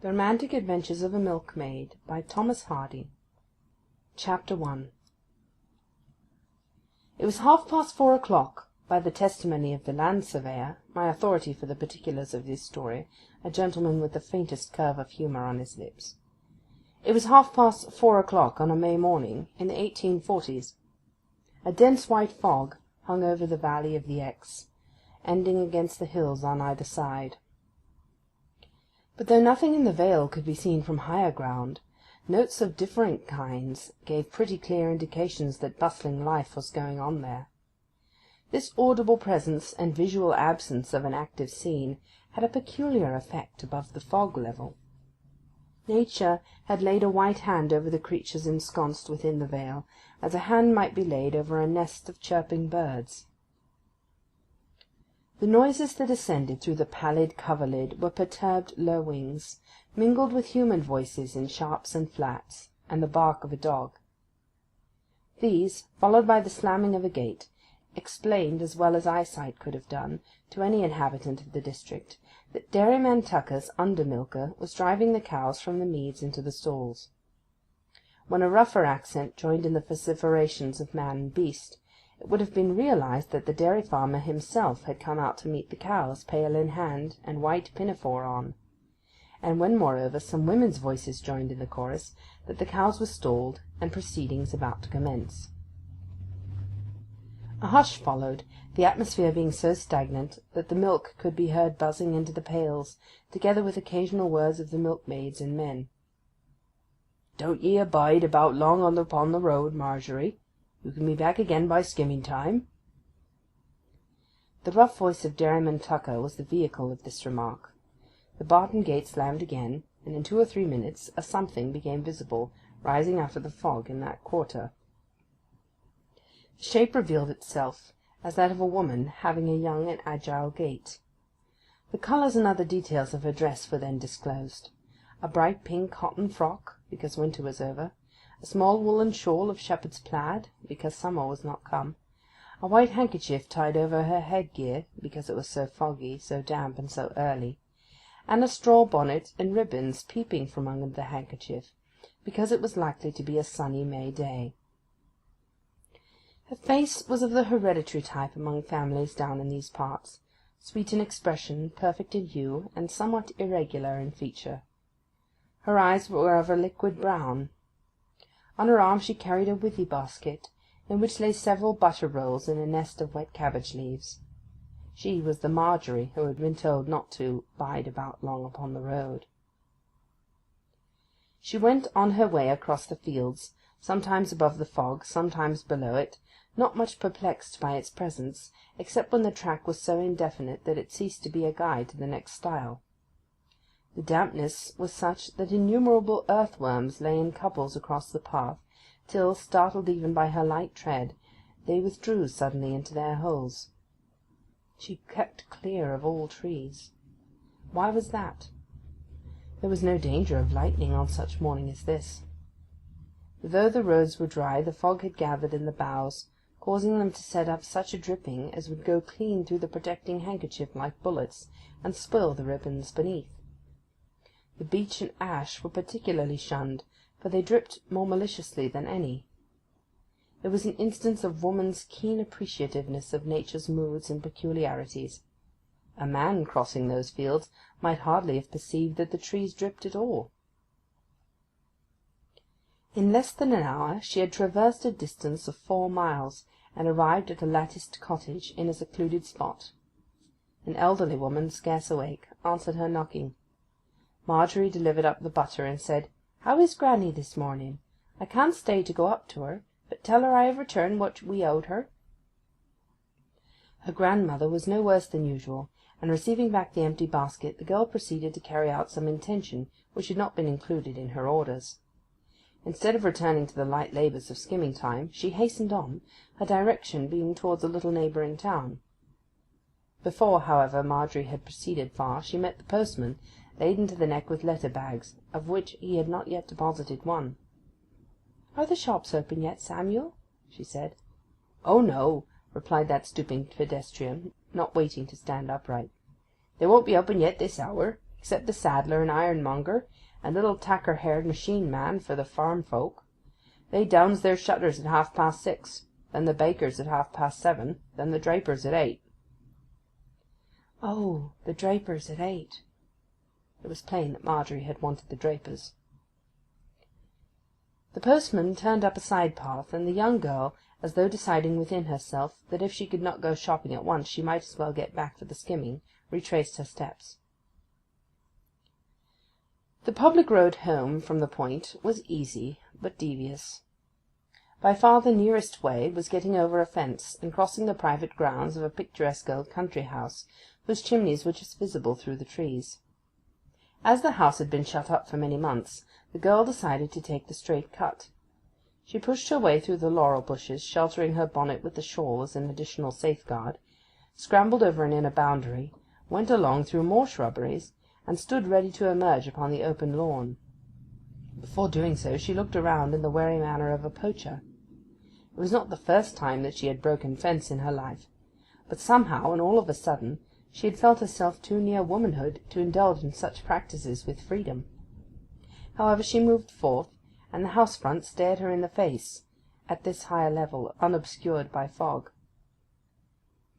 The Romantic Adventures of a Milkmaid, by Thomas Hardy. Chapter 1. It was 4:30, by the testimony of the land surveyor, my authority for the particulars of this story, a gentleman with the faintest curve of humour on his lips. It was 4:30 on a May morning, in the 1840s. A dense white fog hung over the valley of the Exe, ending against the hills on either side. But though nothing in the vale could be seen from higher ground, notes of different kinds gave pretty clear indications that bustling life was going on there. This audible presence and visual absence of an active scene had a peculiar effect above the fog level. Nature had laid a white hand over the creatures ensconced within the vale, as a hand might be laid over a nest of chirping birds. The noises that ascended through the pallid coverlid were perturbed lowings, mingled with human voices in sharps and flats, and the bark of a dog. These, followed by the slamming of a gate, explained, as well as eyesight could have done, to any inhabitant of the district, that Dairyman Tucker's under-milker was driving the cows from the meads into the stalls. When a rougher accent joined in the vociferations of man and beast, it would have been realized that the dairy farmer himself had come out to meet the cows, pail in hand, and white pinafore on; and when, moreover, some women's voices joined in the chorus, that the cows were stalled, and proceedings about to commence. A hush followed, the atmosphere being so stagnant that the milk could be heard buzzing into the pails, together with occasional words of the milkmaids and men. "Don't ye abide about long upon the road, Margery. You can be back again by skimming time." The rough voice of Dairyman Tucker was the vehicle of this remark. The barton gate slammed again, and in 2 or 3 minutes a something became visible, rising out of the fog in that quarter. The shape revealed itself as that of a woman, having a young and agile gait. The colours and other details of her dress were then disclosed. A bright pink cotton frock, because winter was over, a small woollen shawl of shepherd's plaid, because summer was not come, a white handkerchief tied over her head-gear, because it was so foggy, so damp, and so early, and a straw bonnet and ribbons peeping from under the handkerchief, because it was likely to be a sunny May day. Her face was of the hereditary type among families down in these parts, sweet in expression, perfect in hue, and somewhat irregular in feature. Her eyes were of a liquid brown. On her arm she carried a withy basket, in which lay several butter rolls and a nest of wet cabbage leaves. She was the Margery who had been told not to bide about long upon the road. She went on her way across the fields, sometimes above the fog, sometimes below it, not much perplexed by its presence, except when the track was so indefinite that it ceased to be a guide to the next stile. The dampness was such that innumerable earthworms lay in couples across the path, till, startled even by her light tread, they withdrew suddenly into their holes. She kept clear of all trees. Why was that? There was no danger of lightning on such morning as this. Though the roads were dry, the fog had gathered in the boughs, causing them to set up such a dripping as would go clean through the protecting handkerchief like bullets, and spoil the ribbons beneath. The beech and ash were particularly shunned, for they dripped more maliciously than any. It was an instance of woman's keen appreciativeness of nature's moods and peculiarities. A man crossing those fields might hardly have perceived that the trees dripped at all. In less than an hour she had traversed a distance of 4 miles, and arrived at a latticed cottage in a secluded spot. An elderly woman, scarce awake, answered her knocking. Margery delivered up the butter, and said, "How is Granny this morning? I can't stay to go up to her, but tell her I have returned what we owed her." Her grandmother was no worse than usual, and receiving back the empty basket, the girl proceeded to carry out some intention which had not been included in her orders. Instead of returning to the light labours of skimming time, she hastened on, her direction being towards a little neighbouring town. Before, however, Margery had proceeded far, she met the postman, laden to the neck with letter-bags, of which he had not yet deposited one. "Are the shops open yet, Samuel?" she said. "Oh, no," replied that stooping pedestrian, not waiting to stand upright. "They won't be open yet this hour, except the saddler and ironmonger, and little tacker-haired machine-man for the farm folk. They downs their shutters at 6:30, then the bakers at 7:30, then the drapers at 8. Oh, the drapers at 8. It was plain that Margery had wanted the drapers. The postman turned up a side path, and the young girl, as though deciding within herself that if she could not go shopping at once she might as well get back for the skimming, retraced her steps. The public road home from the Point was easy, but devious. By far the nearest way was getting over a fence and crossing the private grounds of a picturesque old country house, whose chimneys were just visible through the trees. As the house had been shut up for many months, the girl decided to take the straight cut. She pushed her way through the laurel bushes, sheltering her bonnet with the shawl as an additional safeguard, scrambled over an inner boundary, went along through more shrubberies, and stood ready to emerge upon the open lawn. Before doing so she looked around in the wary manner of a poacher. It was not the first time that she had broken fence in her life, but somehow, and all of a sudden, she had felt herself too near womanhood to indulge in such practices with freedom. However, she moved forth, and the house front stared her in the face, at this higher level, unobscured by fog.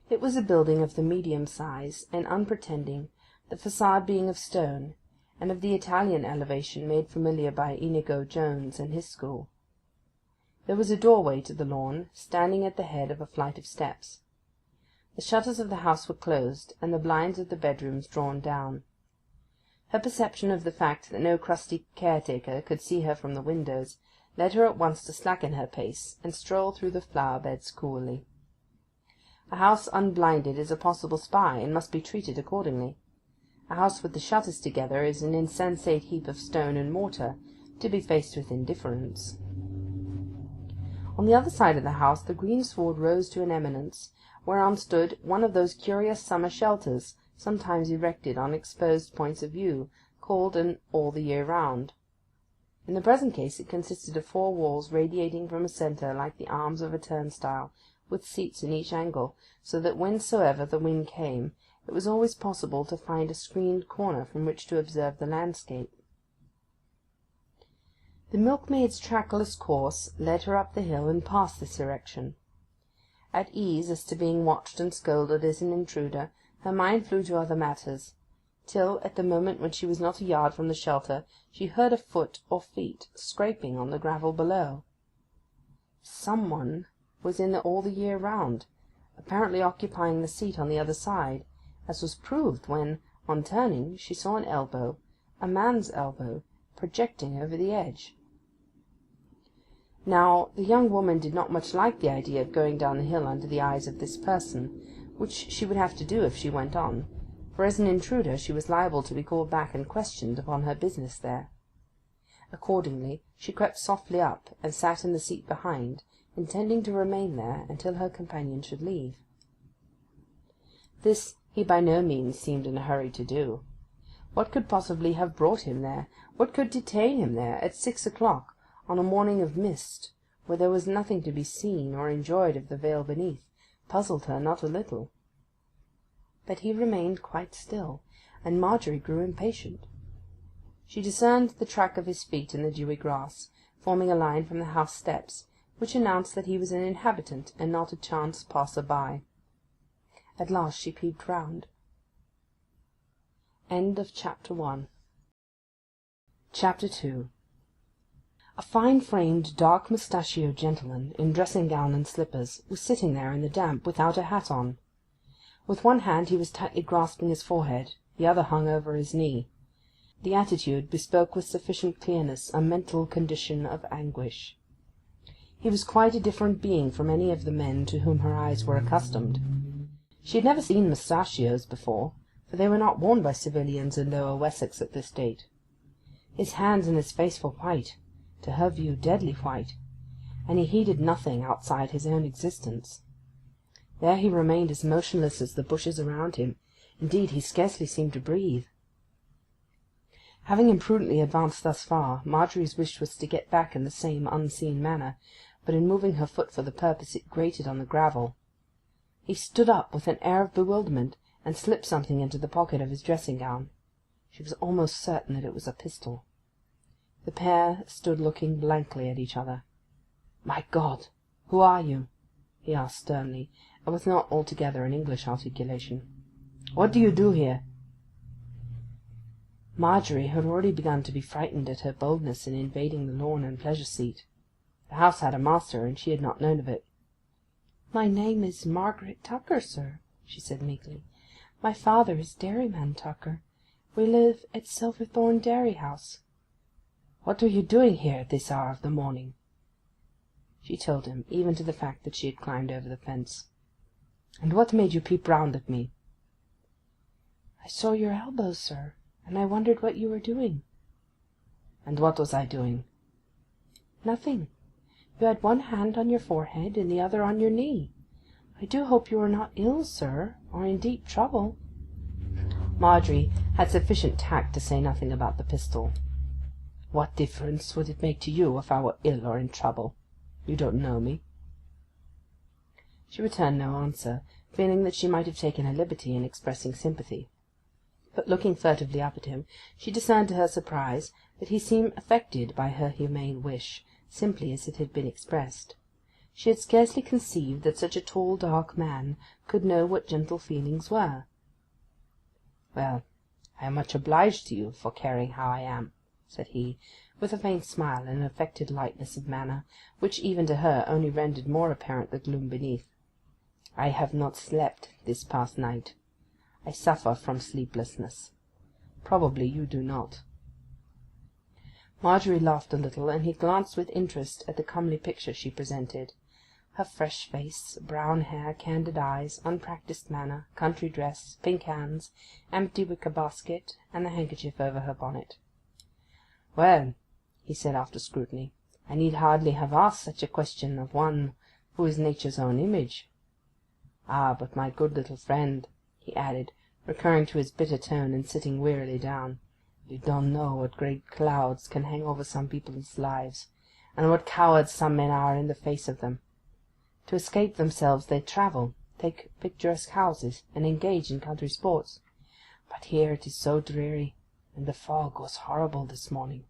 It was a building of the medium size, and unpretending, the façade being of stone, and of the Italian elevation made familiar by Inigo Jones and his school. There was a doorway to the lawn, standing at the head of a flight of steps. The shutters of the house were closed, and the blinds of the bedrooms drawn down. Her perception of the fact that no crusty caretaker could see her from the windows led her at once to slacken her pace and stroll through the flower-beds coolly. A house unblinded is a possible spy, and must be treated accordingly. A house with the shutters together is an insensate heap of stone and mortar, to be faced with indifference. On the other side of the house the greensward rose to an eminence, whereon stood one of those curious summer shelters, sometimes erected on exposed points of view, called an all the year round. In the present case it consisted of 4 walls radiating from a centre like the arms of a turnstile, with seats in each angle, so that whensoever the wind came, it was always possible to find a screened corner from which to observe the landscape. The Milkmaid's trackless course led her up the hill and past this erection. At ease as to being watched and scolded as an intruder, her mind flew to other matters, till, at the moment when she was not a yard from the shelter, she heard a foot or feet scraping on the gravel below. Some one was in all the year round, apparently occupying the seat on the other side, as was proved when, on turning, she saw an elbow, a man's elbow, projecting over the edge. Now, the young woman did not much like the idea of going down the hill under the eyes of this person, which she would have to do if she went on, for as an intruder she was liable to be called back and questioned upon her business there. Accordingly, she crept softly up, and sat in the seat behind, intending to remain there until her companion should leave. This he by no means seemed in a hurry to do. What could possibly have brought him there? What could detain him there at 6 o'clock, on a morning of mist, where there was nothing to be seen or enjoyed of the vale beneath, puzzled her not a little. But he remained quite still, and Margery grew impatient. She discerned the track of his feet in the dewy grass, forming a line from the house steps, which announced that he was an inhabitant and not a chance passer-by. At last she peeped round. End of Chapter 1. Chapter 2. A fine-framed, dark-mustachioed gentleman, in dressing-gown and slippers, was sitting there in the damp without a hat on. With one hand he was tightly grasping his forehead, the other hung over his knee. The attitude bespoke with sufficient clearness a mental condition of anguish. He was quite a different being from any of the men to whom her eyes were accustomed. She had never seen mustachios before, for they were not worn by civilians in Lower Wessex at this date. His hands and his face were white, to her view deadly white, and he heeded nothing outside his own existence. There he remained as motionless as the bushes around him. Indeed, he scarcely seemed to breathe. Having imprudently advanced thus far, Margery's wish was to get back in the same unseen manner, but in moving her foot for the purpose it grated on the gravel. He stood up with an air of bewilderment, and slipped something into the pocket of his dressing-gown. She was almost certain that it was a pistol. The pair stood looking blankly at each other. "My God! Who are you?" he asked sternly, and with not altogether an English articulation. "What do you do here?" Marjorie had already begun to be frightened at her boldness in invading the lawn and pleasure seat. The house had a master, and she had not known of it. "My name is Margaret Tucker, sir," she said meekly. "My father is Dairyman Tucker. We live at Silverthorn Dairy House." "What are you doing here at this hour of the morning?" She told him, even to the fact that she had climbed over the fence. "And what made you peep round at me?" "I saw your elbow, sir, and I wondered what you were doing." "And what was I doing?" "Nothing. You had one hand on your forehead and the other on your knee. I do hope you are not ill, sir, or in deep trouble." Marjorie had sufficient tact to say nothing about the pistol. "What difference would it make to you if I were ill or in trouble? You don't know me." She returned no answer, feeling that she might have taken a liberty in expressing sympathy. But looking furtively up at him, she discerned to her surprise that he seemed affected by her humane wish, simply as it had been expressed. She had scarcely conceived that such a tall dark man could know what gentle feelings were. "Well, I am much obliged to you for caring how I am," said he, with a faint smile and an affected lightness of manner, which even to her only rendered more apparent the gloom beneath. "I have not slept this past night. I suffer from sleeplessness. Probably you do not." Marjorie laughed a little, and he glanced with interest at the comely picture she presented. Her fresh face, brown hair, candid eyes, unpractised manner, country dress, pink hands, empty wicker basket, and the handkerchief over her bonnet. "Well," he said after scrutiny, "I need hardly have asked such a question of one who is nature's own image. Ah, but my good little friend," he added, recurring to his bitter tone and sitting wearily down, "you don't know what great clouds can hang over some people's lives, and what cowards some men are in the face of them. To escape themselves they travel, take picturesque houses, and engage in country sports. But here it is so dreary, and the fog was horrible this morning."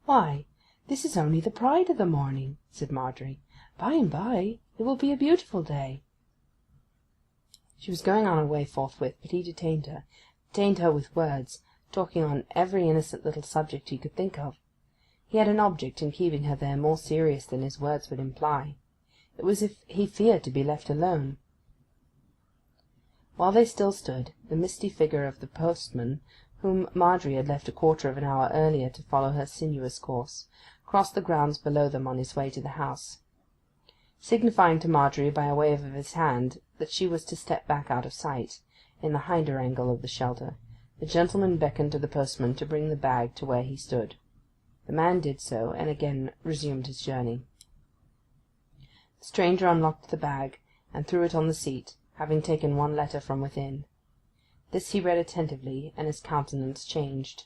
"Why, this is only the pride of the morning," said Marjorie. "By and by it will be a beautiful day." She was going on her way forthwith, but he detained her with words, talking on every innocent little subject he could think of. He had an object in keeping her there more serious than his words would imply. It was as if he feared to be left alone. While they still stood, the misty figure of the postman, whom Marjorie had left a quarter of an hour earlier to follow her sinuous course, crossed the grounds below them on his way to the house. Signifying to Marjorie by a wave of his hand that she was to step back out of sight, in the hinder angle of the shelter, the gentleman beckoned to the postman to bring the bag to where he stood. The man did so, and again resumed his journey. The stranger unlocked the bag, and threw it on the seat, having taken one letter from within. This he read attentively, and his countenance changed.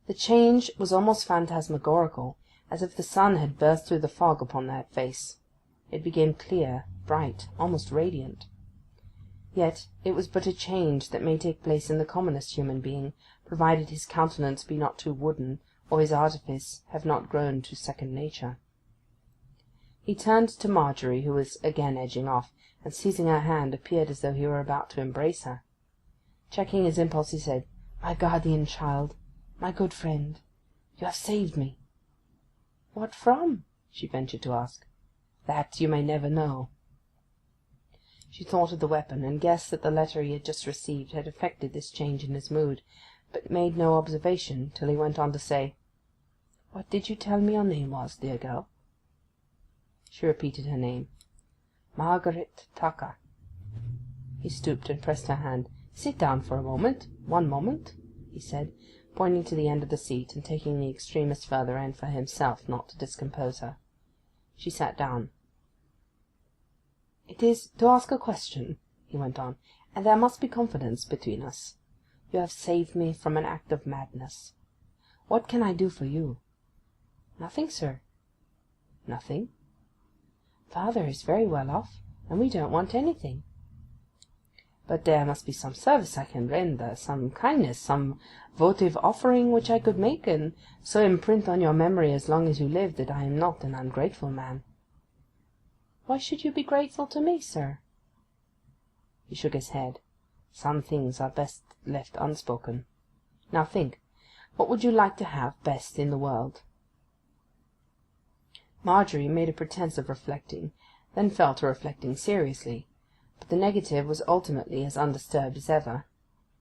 The change was almost phantasmagorical, as if the sun had burst through the fog upon that face. It became clear, bright, almost radiant. Yet it was but a change that may take place in the commonest human being, provided his countenance be not too wooden, or his artifice have not grown to second nature. He turned to Marjorie, who was again edging off, and seizing her hand appeared as though he were about to embrace her. Checking his impulse, he said, "My guardian child, my good friend, you have saved me." "What from?" she ventured to ask. "That you may never know." She thought of the weapon, and guessed that the letter he had just received had effected this change in his mood, but made no observation till he went on to say, "What did you tell me your name was, dear girl?" She repeated her name. "Margaret Tucker." He stooped and pressed her hand. "Sit down for a moment. One moment," he said, pointing to the end of the seat, and taking the extremest further end for himself, not to discompose her. She sat down. "It is to ask a question," he went on, "and there must be confidence between us. You have saved me from an act of madness. What can I do for you?" "Nothing, sir." "Nothing?" "Father is very well off, and we don't want anything." But there must be some service I can render, some kindness, some votive offering which I could make, and so imprint on your memory as long as you live that I am not an ungrateful man." "Why should you be grateful to me, sir?" He shook his head. "Some things are best left unspoken. Now think, what would you like to have best in the world?" Marjorie made a pretence of reflecting, then fell to reflecting seriously, but the negative was ultimately as undisturbed as ever.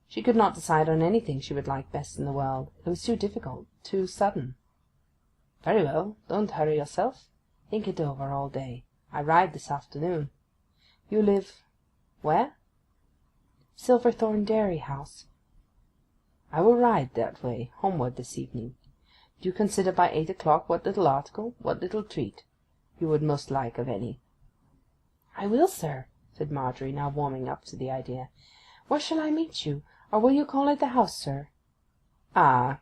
She could not decide on anything she would like best in the world. It was too difficult, too sudden. "Very well, don't hurry yourself. Think it over all day. I ride this afternoon. You live where?" "Silverthorn Dairy House." "I will ride that way, homeward this evening. Do you consider by 8 o'clock what little article, what little treat, you would most like of any?" "I will, sir," said Marjorie, now warming up to the idea. "Where shall I meet you, or will you call at the house, sir?" "Ah,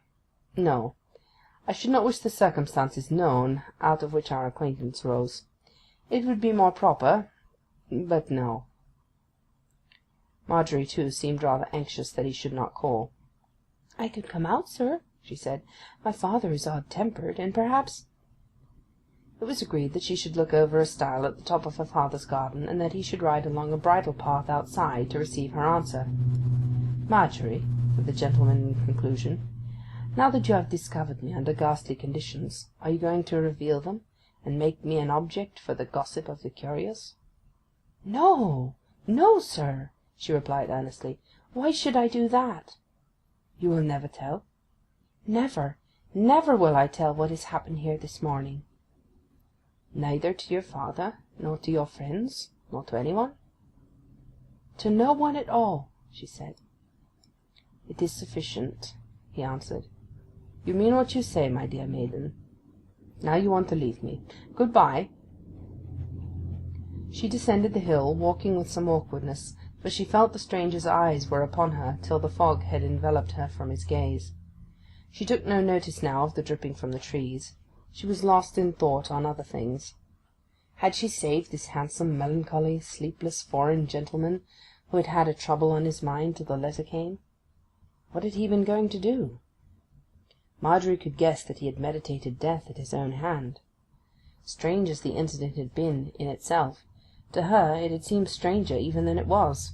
no. I should not wish the circumstances known out of which our acquaintance rose. It would be more proper, but no." Marjorie, too, seemed rather anxious that he should not call. "I could come out, sir," she said. "My father is odd-tempered, and perhaps—" It was agreed that she should look over a stile at the top of her father's garden, and that he should ride along a bridle path outside to receive her answer. "Marjorie," said the gentleman in conclusion, "now that you have discovered me under ghastly conditions, are you going to reveal them, and make me an object for the gossip of the curious?" "No, no, sir," she replied earnestly. "Why should I do that?" "You will never tell?" "Never, never will I tell what has happened here this morning." "Neither to your father, nor to your friends, nor to anyone?" "To no one at all," she said. "It is sufficient," he answered. "You mean what you say, my dear maiden. Now you want to leave me. Good-bye." She descended the hill, walking with some awkwardness, for she felt the stranger's eyes were upon her till the fog had enveloped her from his gaze. She took no notice now of the dripping from the trees. She was lost in thought on other things. Had she saved this handsome, melancholy, sleepless foreign gentleman who had had a trouble on his mind till the letter came? What had he been going to do? Marjorie could guess that he had meditated death at his own hand. Strange as the incident had been in itself, to her it had seemed stranger even than it was.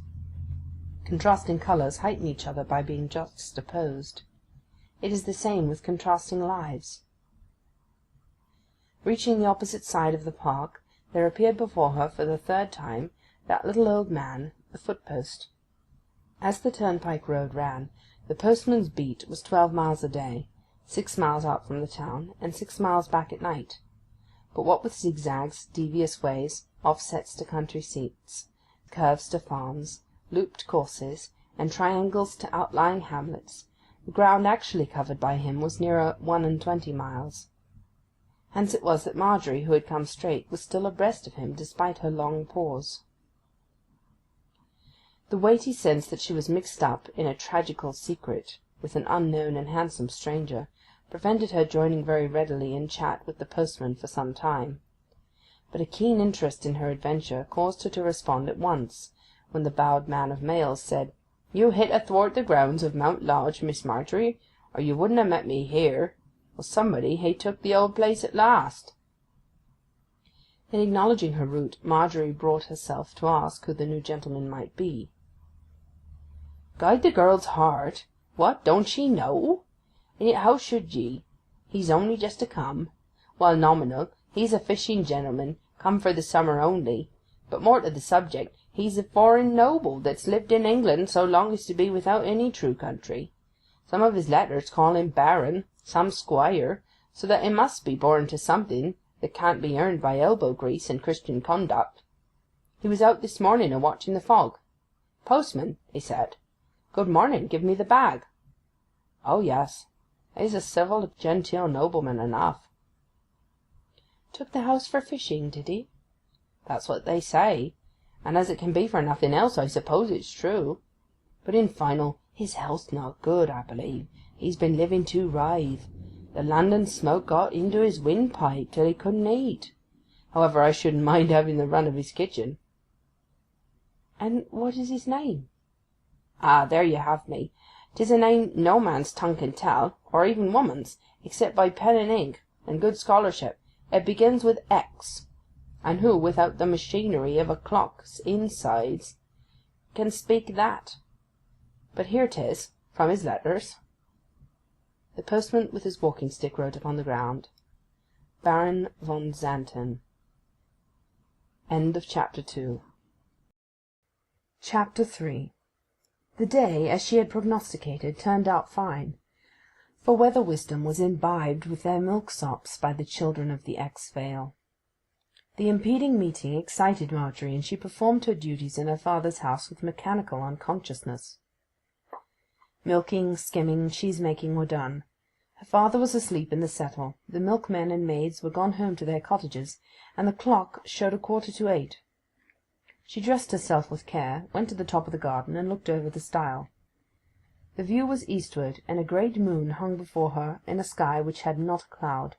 Contrasting colours heighten each other by being juxtaposed. It is the same with contrasting lives. Reaching the opposite side of the park, there appeared before her for the third time that little old man, the foot-post. As the turnpike road ran, the postman's beat was 12 miles a day, 6 miles out from the town, and 6 miles back at night. But what with zigzags, devious ways, offsets to country seats, curves to farms, looped courses, and triangles to outlying hamlets, the ground actually covered by him was nearer 21 miles. Hence it was that Marjorie, who had come straight, was still abreast of him despite her long pause. The weighty sense that she was mixed up in a tragical secret with an unknown and handsome stranger prevented her joining very readily in chat with the postman for some time. But a keen interest in her adventure caused her to respond at once, when the bowed man of mails said, "You hit athwart the grounds of Mount Lodge, Miss Marjorie, or you wouldn't have met me here. Well, somebody hae took the old place at last." In acknowledging her route, Marjorie brought herself to ask who the new gentleman might be. "Guide the girl's heart! What, don't she know? And yet how should ye? He's only just a come. Well, nominal, he's a fishing gentleman, come for the summer only. But more to the subject, he's a foreign noble that's lived in England so long as to be without any true country. Some of his letters call him baron, some squire, so that he must be born to something that can't be earned by elbow-grease and Christian conduct. He was out this morning a-watching the fog. 'Postman,' he said, 'good morning, give me the bag.' Oh, yes, he's a civil, genteel nobleman enough." "Took the house for fishing, did he?" "That's what they say, and as it can be for nothing else, I suppose it's true. But in final, his health's not good, I believe. He's been living too rithe. The London smoke got into his windpipe till he couldn't eat. However, I shouldn't mind having the run of his kitchen." "And what is his name?" Ah, there you have me. 'Tis a name no man's tongue can tell, or even woman's, except by pen and ink, and good scholarship. It begins with X. And who, without the machinery of a clock's insides, can speak that? But here 'tis, from his letters." The postman with his walking-stick wrote upon the ground, "Baron von Xanten." End of chapter 2. Chapter 3. The day, as she had prognosticated, turned out fine, for weather wisdom was imbibed with their milksops by the children of the X-Vale. The impending meeting excited Marjorie, and she performed her duties in her father's house with mechanical unconsciousness. Milking, skimming, cheese-making were done. Her father was asleep in the settle, the milkmen and maids were gone home to their cottages, and the clock showed 7:45. She dressed herself with care, went to the top of the garden, and looked over the stile. The view was eastward, and a great moon hung before her in a sky which had not a cloud.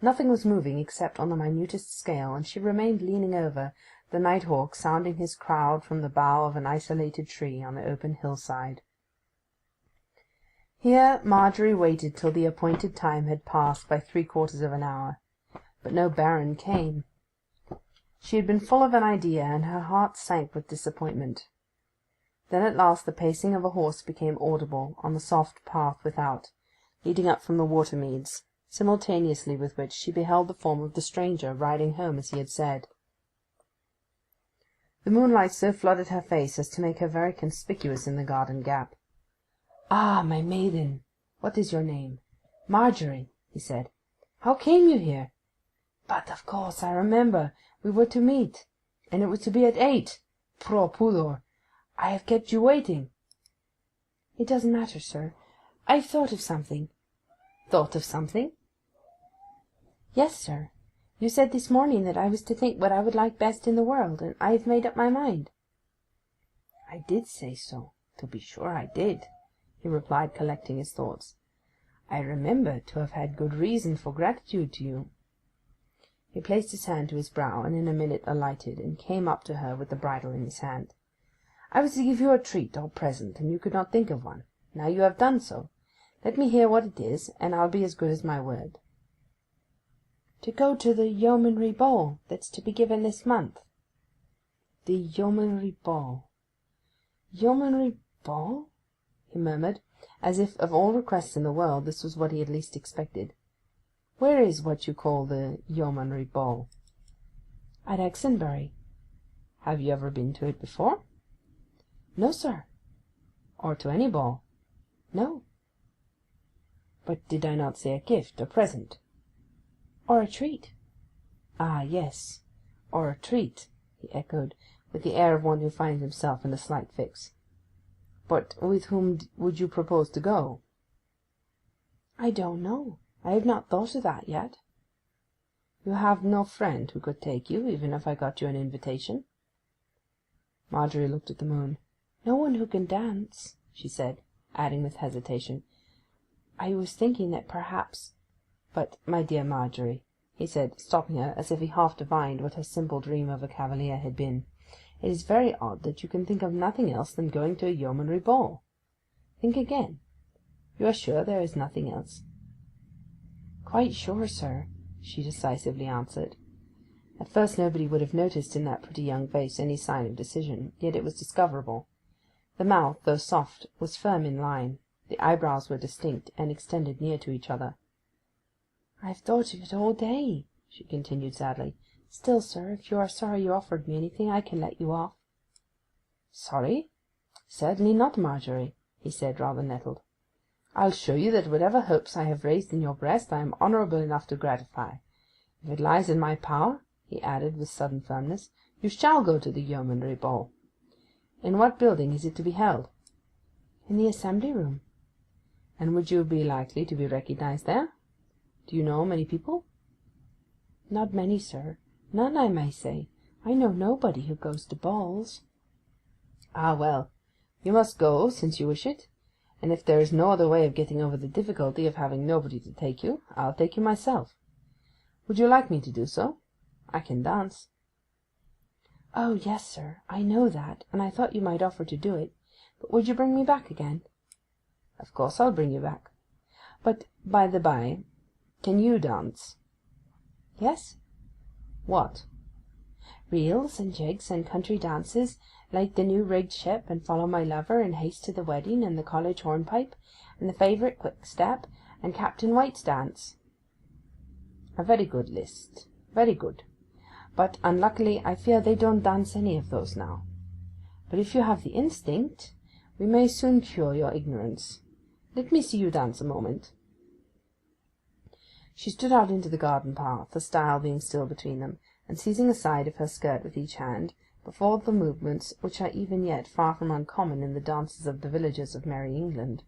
Nothing was moving except on the minutest scale, and she remained leaning over, the night-hawk sounding his crowd from the bough of an isolated tree on the open hillside. Here Marjorie waited till the appointed time had passed by 3/4 of an hour, but no Baron came. She had been full of an idea, and her heart sank with disappointment. Then at last the pacing of a horse became audible on the soft path without, leading up from the water-meads, simultaneously with which she beheld the form of the stranger riding home as he had said. The moonlight so flooded her face as to make her very conspicuous in the garden gap. "Ah, my maiden, what is your name?" "Marjorie," he said. "How came you here?" "But of course I remember. We were to meet, and it was to be at 8. Pro pudor! I have kept you waiting." "It doesn't matter, sir. I've thought of something." "Thought of something?" "Yes, sir. You said this morning that I was to think what I would like best in the world, and I have made up my mind." "I did say so, to be sure I did," he replied, collecting his thoughts. "I remember to have had good reason for gratitude to you." He placed his hand to his brow, and in a minute alighted, and came up to her with the bridle in his hand. "I was to give you a treat or present, and you could not think of one. Now you have done so. Let me hear what it is, and I'll be as good as my word." "To go to the yeomanry ball that's to be given this month." "The yeomanry ball. Yeomanry ball?" he murmured, as if of all requests in the world this was what he had least expected. "Where is what you call the yeomanry ball?" "At Exonbury." "Have you ever been to it before?" "No, sir." "Or to any ball?" "No." "But did I not say a gift, a present?" "Or a treat." "Ah, yes, or a treat," he echoed, with the air of one who finds himself in a slight fix. "But with whom would you propose to go?" "I don't know. I have not thought of that yet." "You have no friend who could take you, even if I got you an invitation?" Marjorie looked at the moon. "No one who can dance," she said, adding with hesitation, "I was thinking that perhaps—" "But, my dear Marjorie," he said, stopping her as if he half divined what her simple dream of a cavalier had been, "it is very odd that you can think of nothing else than going to a yeomanry ball. Think again. You are sure there is nothing else?" "Quite sure, sir," she decisively answered. At first nobody would have noticed in that pretty young face any sign of decision, yet it was discoverable. The mouth, though soft, was firm in line, the eyebrows were distinct, and extended near to each other. "I have thought of it all day," she continued sadly. "Still, sir, if you are sorry you offered me anything, I can let you off." "Sorry? Certainly not, Marjorie," he said, rather nettled. "I'll show you that whatever hopes I have raised in your breast I am honourable enough to gratify. If it lies in my power," he added with sudden firmness, "you shall go to the yeomanry ball. In what building is it to be held?" "In the assembly room." "And would you be likely to be recognized there? Do you know many people?" "Not many, sir. None, I may say. I know nobody who goes to balls." "Ah, well, you must go, since you wish it. And if there is no other way of getting over the difficulty of having nobody to take you, I'll take you myself. Would you like me to do so? I can dance." "Oh, yes, sir, I know that, and I thought you might offer to do it. But would you bring me back again?" "Of course I'll bring you back. But, by the by, can you dance?" "Yes." "What?" "Reels and jigs and country dances, like the New Rigged Ship, and Follow My Lover, and Haste to the Wedding, and the College Hornpipe, and the Favourite Quickstep, and Captain White's Dance." "A very good list, very good. But unluckily I fear they don't dance any of those now. But if you have the instinct, we may soon cure your ignorance. Let me see you dance a moment." She stood out into the garden path, the stile being still between them, and seizing a side of her skirt with each hand, performed the movements which are even yet far from uncommon in the dances of the villagers of Merry England.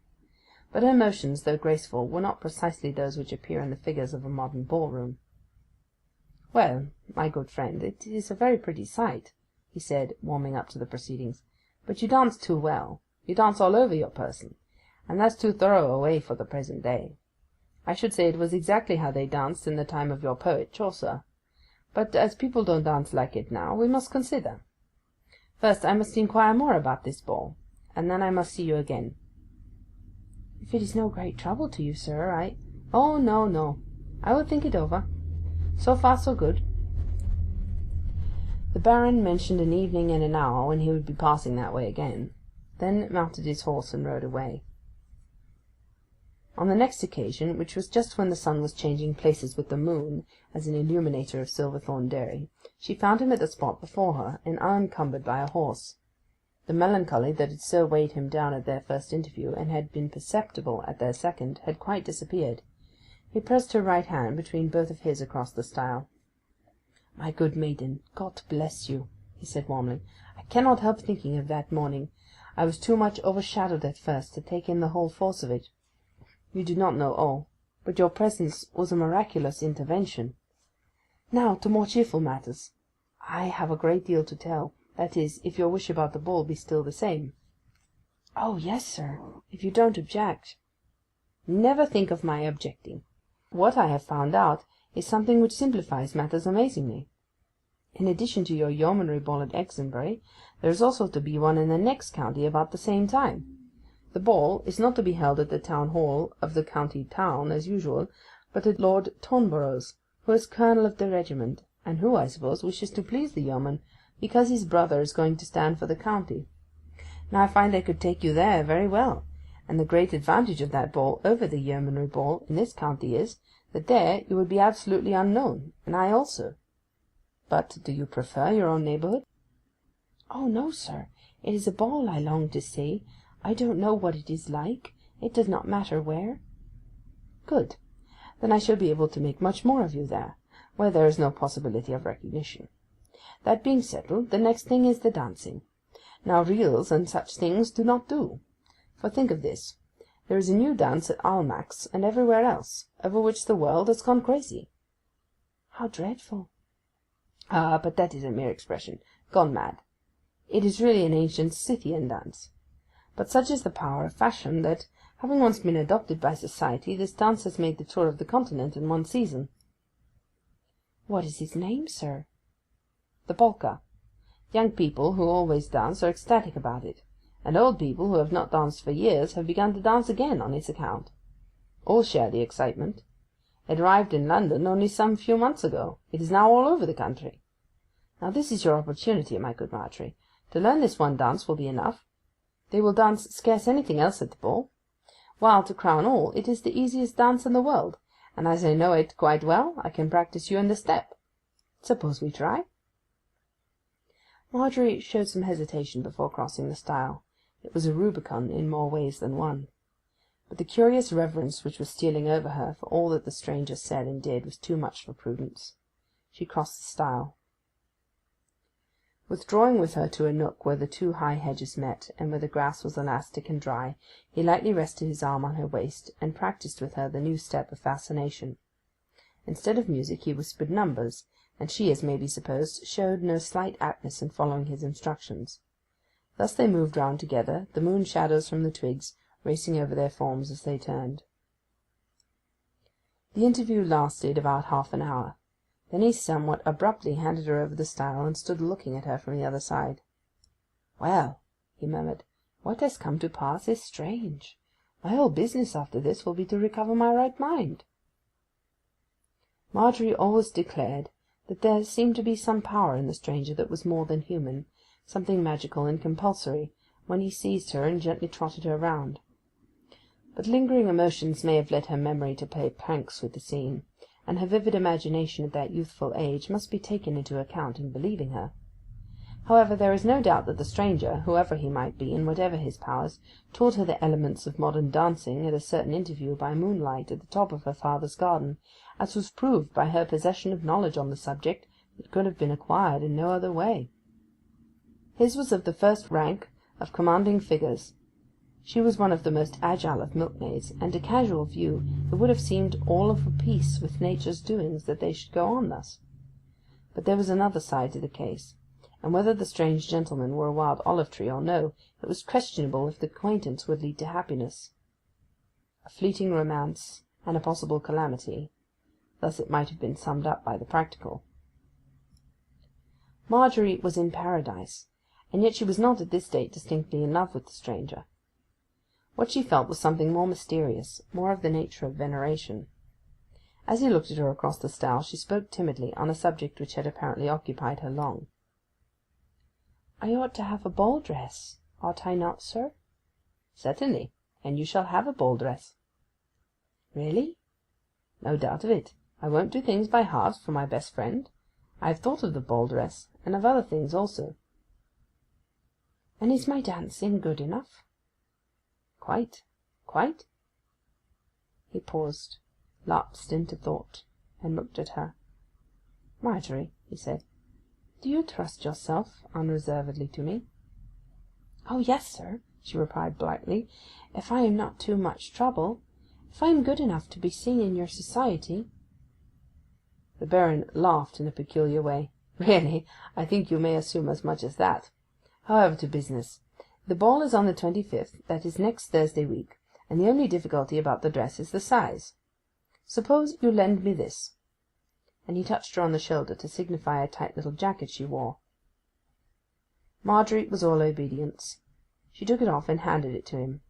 But her motions, though graceful, were not precisely those which appear in the figures of a modern ball-room. "Well, my good friend, it is a very pretty sight," he said, warming up to the proceedings. "But you dance too well. You dance all over your person, and that's too thorough a way for the present day. I should say it was exactly how they danced in the time of your poet Chaucer. But as people don't dance like it now, we must consider. First I must inquire more about this ball, and then I must see you again." "If it is no great trouble to you, sir, I—" "Oh, no, no. I will think it over. So far so good." The Baron mentioned an evening and an hour when he would be passing that way again, then mounted his horse and rode away. On the next occasion, which was just when the sun was changing places with the moon as an illuminator of Silverthorn Dairy, she found him at the spot before her, and unencumbered by a horse. The melancholy that had so weighed him down at their first interview, and had been perceptible at their second, had quite disappeared. He pressed her right hand between both of his across the stile. "My good maiden, God bless you," he said warmly. "I cannot help thinking of that morning. I was too much overshadowed at first to take in the whole force of it. You do not know all, but your presence was a miraculous intervention. Now to more cheerful matters. I have a great deal to tell, that is, if your wish about the ball be still the same." "Oh yes, sir, if you don't object." "Never think of my objecting. What I have found out is something which simplifies matters amazingly. In addition to your yeomanry ball at Exonbury, there is also to be one in the next county about the same time. The ball is not to be held at the town hall of the county town as usual, but at Lord Toneborough's, who is colonel of the regiment, and who, I suppose, wishes to please the yeoman, because his brother is going to stand for the county. Now I find I could take you there very well, and the great advantage of that ball over the yeomanry ball in this county is, that there you would be absolutely unknown, and I also. But do you prefer your own neighbourhood?" "Oh no, sir, it is a ball I long to see. I don't know what it is like. It does not matter where." "Good. Then I shall be able to make much more of you there, where there is no possibility of recognition. That being settled, the next thing is the dancing. Now reels and such things do not do. For think of this. There is a new dance at Almack's and everywhere else, over which the world has gone crazy." "How dreadful!" "Ah, but that is a mere expression. Gone mad. It is really an ancient Scythian dance. But such is the power of fashion that, having once been adopted by society, this dance has made the tour of the continent in one season." "What is its name, sir?" "The polka. Young people who always dance are ecstatic about it, and old people who have not danced for years have begun to dance again on its account. All share the excitement. It arrived in London only some few months ago. It is now all over the country. Now this is your opportunity, my good Marjorie. To learn this one dance will be enough. They will dance scarce anything else at the ball. While, to crown all, it is the easiest dance in the world, and as I know it quite well, I can practise you in the step. Suppose we try?" Marjorie showed some hesitation before crossing the stile. It was a Rubicon in more ways than one. But the curious reverence which was stealing over her for all that the stranger said and did was too much for prudence. She crossed the stile. Withdrawing with her to a nook where the two high hedges met, and where the grass was elastic and dry, he lightly rested his arm on her waist, and practised with her the new step of fascination. Instead of music he whispered numbers, and she, as may be supposed, showed no slight aptness in following his instructions. Thus they moved round together, the moon shadows from the twigs racing over their forms as they turned. The interview lasted about half an hour. Then he somewhat abruptly handed her over the stile, and stood looking at her from the other side. "Well," he murmured, What has come to pass is strange. My whole business after this will be to recover my right mind." Marjorie always declared that there seemed to be some power in the stranger that was more than human, something magical and compulsory, when he seized her and gently trotted her round. But lingering emotions may have led her memory to play pranks with the scene, and her vivid imagination at that youthful age must be taken into account in believing her. However, there is no doubt that the stranger, whoever he might be and whatever his powers, taught her the elements of modern dancing at a certain interview by moonlight at the top of her father's garden, as was proved by her possession of knowledge on the subject that could have been acquired in no other way. His was of the first rank of commanding figures. She was one of the most agile of milkmaids, and to casual view it would have seemed all of a piece with nature's doings that they should go on thus. But there was another side to the case, and whether the strange gentleman were a wild olive-tree or no, it was questionable if the acquaintance would lead to happiness. A fleeting romance and a possible calamity. Thus it might have been summed up by the practical. Marjorie was in paradise, and yet she was not at this date distinctly in love with the stranger. What she felt was something more mysterious, more of the nature of veneration. As he looked at her across the stile, she spoke timidly on a subject which had apparently occupied her long. "I ought to have a ball dress, ought I not, sir?" "Certainly, and you shall have a ball dress." "Really?" "No doubt of it. I won't do things by halves for my best friend. I have thought of the ball dress, and of other things also." "And is my dancing good enough?" "Quite, quite." He paused, lapsed into thought, and looked at her. "Marjorie," he said, "do you trust yourself unreservedly to me?" "Oh yes, sir," she replied brightly, "if I am not too much trouble. If I am good enough to be seen in your society." The Baron laughed in a peculiar way. "Really, I think you may assume as much as that. However, to business. The ball is on the 25th, that is next Thursday week, and the only difficulty about the dress is the size. Suppose you lend me this." And he touched her on the shoulder to signify a tight little jacket she wore. Marjorie was all obedience. She took it off and handed it to him.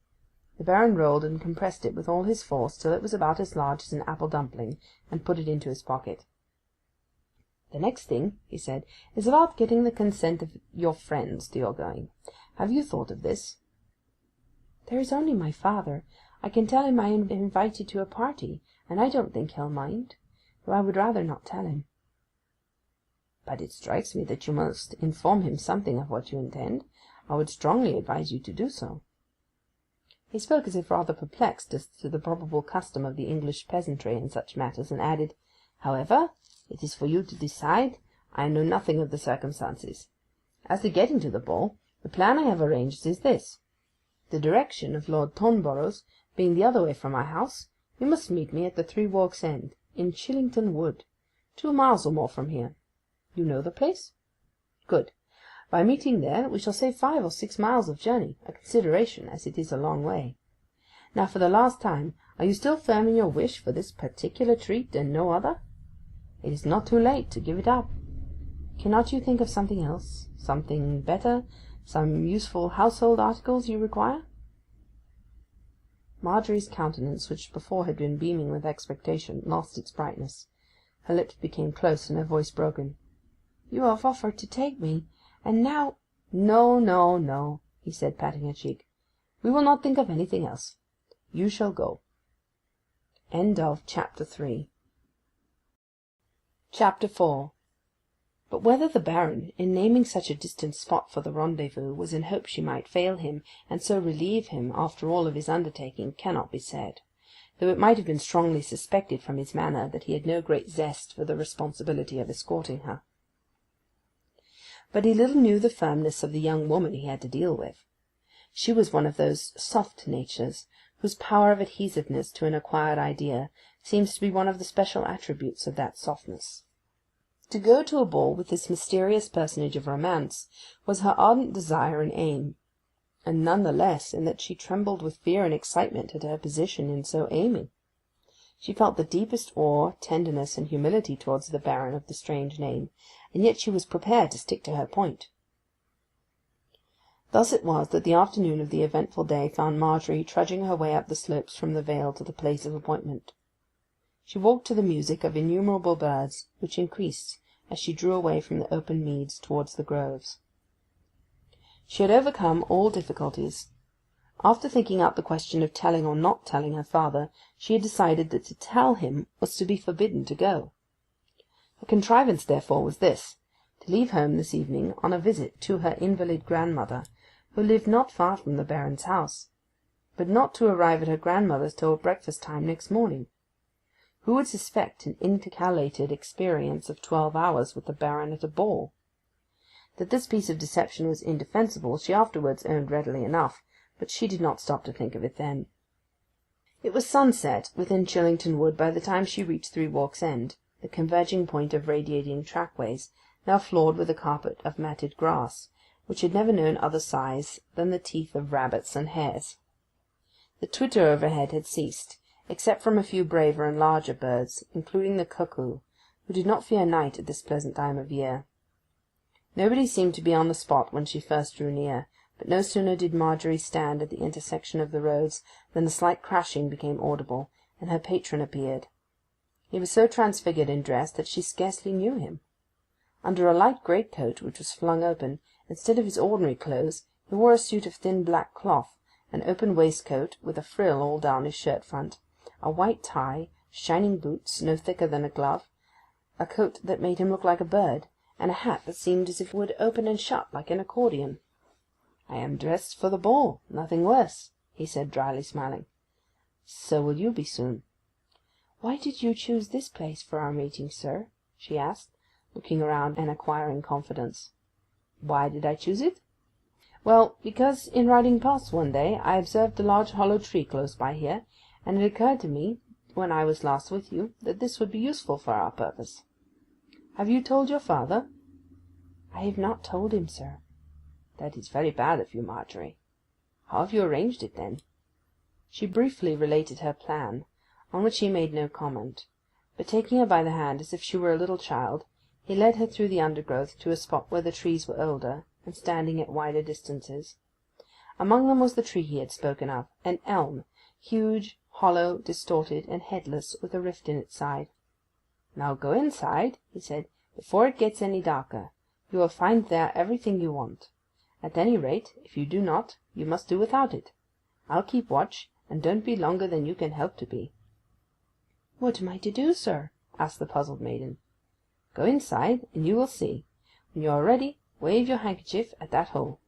The Baron rolled and compressed it with all his force till it was about as large as an apple dumpling, and put it into his pocket. "The next thing," he said, "is about getting the consent of your friends to your going. Have you thought of this?" "There is only my father. I can tell him I am invited to a party, and I don't think he'll mind, though I would rather not tell him." "But it strikes me that you must inform him something of what you intend. I would strongly advise you to do so." He spoke as if rather perplexed as to the probable custom of the English peasantry in such matters, and added, "However, it is for you to decide. I know nothing of the circumstances. As to getting to the ball, the plan I have arranged is this. The direction of Lord Tonborough's being the other way from my house, you must meet me at the Three Walks End, in Chillington Wood, 2 miles or more from here. You know the place? Good. By meeting there we shall save 5 or 6 miles of journey, a consideration, as it is a long way. Now, for the last time, are you still firm in your wish for this particular treat and no other? It is not too late to give it up. Cannot you think of something else, something better, some useful household articles you require?" Marjorie's countenance, which before had been beaming with expectation, lost its brightness. Her lips became close and her voice broken. "You have offered to take me, and now—" "No, no, no," he said, patting her cheek. "We will not think of anything else. You shall go." End of Chapter 3. Chapter 4. But whether the Baron, in naming such a distant spot for the rendezvous, was in hope she might fail him, and so relieve him after all of his undertaking, cannot be said, though it might have been strongly suspected from his manner that he had no great zest for the responsibility of escorting her. But he little knew the firmness of the young woman he had to deal with. She was one of those soft natures whose power of adhesiveness to an acquired idea seems to be one of the special attributes of that softness. To go to a ball with this mysterious personage of romance was her ardent desire and aim, and none the less in that she trembled with fear and excitement at her position in so aiming. She felt the deepest awe, tenderness, and humility towards the Baron of the strange name, and yet she was prepared to stick to her point. Thus it was that the afternoon of the eventful day found Margery trudging her way up the slopes from the vale to the place of appointment. She walked to the music of innumerable birds, which increased as she drew away from the open meads towards the groves. She had overcome all difficulties. After thinking out the question of telling or not telling her father, she had decided that to tell him was to be forbidden to go. Her contrivance, therefore, was this: to leave home this evening on a visit to her invalid grandmother, who lived not far from the Baron's house, but not to arrive at her grandmother's till breakfast-time next morning. Who would suspect an intercalated experience of 12 hours with the Baron at a ball? That this piece of deception was indefensible she afterwards owned readily enough, but she did not stop to think of it then. It was sunset within Chillington Wood by the time she reached Three Walks End, the converging point of radiating trackways, now floored with a carpet of matted grass, which had never known other sighs than the teeth of rabbits and hares. The twitter overhead had ceased, except from a few braver and larger birds, including the cuckoo, who did not fear night at this pleasant time of year. Nobody seemed to be on the spot when she first drew near, but no sooner did Margery stand at the intersection of the roads than a slight crashing became audible, and her patron appeared. He was so transfigured in dress that she scarcely knew him. Under a light greatcoat, which was flung open, instead of his ordinary clothes, he wore a suit of thin black cloth, an open waistcoat with a frill all down his shirt-front, a white tie, shining boots no thicker than a glove, a coat that made him look like a bird, and a hat that seemed as if it would open and shut like an accordion. "I am dressed for the ball, nothing worse," he said, dryly smiling. "So will you be soon." "Why did you choose this place for our meeting, sir?" she asked, looking around and acquiring confidence. "Why did I choose it? Well, because in riding past one day I observed a large hollow tree close by here, and it occurred to me, when I was last with you, that this would be useful for our purpose. Have you told your father?" "I have not told him, sir." "That is very bad of you, Margery. How have you arranged it, then?" She briefly related her plan, on which he made no comment, but taking her by the hand as if she were a little child, he led her through the undergrowth to a spot where the trees were older, and standing at wider distances. Among them was the tree he had spoken of, an elm, huge, hollow, distorted, and headless, with a rift in its side. "Now go inside," he said, "before it gets any darker. You will find there everything you want. At any rate, if you do not, you must do without it. I'll keep watch, and don't be longer than you can help to be." "What am I to do, sir?" asked the puzzled maiden. "Go inside, and you will see. When you are ready, wave your handkerchief at that hole."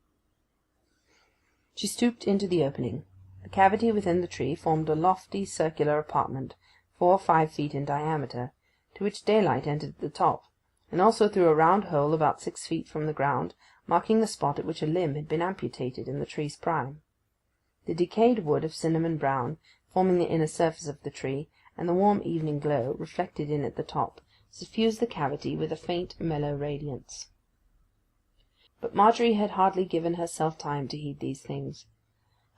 She stooped into the opening. The cavity within the tree formed a lofty circular apartment, 4 or 5 feet in diameter, to which daylight entered at the top, and also through a round hole about 6 feet from the ground, marking the spot at which a limb had been amputated in the tree's prime. The decayed wood of cinnamon brown, forming the inner surface of the tree, and the warm evening glow, reflected in at the top, suffused the cavity with a faint, mellow radiance. But Margery had hardly given herself time to heed these things.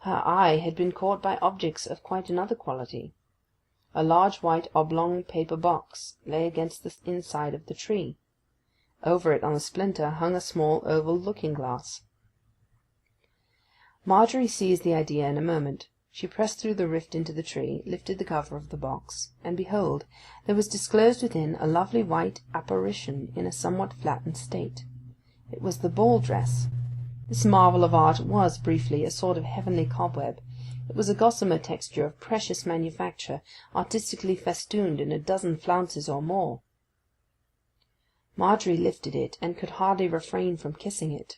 Her eye had been caught by objects of quite another quality. A large white oblong paper box lay against the inside of the tree. Over it on a splinter hung a small oval looking-glass. Margery seized the idea in a moment. She pressed through the rift into the tree, lifted the cover of the box, and behold, there was disclosed within a lovely white apparition in a somewhat flattened state. It was the ball dress. This marvel of art was, briefly, a sort of heavenly cobweb. It was a gossamer texture of precious manufacture, artistically festooned in a dozen flounces or more. Margery lifted it, and could hardly refrain from kissing it.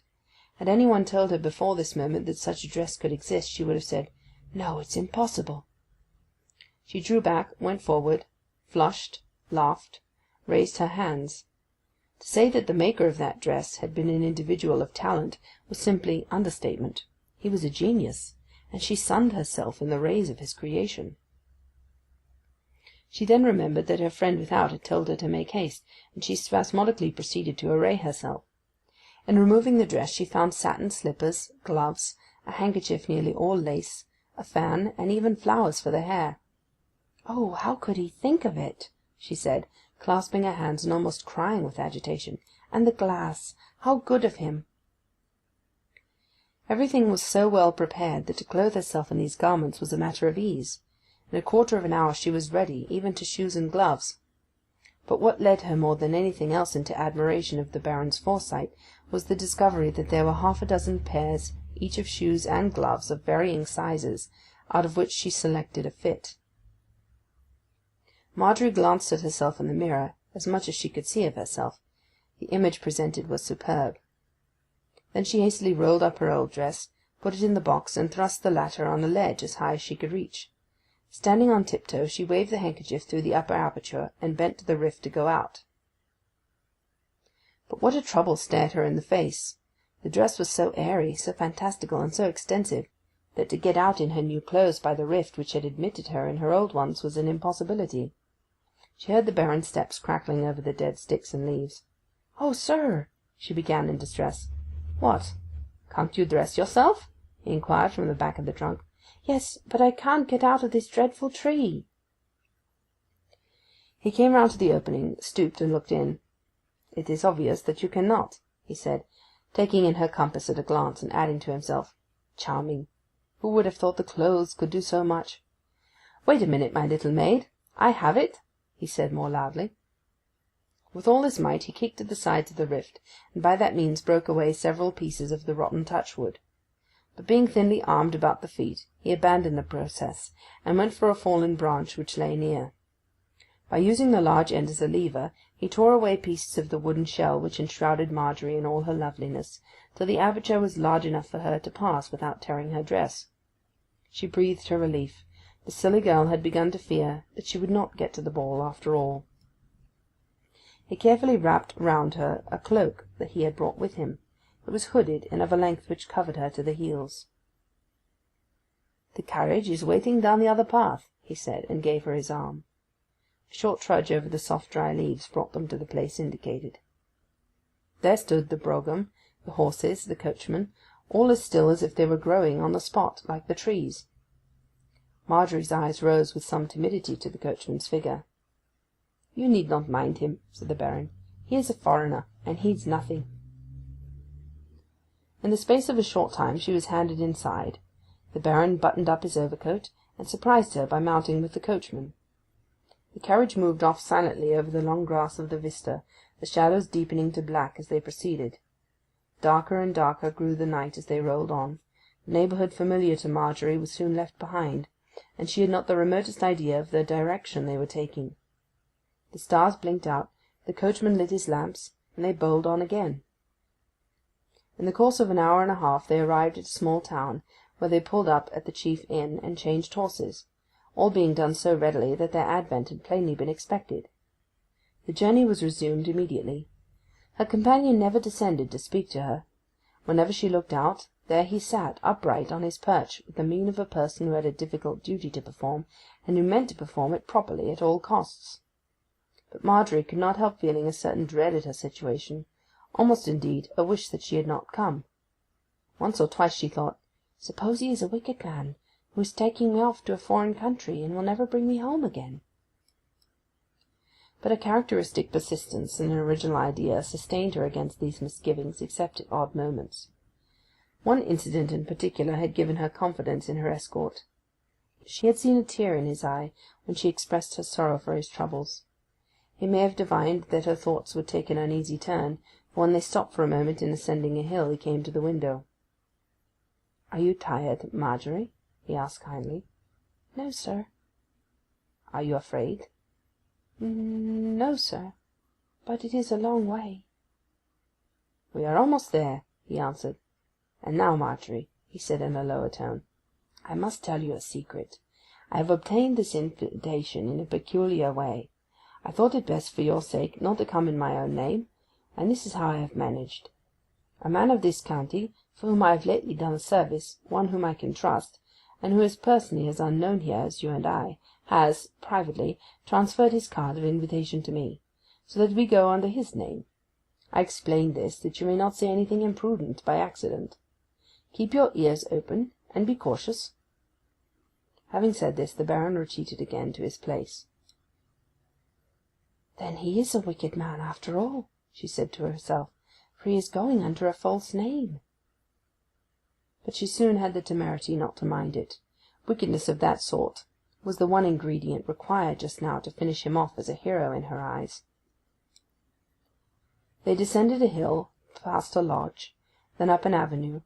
Had any one told her before this moment that such a dress could exist, she would have said, "No, it's impossible." She drew back, went forward, flushed, laughed, raised her hands. To say that the maker of that dress had been an individual of talent was simply understatement. He was a genius, and she sunned herself in the rays of his creation. She then remembered that her friend without had told her to make haste, and she spasmodically proceeded to array herself. In removing the dress she found satin slippers, gloves, a handkerchief nearly all lace, a fan, and even flowers for the hair. "Oh, how could he think of it?" she said, clasping her hands and almost crying with agitation. "And the glass! How good of him!" Everything was so well prepared that to clothe herself in these garments was a matter of ease. In a quarter of an hour she was ready, even to shoes and gloves. But what led her more than anything else into admiration of the Baron's foresight was the discovery that there were half a dozen pairs each of shoes and gloves of varying sizes, out of which she selected a fit. Marjorie glanced at herself in the mirror, as much as she could see of herself. The image presented was superb. Then she hastily rolled up her old dress, put it in the box, and thrust the latter on a ledge as high as she could reach. Standing on tiptoe, she waved the handkerchief through the upper aperture, and bent to the rift to go out. But what a trouble stared her in the face! The dress was so airy, so fantastical, and so extensive, that to get out in her new clothes by the rift which had admitted her in her old ones was an impossibility. She heard the Baron's steps crackling over the dead sticks and leaves. "Oh, sir!" she began in distress. "What? Can't you dress yourself?" he inquired from the back of the trunk. "Yes, but I can't get out of this dreadful tree." He came round to the opening, stooped, and looked in. "It is obvious that you cannot," he said, taking in her compass at a glance, and adding to himself, "Charming! Who would have thought the clothes could do so much? Wait a minute, my little maid. I have it," he said more loudly. With all his might he kicked at the sides of the rift, and by that means broke away several pieces of the rotten touchwood. But being thinly armed about the feet, he abandoned the process, and went for a fallen branch which lay near. By using the large end as a lever, he tore away pieces of the wooden shell which enshrouded Marjorie in all her loveliness, till the aperture was large enough for her to pass without tearing her dress. She breathed her relief. The silly girl had begun to fear that she would not get to the ball after all. He carefully wrapped round her a cloak that he had brought with him. It was hooded, and of a length which covered her to the heels. "The carriage is waiting down the other path," he said, and gave her his arm. A short trudge over the soft dry leaves brought them to the place indicated. There stood the brougham, the horses, the coachman, all as still as if they were growing on the spot, like the trees. Marjorie's eyes rose with some timidity to the coachman's figure. "You need not mind him," said the Baron. "He is a foreigner, and heeds nothing." In the space of a short time she was handed inside. The Baron buttoned up his overcoat, and surprised her by mounting with the coachman. The carriage moved off silently over the long grass of the vista, the shadows deepening to black as they proceeded. Darker and darker grew the night as they rolled on. The neighbourhood familiar to Marjorie was soon left behind, and she had not the remotest idea of the direction they were taking. The stars blinked out, the coachman lit his lamps, and they bowled on again. In the course of an hour and a half they arrived at a small town, where they pulled up at the chief inn and changed horses, all being done so readily that their advent had plainly been expected. The journey was resumed immediately. Her companion never descended to speak to her. Whenever she looked out, there he sat upright on his perch, with the mien of a person who had a difficult duty to perform, and who meant to perform it properly at all costs. But Marjorie could not help feeling a certain dread at her situation, almost indeed a wish that she had not come. Once or twice she thought, "Suppose he is a wicked man, who is taking me off to a foreign country, and will never bring me home again." But a characteristic persistence and an original idea sustained her against these misgivings, except at odd moments. One incident in particular had given her confidence in her escort. She had seen a tear in his eye when she expressed her sorrow for his troubles. He may have divined that her thoughts would take an uneasy turn, for when they stopped for a moment in ascending a hill he came to the window. "Are you tired, Marjorie?" he asked kindly. "No, sir." "Are you afraid?" "No, sir. But it is a long way." "We are almost there," he answered. "And now, Marjorie," he said in a lower tone, "I must tell you a secret. I have obtained this invitation in a peculiar way. I thought it best for your sake not to come in my own name, and this is how I have managed. A man of this county, for whom I have lately done a service, one whom I can trust, and who is personally as unknown here as you and I, has, privately, transferred his card of invitation to me, so that we go under his name. I explain this, that you may not say anything imprudent by accident. Keep your ears open, and be cautious." Having said this, the Baron retreated again to his place. "Then he is a wicked man after all," she said to herself, "for he is going under a false name." but she soon had the temerity not to mind it. Wickedness of that sort was the one ingredient required just now to finish him off as a hero in her eyes. They descended a hill, past a lodge, then up an avenue,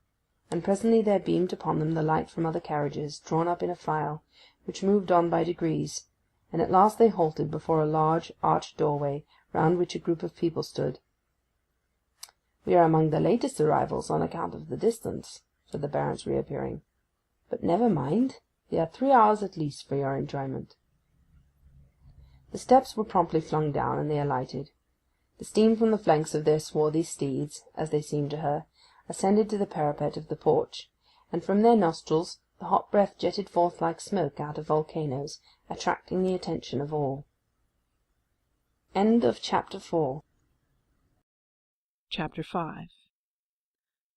and presently there beamed upon them the light from other carriages, drawn up in a file, which moved on by degrees, and at last they halted before a large arched doorway, round which a group of people stood. "We are among the latest arrivals on account of the distance," said the Baron's reappearing. "But never mind, they are 3 hours at least for your enjoyment." The steps were promptly flung down, and they alighted. The steam from the flanks of their swarthy steeds, as they seemed to her, ascended to the parapet of the porch, and from their nostrils the hot breath jetted forth like smoke out of volcanoes, attracting the attention of all. Chapter 5.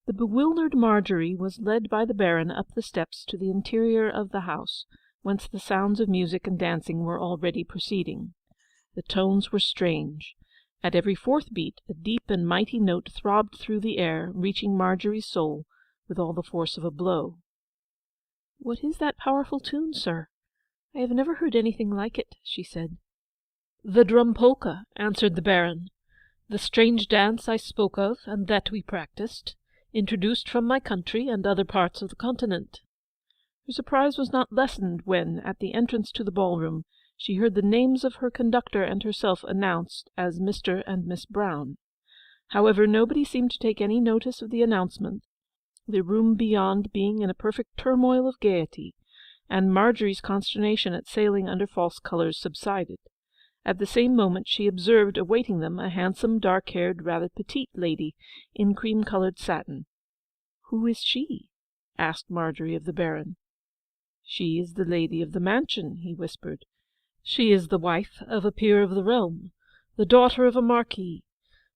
The bewildered Marjorie was led by the Baron up the steps to the interior of the house, whence the sounds of music and dancing were already proceeding. The tones were strange. At every fourth beat a deep and mighty note throbbed through the air, reaching Marjorie's soul with all the force of a blow. "What is that powerful tune, sir? I have never heard anything like it," she said. "The drum polka," answered the Baron. "The strange dance I spoke of, and that we practised, introduced from my country and other parts of the continent." Her surprise was not lessened when, at the entrance to the ballroom, she heard the names of her conductor and herself announced as Mr. and Miss Brown. However, nobody seemed to take any notice of the announcement, the room beyond being in a perfect turmoil of gaiety, and Marjorie's consternation at sailing under false colours subsided. At the same moment she observed awaiting them a handsome, dark-haired, rather petite lady in cream-coloured satin. "Who is she?" asked Marjorie of the Baron. "She is the lady of the mansion," he whispered. "She is the wife of a peer of the realm, the daughter of a marquis,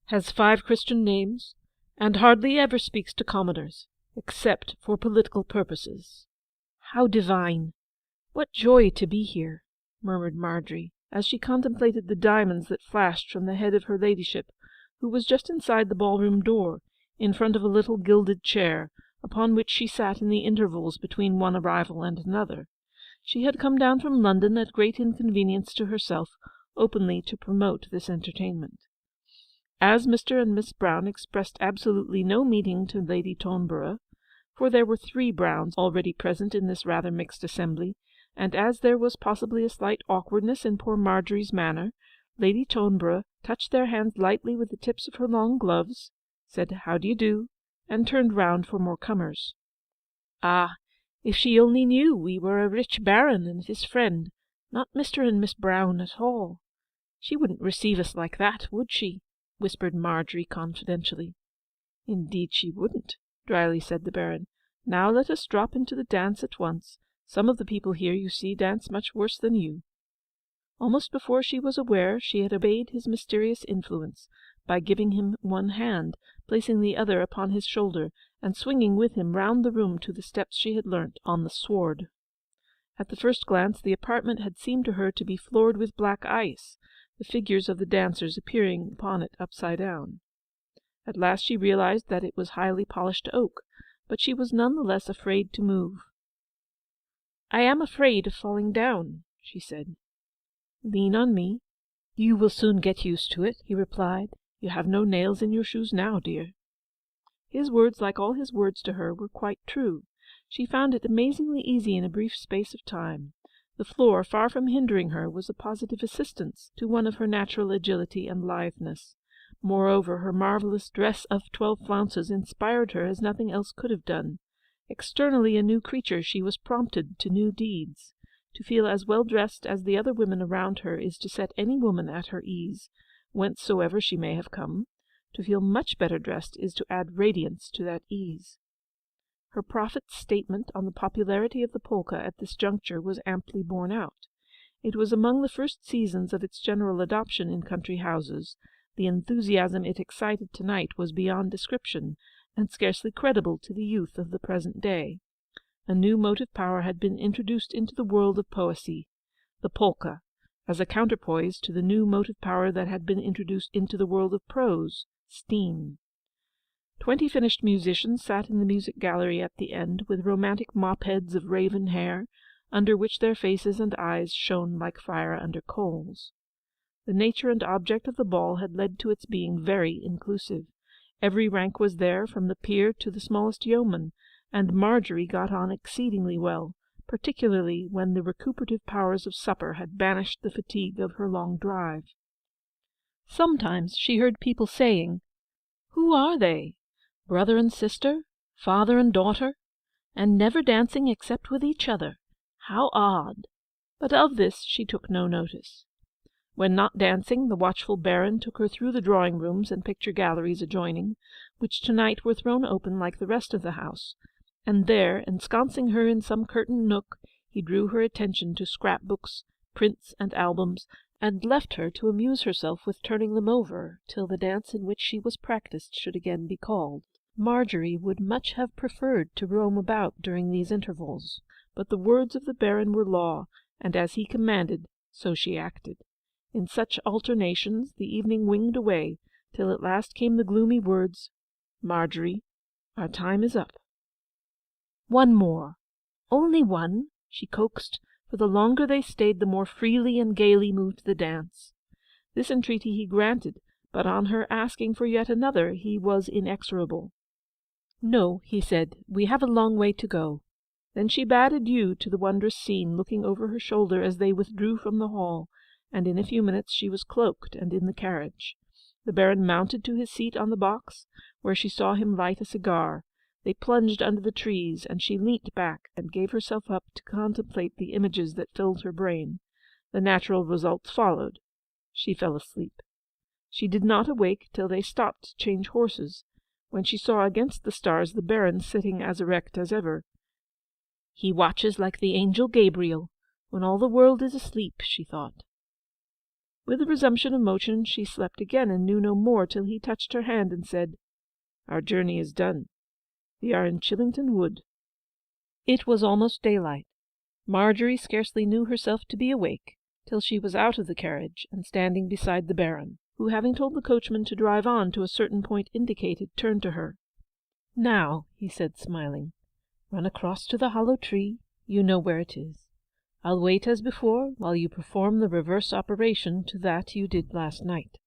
has 5 Christian names, and hardly ever speaks to commoners, except for political purposes." "How divine! What joy to be here!" murmured Marjorie, as she contemplated the diamonds that flashed from the head of her ladyship, who was just inside the ballroom door, in front of a little gilded chair, upon which she sat in the intervals between one arrival and another. She had come down from London at great inconvenience to herself, openly to promote this entertainment. As Mr. and Miss Brown expressed absolutely no meaning to Lady Toneborough, for there were 3 Browns already present in this rather mixed assembly, and as there was possibly a slight awkwardness in poor Marjorie's manner, Lady Toneborough touched their hands lightly with the tips of her long gloves, said "How do you do?" and turned round for more comers. Ah, if she only knew we were a rich baron and his friend, not Mr. and Miss Brown at all. She wouldn't receive us like that, would she? Whispered Marjorie confidentially. Indeed she wouldn't, dryly said the Baron. Now let us drop into the dance at once. Some of the people here, you see, dance much worse than you. Almost before she was aware, she had obeyed his mysterious influence, by giving him one hand, placing the other upon his shoulder, and swinging with him round the room to the steps she had learnt on the sward. At the first glance the apartment had seemed to her to be floored with black ice, the figures of the dancers appearing upon it upside down. At last she realized that it was highly polished oak, but she was none the less afraid to move. "I am afraid of falling down," she said. "Lean on me. You will soon get used to it," he replied. "You have no nails in your shoes now, dear." His words, like all his words to her, were quite true. She found it amazingly easy in a brief space of time. The floor, far from hindering her, was a positive assistance to one of her natural agility and litheness. Moreover, her marvellous dress of 12 flounces inspired her as nothing else could have done. Externally a new creature, she was prompted to new deeds. To feel as well dressed as the other women around her is to set any woman at her ease, whencesoever she may have come. To feel much better dressed is to add radiance to that ease. Her prophet's statement on the popularity of the polka at this juncture was amply borne out. It was among the first seasons of its general adoption in country houses. The enthusiasm it excited tonight was beyond description, and scarcely credible to the youth of the present day. A new motive power had been introduced into the world of poesy, the polka, as a counterpoise to the new motive power that had been introduced into the world of prose, steam. 20 finished musicians sat in the music gallery at the end, with romantic mop-heads of raven hair, under which their faces and eyes shone like fire under coals. The nature and object of the ball had led to its being very inclusive. Every rank was there, from the peer to the smallest yeoman, and Marjorie got on exceedingly well, particularly when the recuperative powers of supper had banished the fatigue of her long drive. Sometimes she heard people saying, "Who are they? Brother and sister? Father and daughter? And never dancing except with each other? How odd!" But of this she took no notice. When not dancing, the watchful Baron took her through the drawing-rooms and picture galleries adjoining, which to-night were thrown open like the rest of the house, and there, ensconcing her in some curtained nook, he drew her attention to scrap-books, prints, and albums, and left her to amuse herself with turning them over, till the dance in which she was practised should again be called. Marjorie would much have preferred to roam about during these intervals, but the words of the Baron were law, and as he commanded, so she acted. In such alternations the evening winged away, till at last came the gloomy words, "Marjorie, our time is up." "One more, only one," she coaxed, for the longer they stayed the more freely and gaily moved the dance. This entreaty he granted, but on her asking for yet another he was inexorable. "No," he said, "we have a long way to go." Then she bade adieu to the wondrous scene, looking over her shoulder as they withdrew from the hall, and in a few minutes she was cloaked and in the carriage. The Baron mounted to his seat on the box, where she saw him light a cigar. They plunged under the trees, and she leant back and gave herself up to contemplate the images that filled her brain. The natural results followed. She fell asleep. She did not awake till they stopped to change horses, when she saw against the stars the Baron sitting as erect as ever. "He watches like the angel Gabriel, when all the world is asleep," she thought. With the resumption of motion she slept again, and knew no more till he touched her hand and said, "Our journey is done. We are in Chillington Wood." It was almost daylight. Marjorie scarcely knew herself to be awake, till she was out of the carriage and standing beside the Baron, who, having told the coachman to drive on to a certain point indicated, turned to her. "Now," he said, smiling, "run across to the hollow tree. You know where it is. I'll wait as before, while you perform the reverse operation to that you did last night."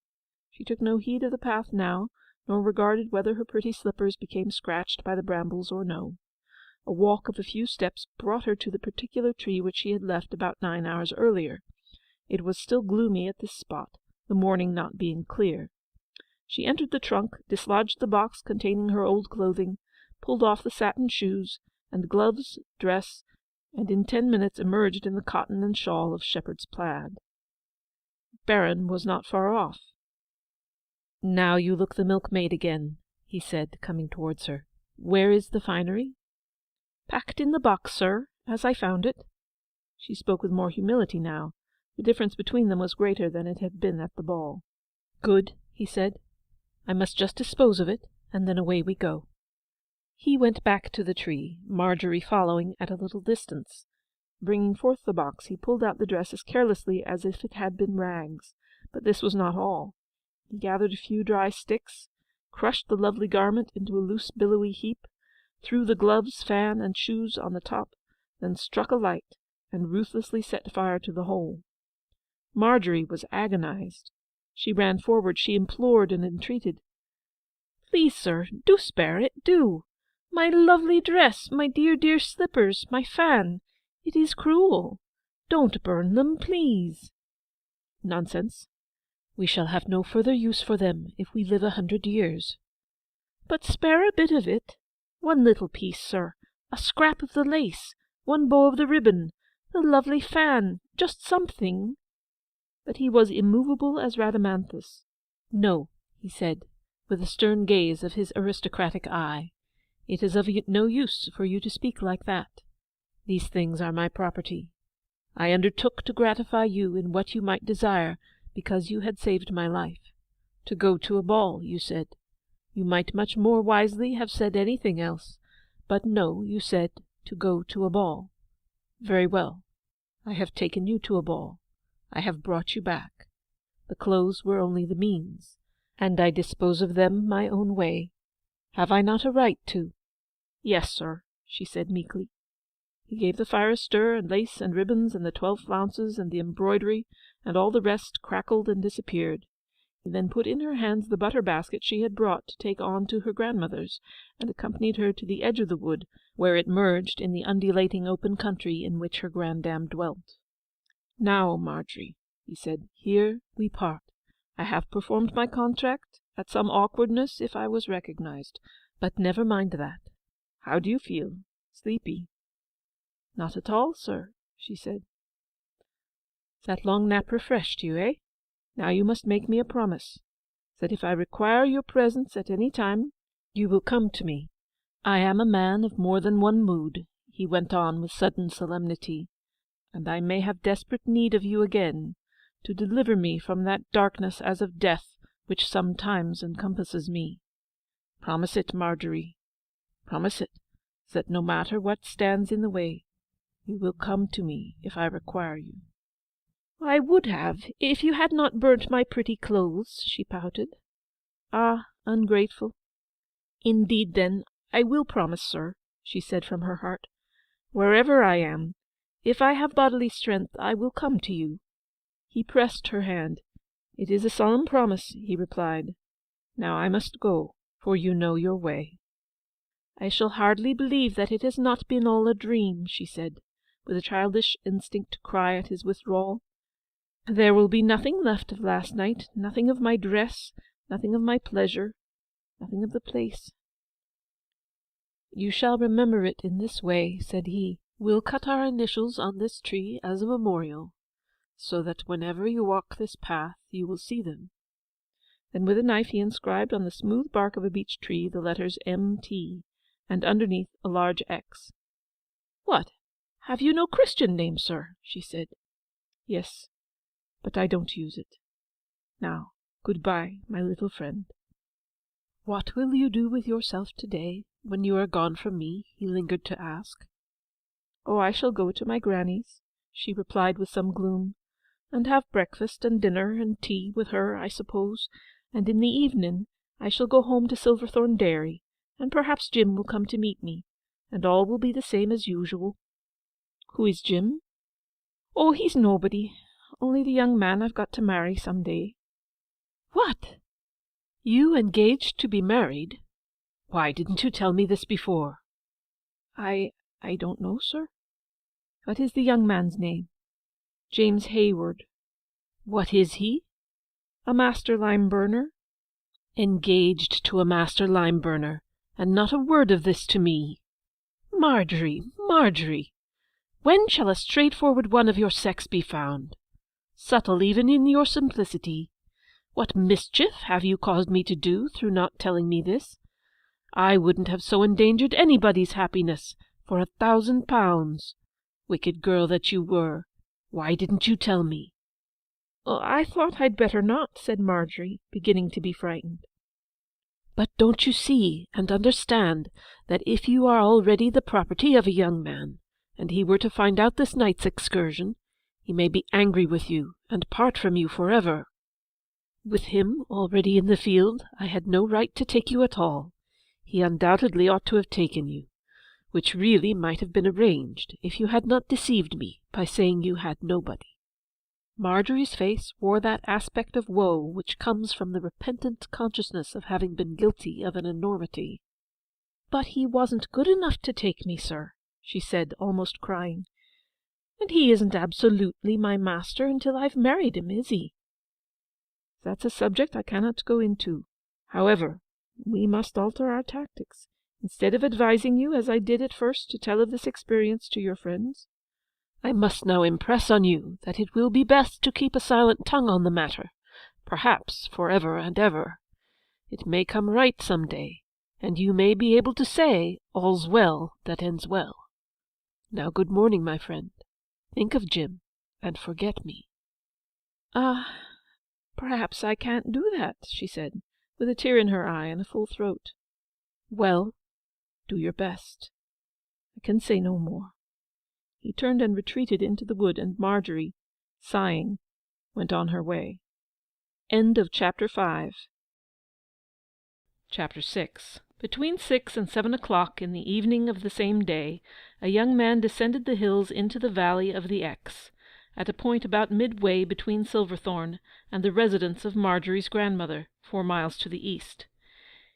She took no heed of the path now, nor regarded whether her pretty slippers became scratched by the brambles or no. A walk of a few steps brought her to the particular tree which she had left about 9 hours earlier. It was still gloomy at this spot, the morning not being clear. She entered the trunk, dislodged the box containing her old clothing, pulled off the satin shoes, and gloves, dress, and in 10 minutes emerged in the cotton and shawl of shepherd's plaid. Baron was not far off. "Now you look the Milkmaid again," he said, coming towards her. "Where is the finery?" "Packed in the box, sir, as I found it." She spoke with more humility now. The difference between them was greater than it had been at the ball. "Good," he said. "I must just dispose of it, and then away we go." He went back to the tree, Marjorie following at a little distance. Bringing forth the box, he pulled out the dress as carelessly as if it had been rags. But this was not all. He gathered a few dry sticks, crushed the lovely garment into a loose billowy heap, threw the gloves, fan, and shoes on the top, then struck a light, and ruthlessly set fire to the whole. Marjorie was agonized. She ran forward, she implored and entreated. "Please, sir, do spare it, do! My lovely dress, my dear, dear slippers, my fan. It is cruel. Don't burn them, please." "Nonsense. We shall have no further use for them if we live 100 years. "But spare a bit of it. One little piece, sir. A scrap of the lace, one bow of the ribbon, the lovely fan, just something." But he was immovable as Rhadamanthus. "No," he said, with a stern gaze of his aristocratic eye. "It is of no use for you to speak like that. These things are my property. I undertook to gratify you in what you might desire, because you had saved my life. To go to a ball, you said. You might much more wisely have said anything else, but no, you said, to go to a ball. Very well. I have taken you to a ball. I have brought you back. The clothes were only the means, and I dispose of them my own way. Have I not a right to?" "Yes, sir," she said meekly. He gave the fire a stir, and lace and ribbons and the 12 flounces and the embroidery and all the rest crackled and disappeared. He then put in her hands the butter basket she had brought to take on to her grandmother's, and accompanied her to the edge of the wood, where it merged in the undulating open country in which her grandam dwelt. "Now, Marjorie," he said, "here we part. I have performed my contract, at some awkwardness if I was recognized, but never mind that. How do you feel? Sleepy?" "Not at all, sir," she said. "That long nap refreshed you, eh? Now you must make me a promise, that if I require your presence at any time, you will come to me. I am a man of more than one mood," he went on with sudden solemnity, "and I may have desperate need of you again, to deliver me from that darkness as of death which sometimes encompasses me. Promise it, Marjorie. Promise it, that no matter what stands in the way, you will come to me if I require you." "I would have, if you had not burnt my pretty clothes," she pouted. "Ah, ungrateful. Indeed, then, I will promise, sir," she said from her heart. "Wherever I am, if I have bodily strength, I will come to you." He pressed her hand. "It is a solemn promise," he replied. "Now I must go, for you know your way." "I shall hardly believe that it has not been all a dream," she said, with a childish instinct to cry at his withdrawal. "There will be nothing left of last night, nothing of my dress, nothing of my pleasure, nothing of the place." "You shall remember it in this way," said he. "We'll cut our initials on this tree as a memorial, so that whenever you walk this path you will see them." Then with a knife he inscribed on the smooth bark of a beech tree the letters M.T., and underneath a large X. "What, have you no Christian name, sir?" she said. "Yes, but I don't use it. Now, goodbye, my little friend." "What will you do with yourself today, when you are gone from me?" he lingered to ask. "Oh, I shall go to my granny's," she replied with some gloom, "and have breakfast and dinner and tea with her, I suppose, and in the evening I shall go home to Silverthorn Dairy, and perhaps Jim will come to meet me, and all will be the same as usual." "Who is Jim?" "Oh, he's nobody, only the young man I've got to marry some day." "What? You engaged to be married? Why didn't you tell me this before?" I don't know, sir." "What is the young man's name?" "James Hayward." "What is he?" "A master lime-burner." "Engaged to a master lime-burner, and not a word of this to me! Marjorie, Marjorie! When shall a straightforward one of your sex be found? Subtle even in your simplicity! What mischief have you caused me to do through not telling me this? I wouldn't have so endangered anybody's happiness for £1,000. Wicked girl that you were! Why didn't you tell me?" "Oh, I thought I'd better not," said Marjorie, beginning to be frightened. "But don't you see and understand that if you are already the property of a young man, and he were to find out this night's excursion, he may be angry with you and part from you forever? With him already in the field, I had no right to take you at all. He undoubtedly ought to have taken you, which really might have been arranged if you had not deceived me by saying you had nobody." Marjorie's face wore that aspect of woe which comes from the repentant consciousness of having been guilty of an enormity. "But he wasn't good enough to take me, sir," she said, almost crying. "And he isn't absolutely my master until I've married him, is he?" "That's a subject I cannot go into. However, we must alter our tactics. Instead of advising you, as I did at first, to tell of this experience to your friends, I must now impress on you that it will be best to keep a silent tongue on the matter, perhaps for ever and ever. It may come right some day, and you may be able to say, 'All's well that ends well.' Now good morning, my friend. Think of Jim, and forget me." "Ah, perhaps I can't do that," she said, with a tear in her eye and a full throat. "Well, do your best. I can say no more." He turned and retreated into the wood, and Marjorie, sighing, went on her way. End of Chapter 5. Chapter 6. Between 6 and 7 o'clock in the evening of the same day, a young man descended the hills into the valley of the Exe, at a point about midway between Silverthorn and the residence of Marjorie's grandmother, 4 miles to the east.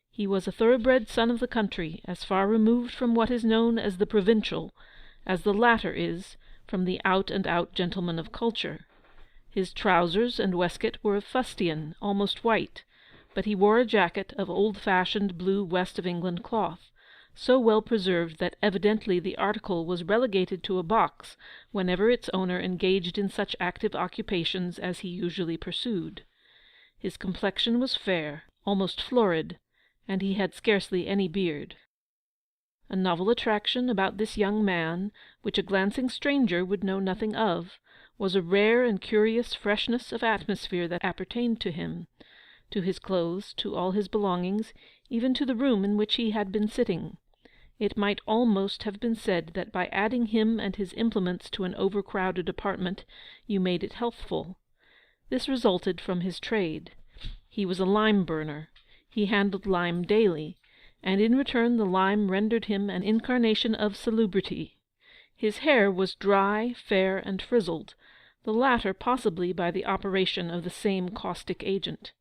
He was a thoroughbred son of the country, as far removed from what is known as the provincial, as the latter is from the out-and-out gentleman of culture. His trousers and waistcoat were of fustian, almost white, but he wore a jacket of old-fashioned blue West of England cloth, so well preserved that evidently the article was relegated to a box whenever its owner engaged in such active occupations as he usually pursued. His complexion was fair, almost florid, and he had scarcely any beard. A novel attraction about this young man, which a glancing stranger would know nothing of, was a rare and curious freshness of atmosphere that appertained to him, to his clothes, to all his belongings, even to the room in which he had been sitting. It might almost have been said that by adding him and his implements to an overcrowded apartment, you made it healthful. This resulted from his trade. He was a lime-burner. He handled lime daily, and in return the lime rendered him an incarnation of salubrity. His hair was dry, fair, and frizzled, the latter possibly by the operation of the same caustic agent.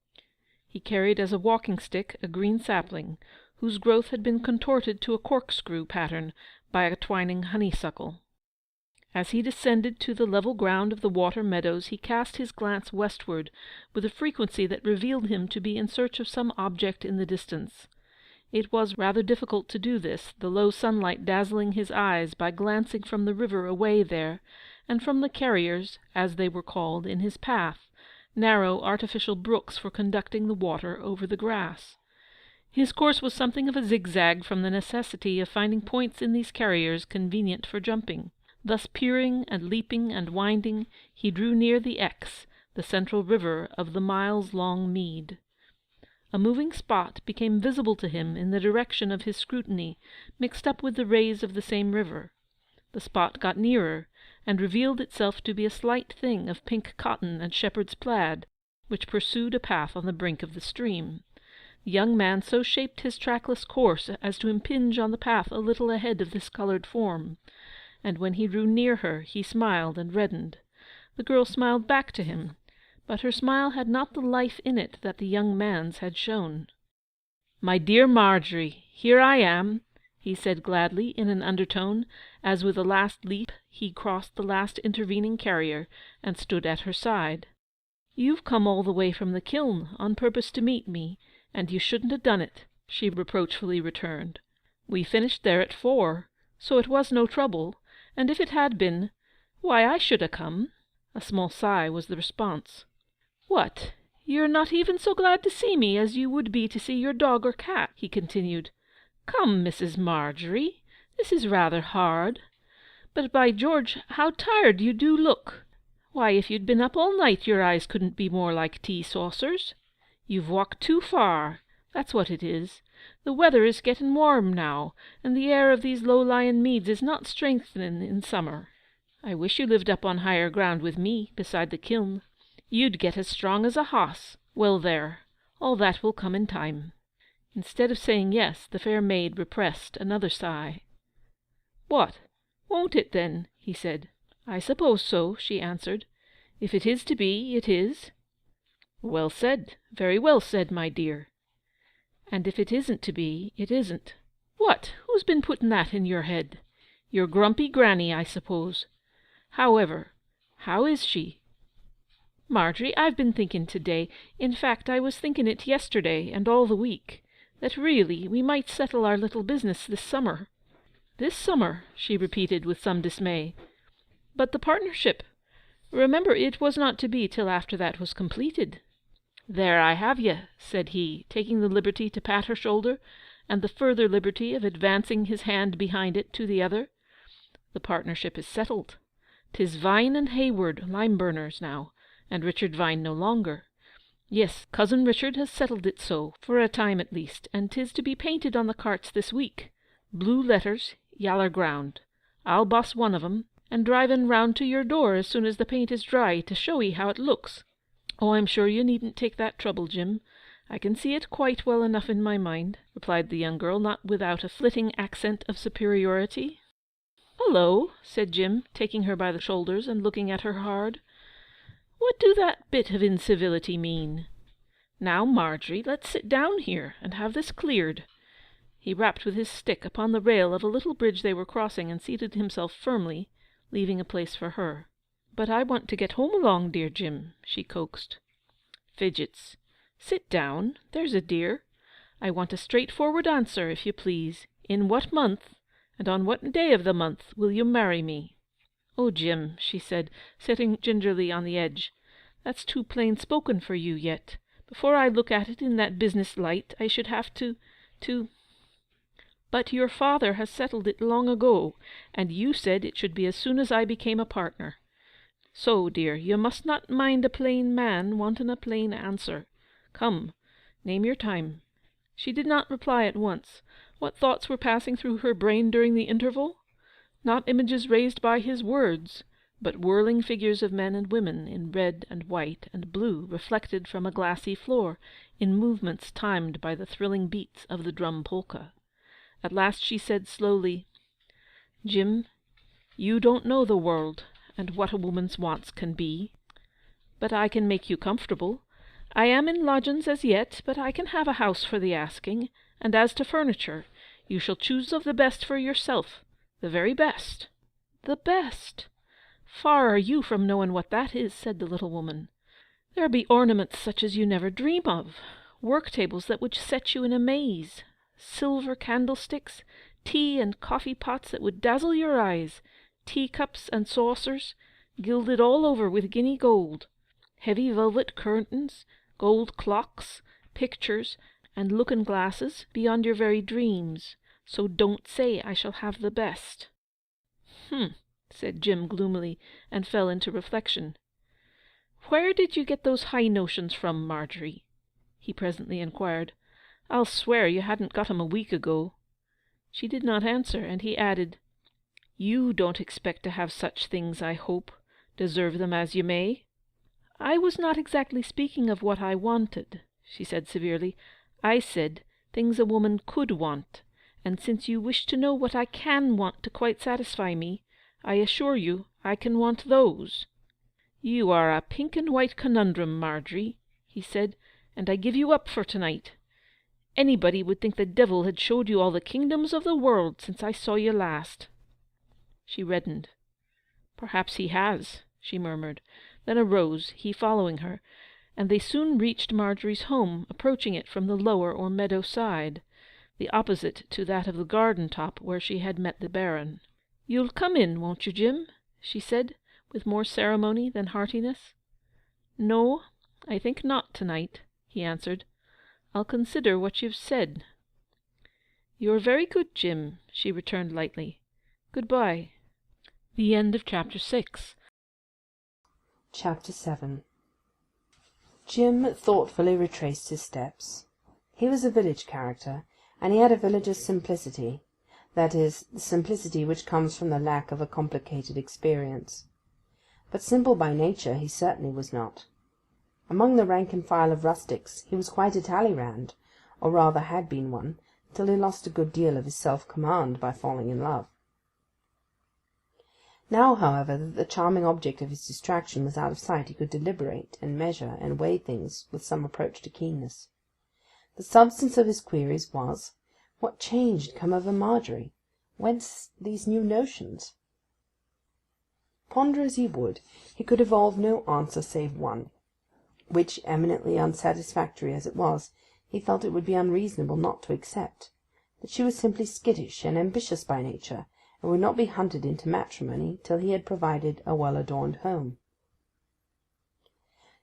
He carried as a walking-stick a green sapling, whose growth had been contorted to a corkscrew pattern by a twining honeysuckle. As he descended to the level ground of the water meadows, he cast his glance westward with a frequency that revealed him to be in search of some object in the distance. It was rather difficult to do this, the low sunlight dazzling his eyes by glancing from the river away there, and from the carriers, as they were called, in his path, narrow artificial brooks for conducting the water over the grass. His course was something of a zigzag from the necessity of finding points in these carriers convenient for jumping. Thus peering and leaping and winding, he drew near the Exe, the central river of the miles-long mead. A moving spot became visible to him in the direction of his scrutiny, mixed up with the rays of the same river. The spot got nearer, and revealed itself to be a slight thing of pink cotton and shepherd's plaid, which pursued a path on the brink of the stream. The young man so shaped his trackless course as to impinge on the path a little ahead of this coloured form, and when he drew near her he smiled and reddened. The girl smiled back to him, but her smile had not the life in it that the young man's had shown. "My dear Marjorie, here I am," he said gladly in an undertone, as with a last leap he crossed the last intervening carrier and stood at her side. "You've come all the way from the kiln on purpose to meet me, and you shouldn't have done it," she reproachfully returned. "We finished there at 4, so it was no trouble, and if it had been, why, I should ha' come." A small sigh was the response. "What, you're not even so glad to see me as you would be to see your dog or cat?" he continued. "Come, Mrs. Marjorie, this is rather hard. But by George, how tired you do look! Why, if you'd been up all night your eyes couldn't be more like tea saucers. You've walked too far, that's what it is. The weather is getting warm now, and the air of these low-lying meads is not strengthening in summer. I wish you lived up on higher ground with me, beside the kiln. You'd get as strong as a hoss. Well, there, all that will come in time." Instead of saying yes, the fair maid repressed another sigh. "What, won't it then?" he said. "I suppose so," she answered. "If it is to be, it is." "Well said, very well said, my dear." "And if it isn't to be, it isn't." "What, who's been putting that in your head? Your grumpy granny, I suppose. However, how is she?" "Marjorie, I've been thinking to-day, in fact I was thinking it yesterday and all the week, that really we might settle our little business this summer." "This summer," she repeated with some dismay. "But the partnership. Remember, it was not to be till after that was completed." "There I have ye," said he, taking the liberty to pat her shoulder, and the further liberty of advancing his hand behind it to the other. "The partnership is settled. 'Tis Vine and Hayward, lime-burners now, and Richard Vine no longer. Yes, cousin Richard has settled it so, for a time at least, and 'tis to be painted on the carts this week. Blue letters, yaller ground. I'll boss one of 'em, and drive en round to your door as soon as the paint is dry, to show 'ee how it looks. Oh, I'm sure you needn't take that trouble, Jim. "I can see it quite well enough in my mind," replied the young girl, not without a flitting accent of superiority. "Hullo!" said Jim, taking her by the shoulders and looking at her hard. "What do that bit of incivility mean? Now, Marjorie, let's sit down here and have this cleared." He rapped with his stick upon the rail of a little bridge they were crossing and seated himself firmly, leaving a place for her. "But I want to get home along, dear Jim," she coaxed. "Fidgets. Sit down, there's a dear. I want a straightforward answer, if you please. In what month, and on what day of the month, will you marry me?" "Oh, Jim," she said, sitting gingerly on the edge, "that's too plain spoken for you yet. Before I look at it in that business light, I should have to... But your father has settled it long ago, and you said it should be as soon as I became a partner. So, dear, you must not mind a plain man wanting a plain answer. Come, name your time." She did not reply at once. What thoughts were passing through her brain during the interval? Not images raised by his words, but whirling figures of men and women in red and white and blue reflected from a glassy floor, in movements timed by the thrilling beats of the drum polka. At last she said slowly, "Jim, you don't know the world, and what a woman's wants can be. But I can make you comfortable. I am in lodgings as yet, but I can have a house for the asking, and as to furniture, you shall choose of the best for yourself, the very best." "The best! Far are you from knowing what that is," said the little woman. "There be ornaments such as you never dream of, work-tables that would set you in a maze, silver candlesticks, tea and coffee pots that would dazzle your eyes, teacups and saucers, gilded all over with guinea gold, heavy velvet curtains, gold clocks, pictures, and looking-glasses beyond your very dreams. So don't say I shall have the best." Said Jim gloomily, and fell into reflection. "Where did you get those high notions from, Marjorie?" he presently inquired. "I'll swear you hadn't got 'em a week ago." She did not answer, and he added, "You don't expect to have such things, I hope, deserve them as you may." "I was not exactly speaking of what I wanted," she said severely. "I said things a woman could want, and since you wish to know what I can want to quite satisfy me, I assure you I can want those." "You are a pink and white conundrum, Marjorie," he said, "and I give you up for tonight. Anybody would think the devil had showed you all the kingdoms of the world since I saw you last." She reddened. "Perhaps he has," she murmured, then arose, he following her, and they soon reached Marjorie's home, approaching it from the lower or meadow side, the opposite to that of the garden top where she had met the Baron. "You'll come in, won't you, Jim?" she said, with more ceremony than heartiness. "No, I think not tonight," he answered. "I'll consider what you've said." "You're very good, Jim," she returned lightly. "Good-bye." The end of Chapter 6. Chapter 7. Jim thoughtfully retraced his steps. He was a village character, and he had a villager's simplicity, that is, the simplicity which comes from the lack of a complicated experience. But simple by nature he certainly was not. Among the rank and file of rustics he was quite a Talleyrand, or rather had been one, till he lost a good deal of his self-command by falling in love. Now, however, that the charming object of his distraction was out of sight, he could deliberate, and measure, and weigh things with some approach to keenness. The substance of his queries was, what change had come over Marjorie? Whence these new notions? Ponder as he would, he could evolve no answer save one, which, eminently unsatisfactory as it was, he felt it would be unreasonable not to accept: that she was simply skittish and ambitious by nature, and would not be hunted into matrimony till he had provided a well-adorned home.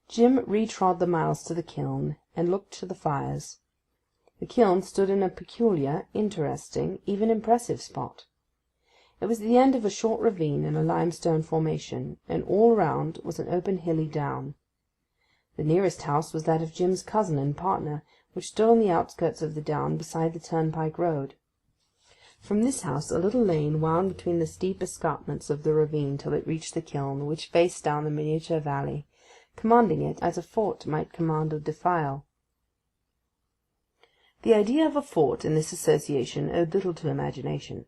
Jim retrod the miles to the kiln, and looked to the fires. The kiln stood in a peculiar, interesting, even impressive spot. It was the end of a short ravine in a limestone formation, and all round was an open hilly down. The nearest house was that of Jim's cousin and partner, which stood on the outskirts of the down beside the turnpike road. From this house a little lane wound between the steep escarpments of the ravine till it reached the kiln, which faced down the miniature valley, commanding it as a fort might command a defile. The idea of a fort in this association owed little to imagination,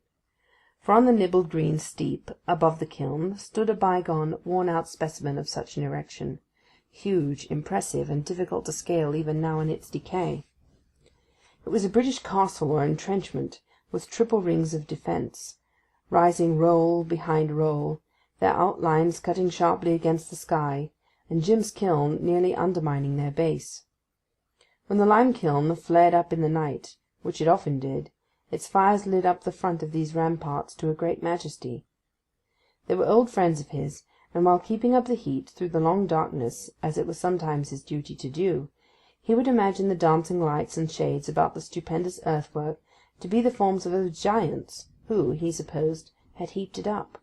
for on the nibbled green steep above the kiln stood a bygone, worn-out specimen of such an erection, huge, impressive, and difficult to scale even now in its decay. It was a British castle or entrenchment, with triple rings of defence, rising roll behind roll, their outlines cutting sharply against the sky, and Jim's kiln nearly undermining their base. When the lime kiln flared up in the night, which it often did, its fires lit up the front of these ramparts to a great majesty. They were old friends of his, and while keeping up the heat through the long darkness, as it was sometimes his duty to do, he would imagine the dancing lights and shades about the stupendous earthwork to be the forms of those giants who, he supposed, had heaped it up.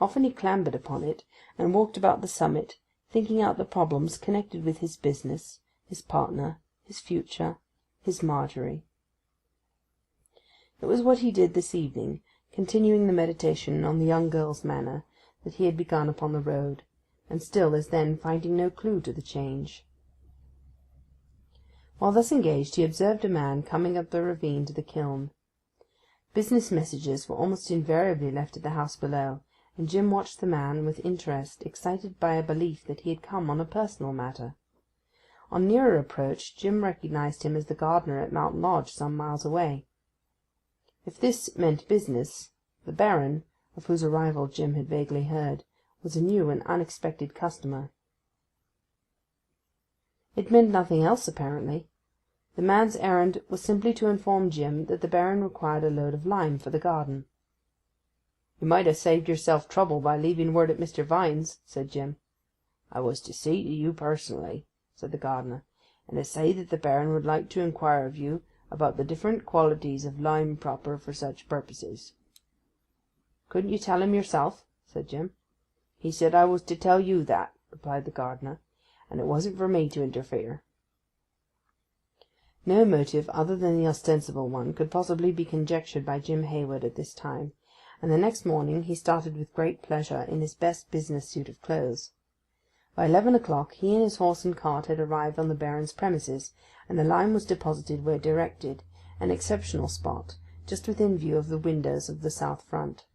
Often he clambered upon it, and walked about the summit, thinking out the problems connected with his business, his partner, his future, his Marjorie. It was what he did this evening, continuing the meditation on the young girl's manner that he had begun upon the road, and still as then finding no clue to the change. While thus engaged he observed a man coming up the ravine to the kiln. Business messages were almost invariably left at the house below, and Jim watched the man with interest, excited by a belief that he had come on a personal matter. On nearer approach Jim recognized him as the gardener at Mount Lodge, some miles away. If this meant business, the Baron, of whose arrival Jim had vaguely heard, was a new and unexpected customer. It meant nothing else, apparently. The man's errand was simply to inform Jim that the Baron required a load of lime for the garden. "You might have saved yourself trouble by leaving word at Mr. Vine's," said Jim. "I was to see to you personally," said the gardener, "and to say that the Baron would like to inquire of you about the different qualities of lime proper for such purposes." "Couldn't you tell him yourself?" said Jim. "He said I was to tell you that," replied the gardener, "and it wasn't for me to interfere." No motive other than the ostensible one could possibly be conjectured by Jim Hayward at this time, and the next morning he started with great pleasure in his best business suit of clothes. By 11 o'clock he and his horse and cart had arrived on the Baron's premises, and the lime was deposited where directed, an exceptional spot, just within view of the windows of the south front.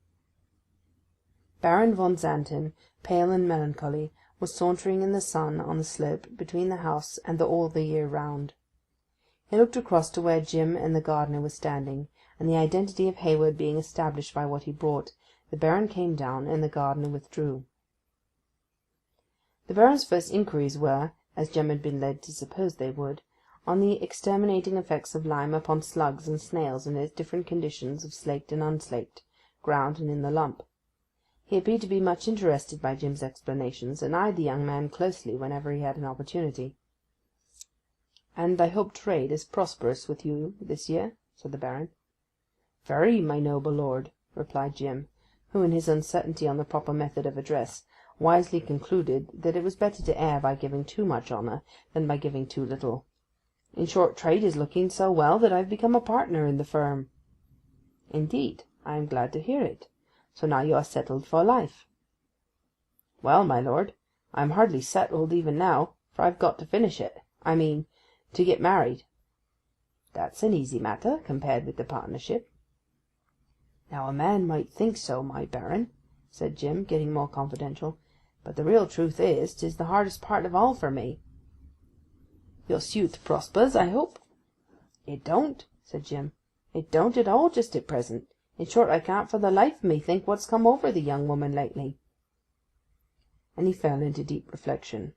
Baron von Xanten, pale and melancholy, was sauntering in the sun on the slope between the house and the all the year round. He looked across to where Jim and the gardener were standing, and the identity of Hayward being established by what he brought, the Baron came down and the gardener withdrew. The Baron's first inquiries were, as Jim had been led to suppose they would, on the exterminating effects of lime upon slugs and snails in its different conditions of slaked and unslaked, ground and in the lump. He appeared to be much interested by Jim's explanations, and eyed the young man closely whenever he had an opportunity. "And I hope trade is prosperous with you this year?" said the Baron. "Very, my noble lord," replied Jim, who, in his uncertainty on the proper method of address, wisely concluded that it was better to err by giving too much honour than by giving too little. "In short, trade is looking so well that I have become a partner in the firm." "Indeed, I am glad to hear it. So now you are settled for life." "Well, my lord, I am hardly settled even now, for I've got to finish it. I mean, to get married." "That's an easy matter compared with the partnership." "Now a man might think so, my Baron," said Jim, getting more confidential, "but the real truth is, 'tis the hardest part of all for me." "Your suit prospers, I hope?" "It don't," said Jim. "It don't at all just at present. In short, I can't for the life of me think what's come over the young woman lately." And he fell into deep reflection.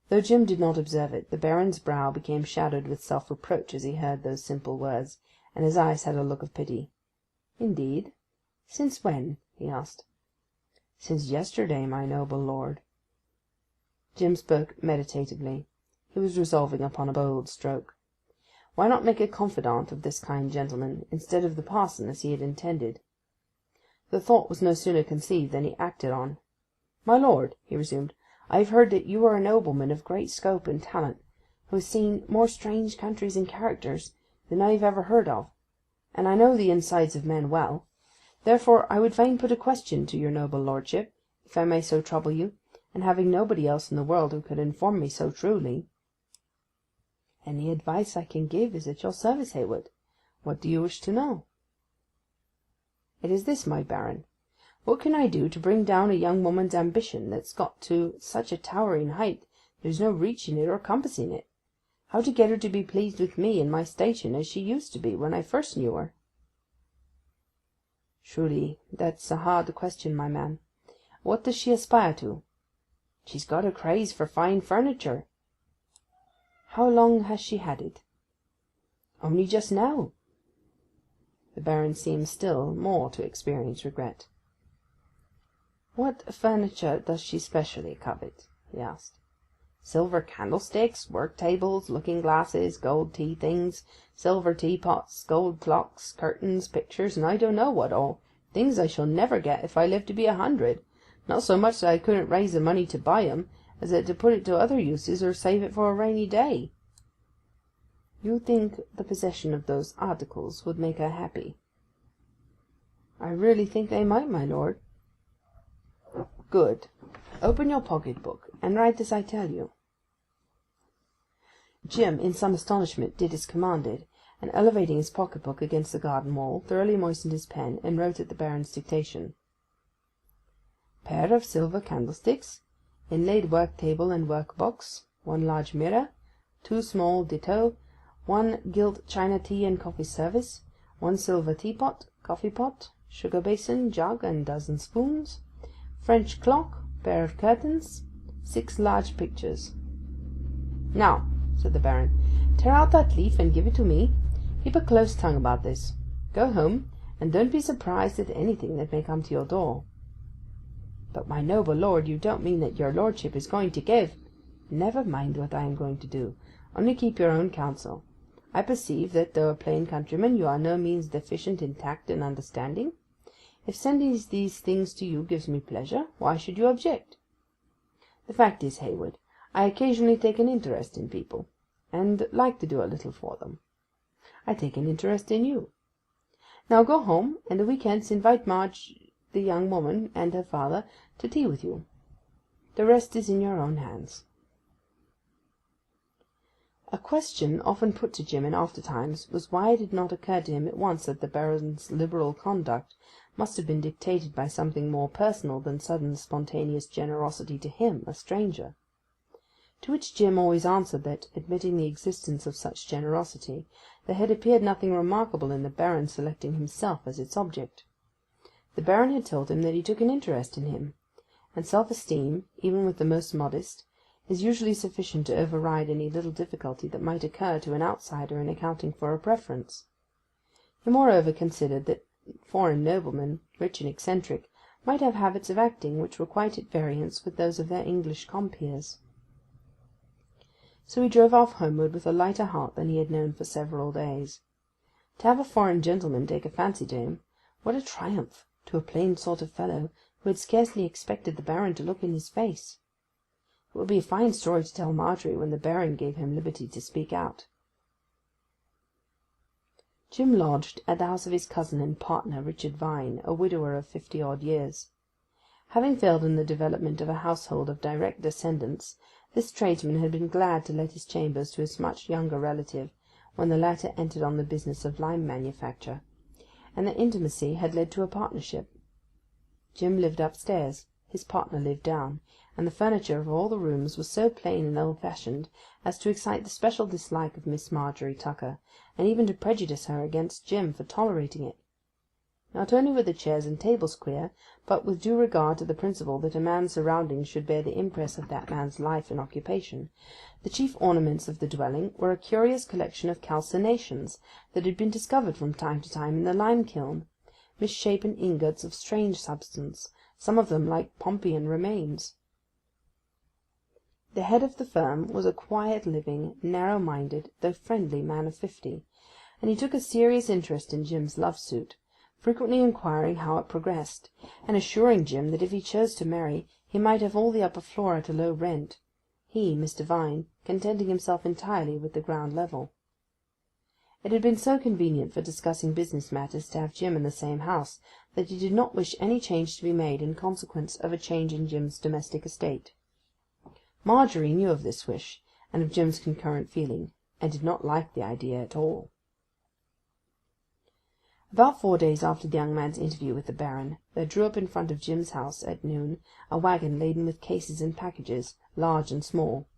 Though Jim did not observe it, the Baron's brow became shadowed with self-reproach as he heard those simple words, and his eyes had a look of pity. "Indeed? Since when?" he asked. "Since yesterday, my noble lord." Jim spoke meditatively. He was resolving upon a bold stroke. Why not make a confidant of this kind gentleman, instead of the parson as he had intended? The thought was no sooner conceived than he acted on. "My lord," he resumed, "I have heard that you are a nobleman of great scope and talent, who has seen more strange countries and characters than I have ever heard of, and I know the insides of men well. Therefore I would fain put a question to your noble lordship, if I may so trouble you, and having nobody else in the world who could inform me so truly." "Any advice I can give is at your service, Heywood. What do you wish to know?" "It is this, my baron. What can I do to bring down a young woman's ambition that's got to such a towering height there's no reaching it or compassing it? How to get her to be pleased with me and my station as she used to be when I first knew her?" "Truly, that's a hard question, my man. What does she aspire to?" "She's got a craze for fine furniture." "How long has she had it?" "Only just now." The baron seemed still more to experience regret. "What furniture does she specially covet?" he asked. "Silver candlesticks, work tables, looking glasses, gold tea things, silver teapots, gold clocks, curtains, pictures, and I don't know what all. Things I shall never get if I live to be 100. Not so much that I couldn't raise the money to buy 'em, as that to put it to other uses or save it for a rainy day." "You think the possession of those articles would make her happy?" "I really think they might, my lord." "Good. Open your pocket-book, and write as I tell you." Jim, in some astonishment, did as commanded, and elevating his pocket-book against the garden wall, thoroughly moistened his pen, and wrote at the baron's dictation: "Pair of silver candlesticks, inlaid work table and work box, 1 large mirror, 2 small ditto, 1 gilt china tea and coffee service, 1 silver teapot, coffee pot, sugar basin, jug, and dozen spoons, French clock, pair of curtains, 6 large pictures." "Now," said the baron, "tear out that leaf and give it to me. Keep a close tongue about this. Go home, and don't be surprised at anything that may come to your door." "But, my noble lord, you don't mean that your lordship is going to give—" "Never mind what I am going to do. Only keep your own counsel. I perceive that, though a plain countryman, you are no means deficient in tact and understanding. If sending these things to you gives me pleasure, why should you object? The fact is, Heywood, I occasionally take an interest in people, and like to do a little for them. I take an interest in you. Now go home, and a week hence invite Marge, the young woman, and her father to tea with you. The rest is in your own hands." A question often put to Jim in after times was why it had not occurred to him at once that the baron's liberal conduct must have been dictated by something more personal than sudden spontaneous generosity to him, a stranger. To which Jim always answered that, admitting the existence of such generosity, there had appeared nothing remarkable in the baron selecting himself as its object. The baron had told him that he took an interest in him, and self-esteem, even with the most modest, is usually sufficient to override any little difficulty that might occur to an outsider in accounting for a preference. He moreover considered that foreign noblemen, rich and eccentric, might have habits of acting which were quite at variance with those of their English compeers. So he drove off homeward with a lighter heart than he had known for several days. To have a foreign gentleman take a fancy to him, what a triumph to a plain sort of fellow who had scarcely expected the baron to look in his face! It would be a fine story to tell Marjorie when the baron gave him liberty to speak out. Jim lodged at the house of his cousin and partner, Richard Vine, a widower of 50-odd years. Having failed in the development of a household of direct descendants, this tradesman had been glad to let his chambers to his much younger relative when the latter entered on the business of lime manufacture, and their intimacy had led to a partnership. Jim lived upstairs, his partner lived down, and the furniture of all the rooms was so plain and old-fashioned as to excite the special dislike of Miss Marjorie Tucker, and even to prejudice her against Jim for tolerating it. Not only were the chairs and tables queer, but, with due regard to the principle that a man's surroundings should bear the impress of that man's life and occupation, the chief ornaments of the dwelling were a curious collection of calcinations that had been discovered from time to time in the lime-kiln, misshapen ingots of strange substance, some of them like Pompeian remains. The head of the firm was a quiet-living, narrow-minded, though friendly man of 50, and he took a serious interest in Jim's love-suit, frequently inquiring how it progressed, and assuring Jim that if he chose to marry he might have all the upper floor at a low rent, he, Mr. Vine, contenting himself entirely with the ground level. It had been so convenient for discussing business matters to have Jim in the same house that he did not wish any change to be made in consequence of a change in Jim's domestic estate. Marjorie knew of this wish, and of Jim's concurrent feeling, and did not like the idea at all. About 4 days after the young man's interview with the Baron, there drew up in front of Jim's house at noon a waggon laden with cases and packages, large and small.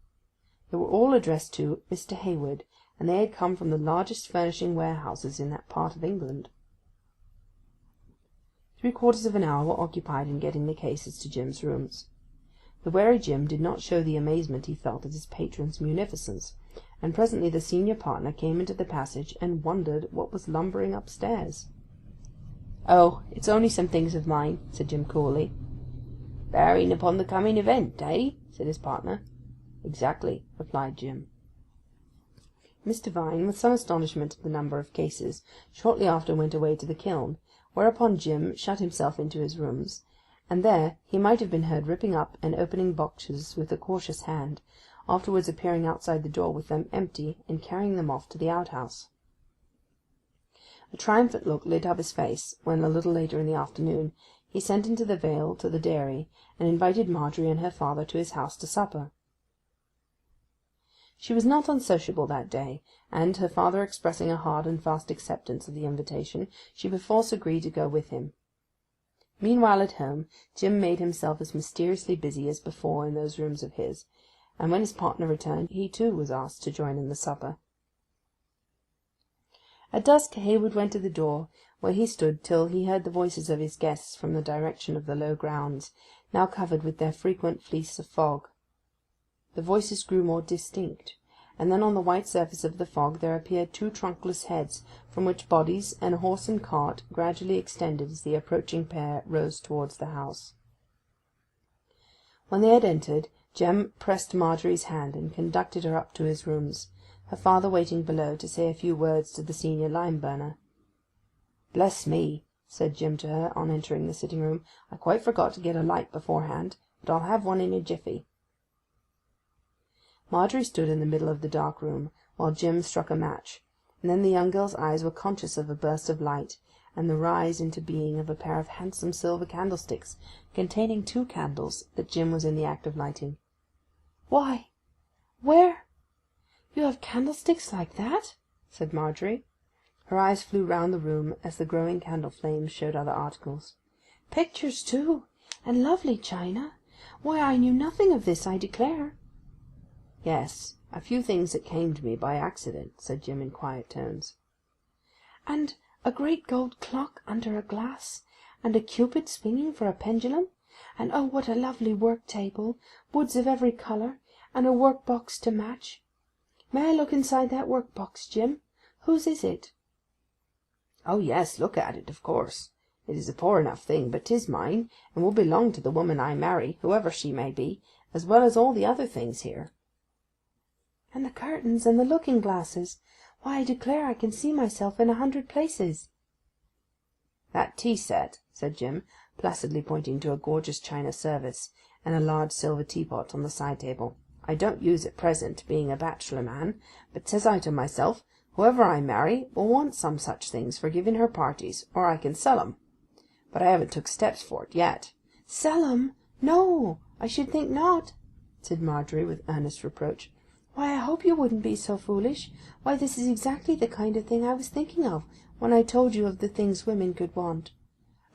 They were all addressed to Mr. Hayward, and they had come from the largest furnishing warehouses in that part of England. 3/4 of an hour were occupied in getting the cases to Jim's rooms. The wary Jim did not show the amazement he felt at his patron's munificence, and presently the senior partner came into the passage and wondered what was lumbering upstairs. "Oh, it's only some things of mine," said Jim coolly. "Bearing upon the coming event, eh?" said his partner. "Exactly," replied Jim. Mr. Vine, with some astonishment at the number of cases, shortly after went away to the kiln, whereupon Jim shut himself into his rooms, and there he might have been heard ripping up and opening boxes with a cautious hand, afterwards appearing outside the door with them empty and carrying them off to the outhouse. A triumphant look lit up his face when, a little later in the afternoon, he sent into the Vale to the dairy, and invited Margery and her father to his house to supper. She was not unsociable that day, and, her father expressing a hard and fast acceptance of the invitation, she perforce agreed to go with him. Meanwhile at home Jim made himself as mysteriously busy as before in those rooms of his, and when his partner returned he too was asked to join in the supper. At dusk Hayward went to the door, where he stood till he heard the voices of his guests from the direction of the low grounds, now covered with their frequent fleece of fog. The voices grew more distinct, and then on the white surface of the fog there appeared 2 trunkless heads, from which bodies and a horse and cart gradually extended as the approaching pair rose towards the house. When they had entered, Jem pressed Margery's hand and conducted her up to his rooms, her father waiting below to say a few words to the senior lime-burner. "Bless me," said Jim to her on entering the sitting-room, "I quite forgot to get a light beforehand, but I'll have one in a jiffy." Margery stood in the middle of the dark room, while Jim struck a match, and then the young girl's eyes were conscious of a burst of light, and the rise into being of a pair of handsome silver candlesticks, containing 2 candles, that Jim was in the act of lighting. "Why, where? You have candlesticks like that?" said Margery. Her eyes flew round the room as the growing candle flames showed other articles. "Pictures, too, and lovely china. Why, I knew nothing of this, I declare." "Yes, a few things that came to me by accident," said Jim in quiet tones. "And a great gold clock under a glass, and a Cupid swinging for a pendulum, and oh, what a lovely work-table, woods of every colour, and a work-box to match. May I look inside that work-box, Jim? Whose is it?" "Oh yes, look at it, of course. It is a poor enough thing, but 'tis mine, and will belong to the woman I marry, whoever she may be, as well as all the other things here." "And the curtains and the looking-glasses. Why, I declare I can see myself in 100 places." "That tea-set," said Jim, placidly pointing to a gorgeous china service and a large silver teapot on the side-table. "I don't use at present, being a bachelor man, but says I to myself, whoever I marry will want some such things for giving her parties, or I can sell 'em. But I haven't took steps for it yet." "Sell 'em? No, I should think not," said Margery with earnest reproach. "Why, I hope you wouldn't be so foolish. Why, this is exactly the kind of thing I was thinking of when I told you of the things women could want.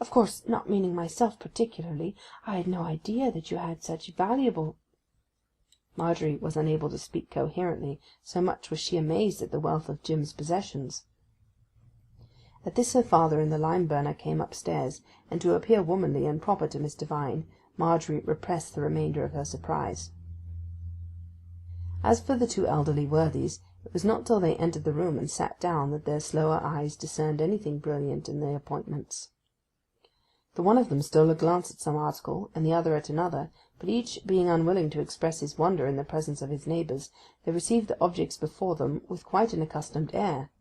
Of course, not meaning myself particularly, I had no idea that you had such valuable—" Margery was unable to speak coherently, so much was she amazed at the wealth of Jim's possessions. At this her father and the lime-burner came upstairs, and to appear womanly and proper to Mr. Vine, Margery repressed the remainder of her surprise. As for the 2 elderly worthies, it was not till they entered the room and sat down that their slower eyes discerned anything brilliant in the appointments. The one of them stole a glance at some article, and the other at another, but each being unwilling to express his wonder in the presence of his neighbours, they received the objects before them with quite an accustomed air,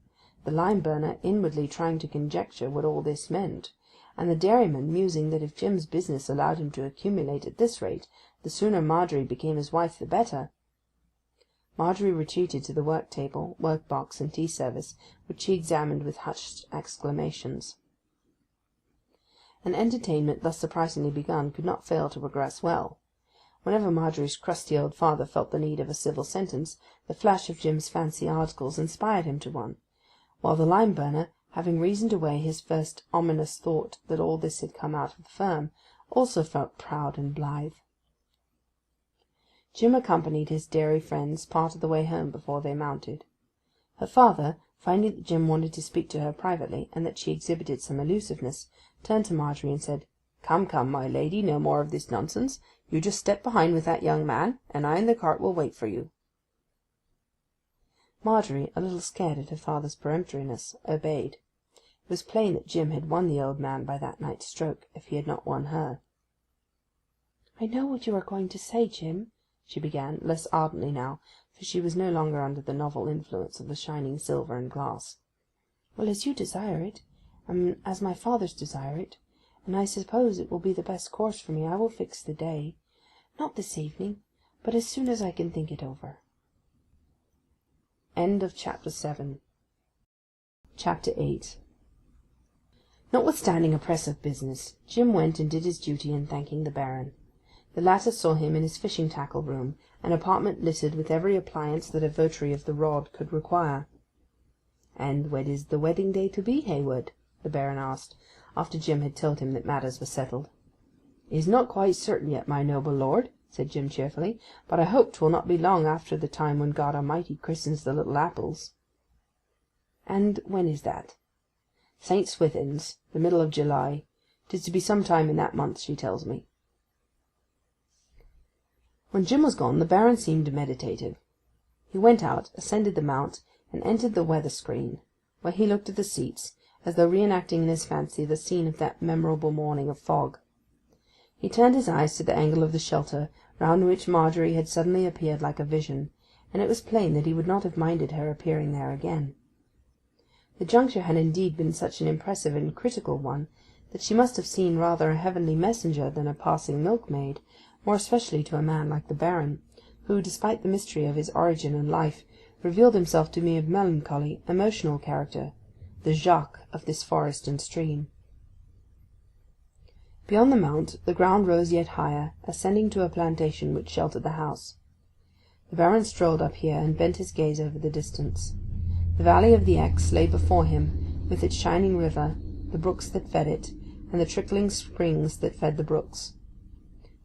the lime-burner inwardly trying to conjecture what all this meant, and the dairyman musing that if Jim's business allowed him to accumulate at this rate, the sooner Margery became his wife the better. Margery retreated to the work-table, work-box, and tea-service, which she examined with hushed exclamations. An entertainment thus surprisingly begun could not fail to progress well. Whenever Marjorie's crusty old father felt the need of a civil sentence, the flash of Jim's fancy articles inspired him to one, while the lime-burner, having reasoned away his first ominous thought that all this had come out of the firm, also felt proud and blithe. Jim accompanied his dairy friends part of the way home before they mounted. Her father, finding that Jim wanted to speak to her privately, and that she exhibited some elusiveness, turned to Marjorie and said, "Come, come, my lady, no more of this nonsense. You just step behind with that young man, and I and the cart will wait for you." Marjorie, a little scared at her father's peremptoriness, obeyed. It was plain that Jim had won the old man by that night's stroke, if he had not won her. "I know what you are going to say, Jim," she began, less ardently now, for she was no longer under the novel influence of the shining silver and glass. "Well, as you desire it, and as my fathers desire it, and I suppose it will be the best course for me, I will fix the day. Not this evening, but as soon as I can think it over." End of Chapter 7. Chapter 8. Notwithstanding a press of business, Jim went and did his duty in thanking the Baron. The latter saw him in his fishing tackle room, an apartment littered with every appliance that a votary of the rod could require. "And when is the wedding day to be, Hayward?" the Baron asked, after Jim had told him that matters were settled. "It is not quite certain yet, my noble lord," said Jim cheerfully, "but I hope 'twill not be long after the time when God Almighty christens the little apples." "And when is that?" "St. Swithin's, the middle of July. 'Tis to be some time in that month, she tells me." When Jim was gone the Baron seemed meditative. He went out, ascended the mount, and entered the weather screen, where he looked at the seats, as though re-enacting in his fancy the scene of that memorable morning of fog. He turned his eyes to the angle of the shelter, round which Marjorie had suddenly appeared like a vision, and it was plain that he would not have minded her appearing there again. The juncture had indeed been such an impressive and critical one that she must have seemed rather a heavenly messenger than a passing milkmaid, more especially to a man like the Baron, who, despite the mystery of his origin and life, revealed himself to me of melancholy, emotional character, the Jacques of this forest and stream. Beyond the mount the ground rose yet higher, ascending to a plantation which sheltered the house. The Baron strolled up here and bent his gaze over the distance. The valley of the Exe lay before him, with its shining river, the brooks that fed it, and the trickling springs that fed the brooks.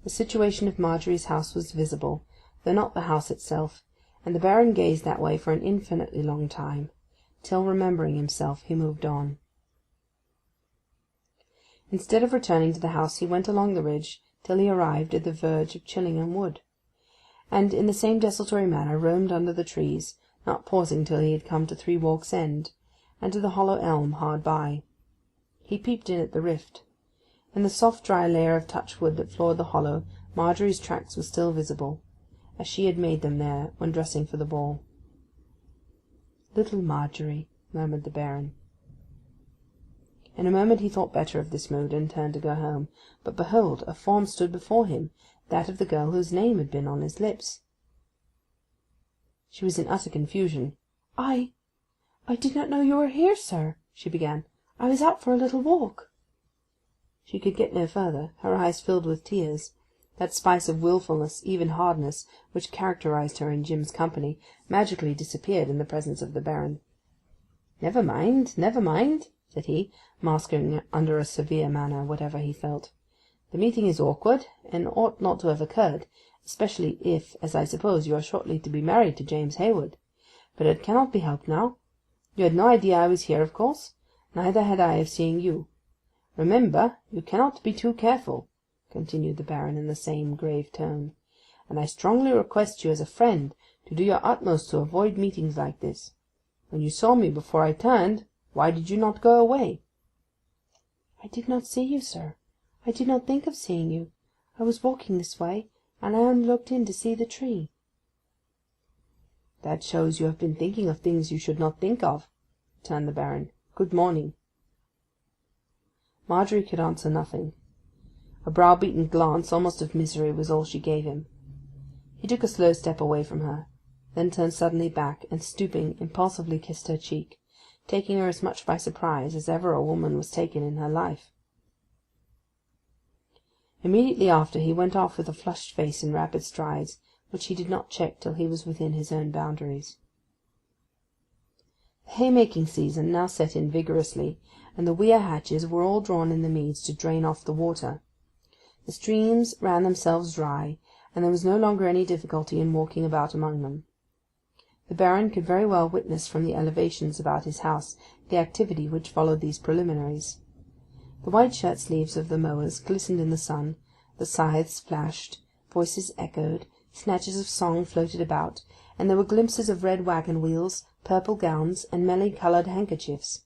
The situation of Marjorie's house was visible, though not the house itself, and the Baron gazed that way for an infinitely long time, till, remembering himself, he moved on. Instead of returning to the house he went along the ridge till he arrived at the verge of Chillingham Wood, and in the same desultory manner roamed under the trees, not pausing till he had come to Three Walks End, and to the hollow elm hard by. He peeped in at the rift. In the soft dry layer of touchwood that floored the hollow, Marjorie's tracks were still visible, as she had made them there when dressing for the ball. "Little Marjorie," murmured the Baron. In a moment he thought better of this mood, and turned to go home. But behold, a form stood before him, that of the girl whose name had been on his lips. She was in utter confusion. I did not know you were here, sir," she began. "I was out for a little walk." She could get no further. Her eyes filled with tears. That spice of wilfulness, even hardness, which characterized her in Jim's company, magically disappeared in the presence of the Baron. "Never mind, said he, masking under a severe manner whatever he felt. "The meeting is awkward, and ought not to have occurred, especially if, as I suppose, you are shortly to be married to James Hayward. But it cannot be helped now. You had no idea I was here, of course. Neither had I of seeing you. Remember, you cannot be too careful," continued the Baron in the same grave tone, "and I strongly request you as a friend to do your utmost to avoid meetings like this. When you saw me before I turned, why did you not go away?" "I did not see you, sir. I did not think of seeing you. I was walking this way, and I only looked in to see the tree." "That shows you have been thinking of things you should not think of," returned the Baron. "Good morning." Marjorie could answer nothing. A brow-beaten glance, almost of misery, was all she gave him. He took a slow step away from her, then turned suddenly back, and stooping, impulsively kissed her cheek, taking her as much by surprise as ever a woman was taken in her life. Immediately after he went off with a flushed face and rapid strides, which he did not check till he was within his own boundaries. The haymaking season now set in vigorously, and the weir hatches were all drawn in the meads to drain off the water. The streams ran themselves dry, and there was no longer any difficulty in walking about among them. The Baron could very well witness from the elevations about his house the activity which followed these preliminaries. The white shirt sleeves of the mowers glistened in the sun, the scythes flashed, voices echoed, snatches of song floated about, and there were glimpses of red waggon wheels, purple gowns, and many-coloured handkerchiefs.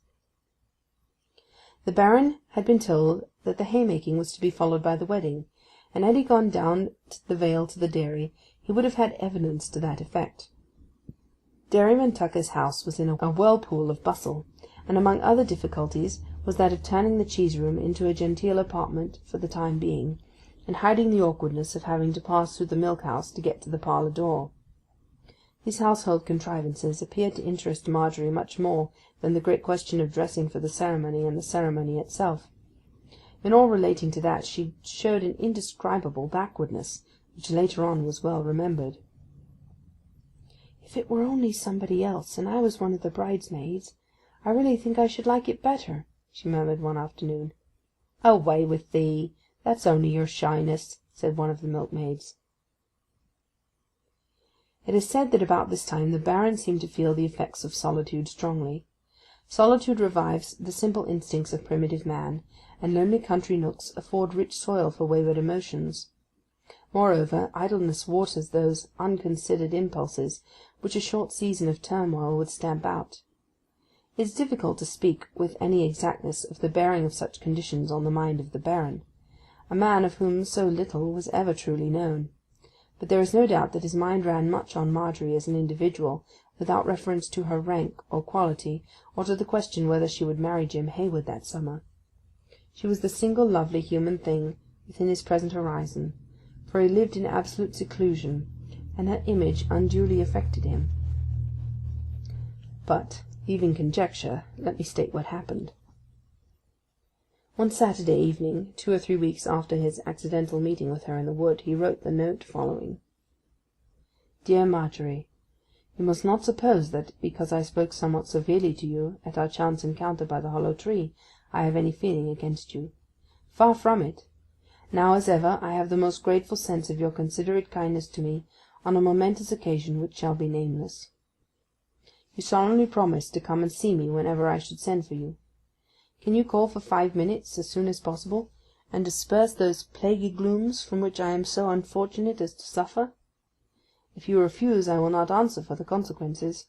The Baron had been told that the haymaking was to be followed by the wedding, and had he gone down the vale to the dairy, he would have had evidence to that effect. Dairyman Tucker's house was in a whirlpool of bustle, and among other difficulties was that of turning the cheese-room into a genteel apartment for the time being, and hiding the awkwardness of having to pass through the milk-house to get to the parlour door. These household contrivances appeared to interest Marjorie much more than the great question of dressing for the ceremony and the ceremony itself. In all relating to that she showed an indescribable backwardness, which later on was well remembered. "If it were only somebody else, and I was one of the bridesmaids, I really think I should like it better," she murmured one afternoon. "Away with thee! That's only your shyness," said one of the milkmaids. It is said that about this time the Baron seemed to feel the effects of solitude strongly. Solitude revives the simple instincts of primitive man, and lonely country nooks afford rich soil for wayward emotions. Moreover, idleness waters those unconsidered impulses which a short season of turmoil would stamp out. It is difficult to speak with any exactness of the bearing of such conditions on the mind of the Baron, a man of whom so little was ever truly known. But there is no doubt that his mind ran much on Marjorie as an individual, without reference to her rank or quality, or to the question whether she would marry Jim Hayward that summer. She was the single lovely human thing within his present horizon, for he lived in absolute seclusion, and her image unduly affected him. But, leaving conjecture, let me state what happened. One Saturday evening, 2 or 3 weeks after his accidental meeting with her in the wood, he wrote the note following: "Dear Marjorie, you must not suppose that, because I spoke somewhat severely to you at our chance encounter by the hollow tree, I have any feeling against you. Far from it. Now as ever I have the most grateful sense of your considerate kindness to me on a momentous occasion which shall be nameless. You solemnly promised to come and see me whenever I should send for you. Can you call for 5 minutes as soon as possible, and disperse those plaguy glooms from which I am so unfortunate as to suffer? If you refuse, I will not answer for the consequences.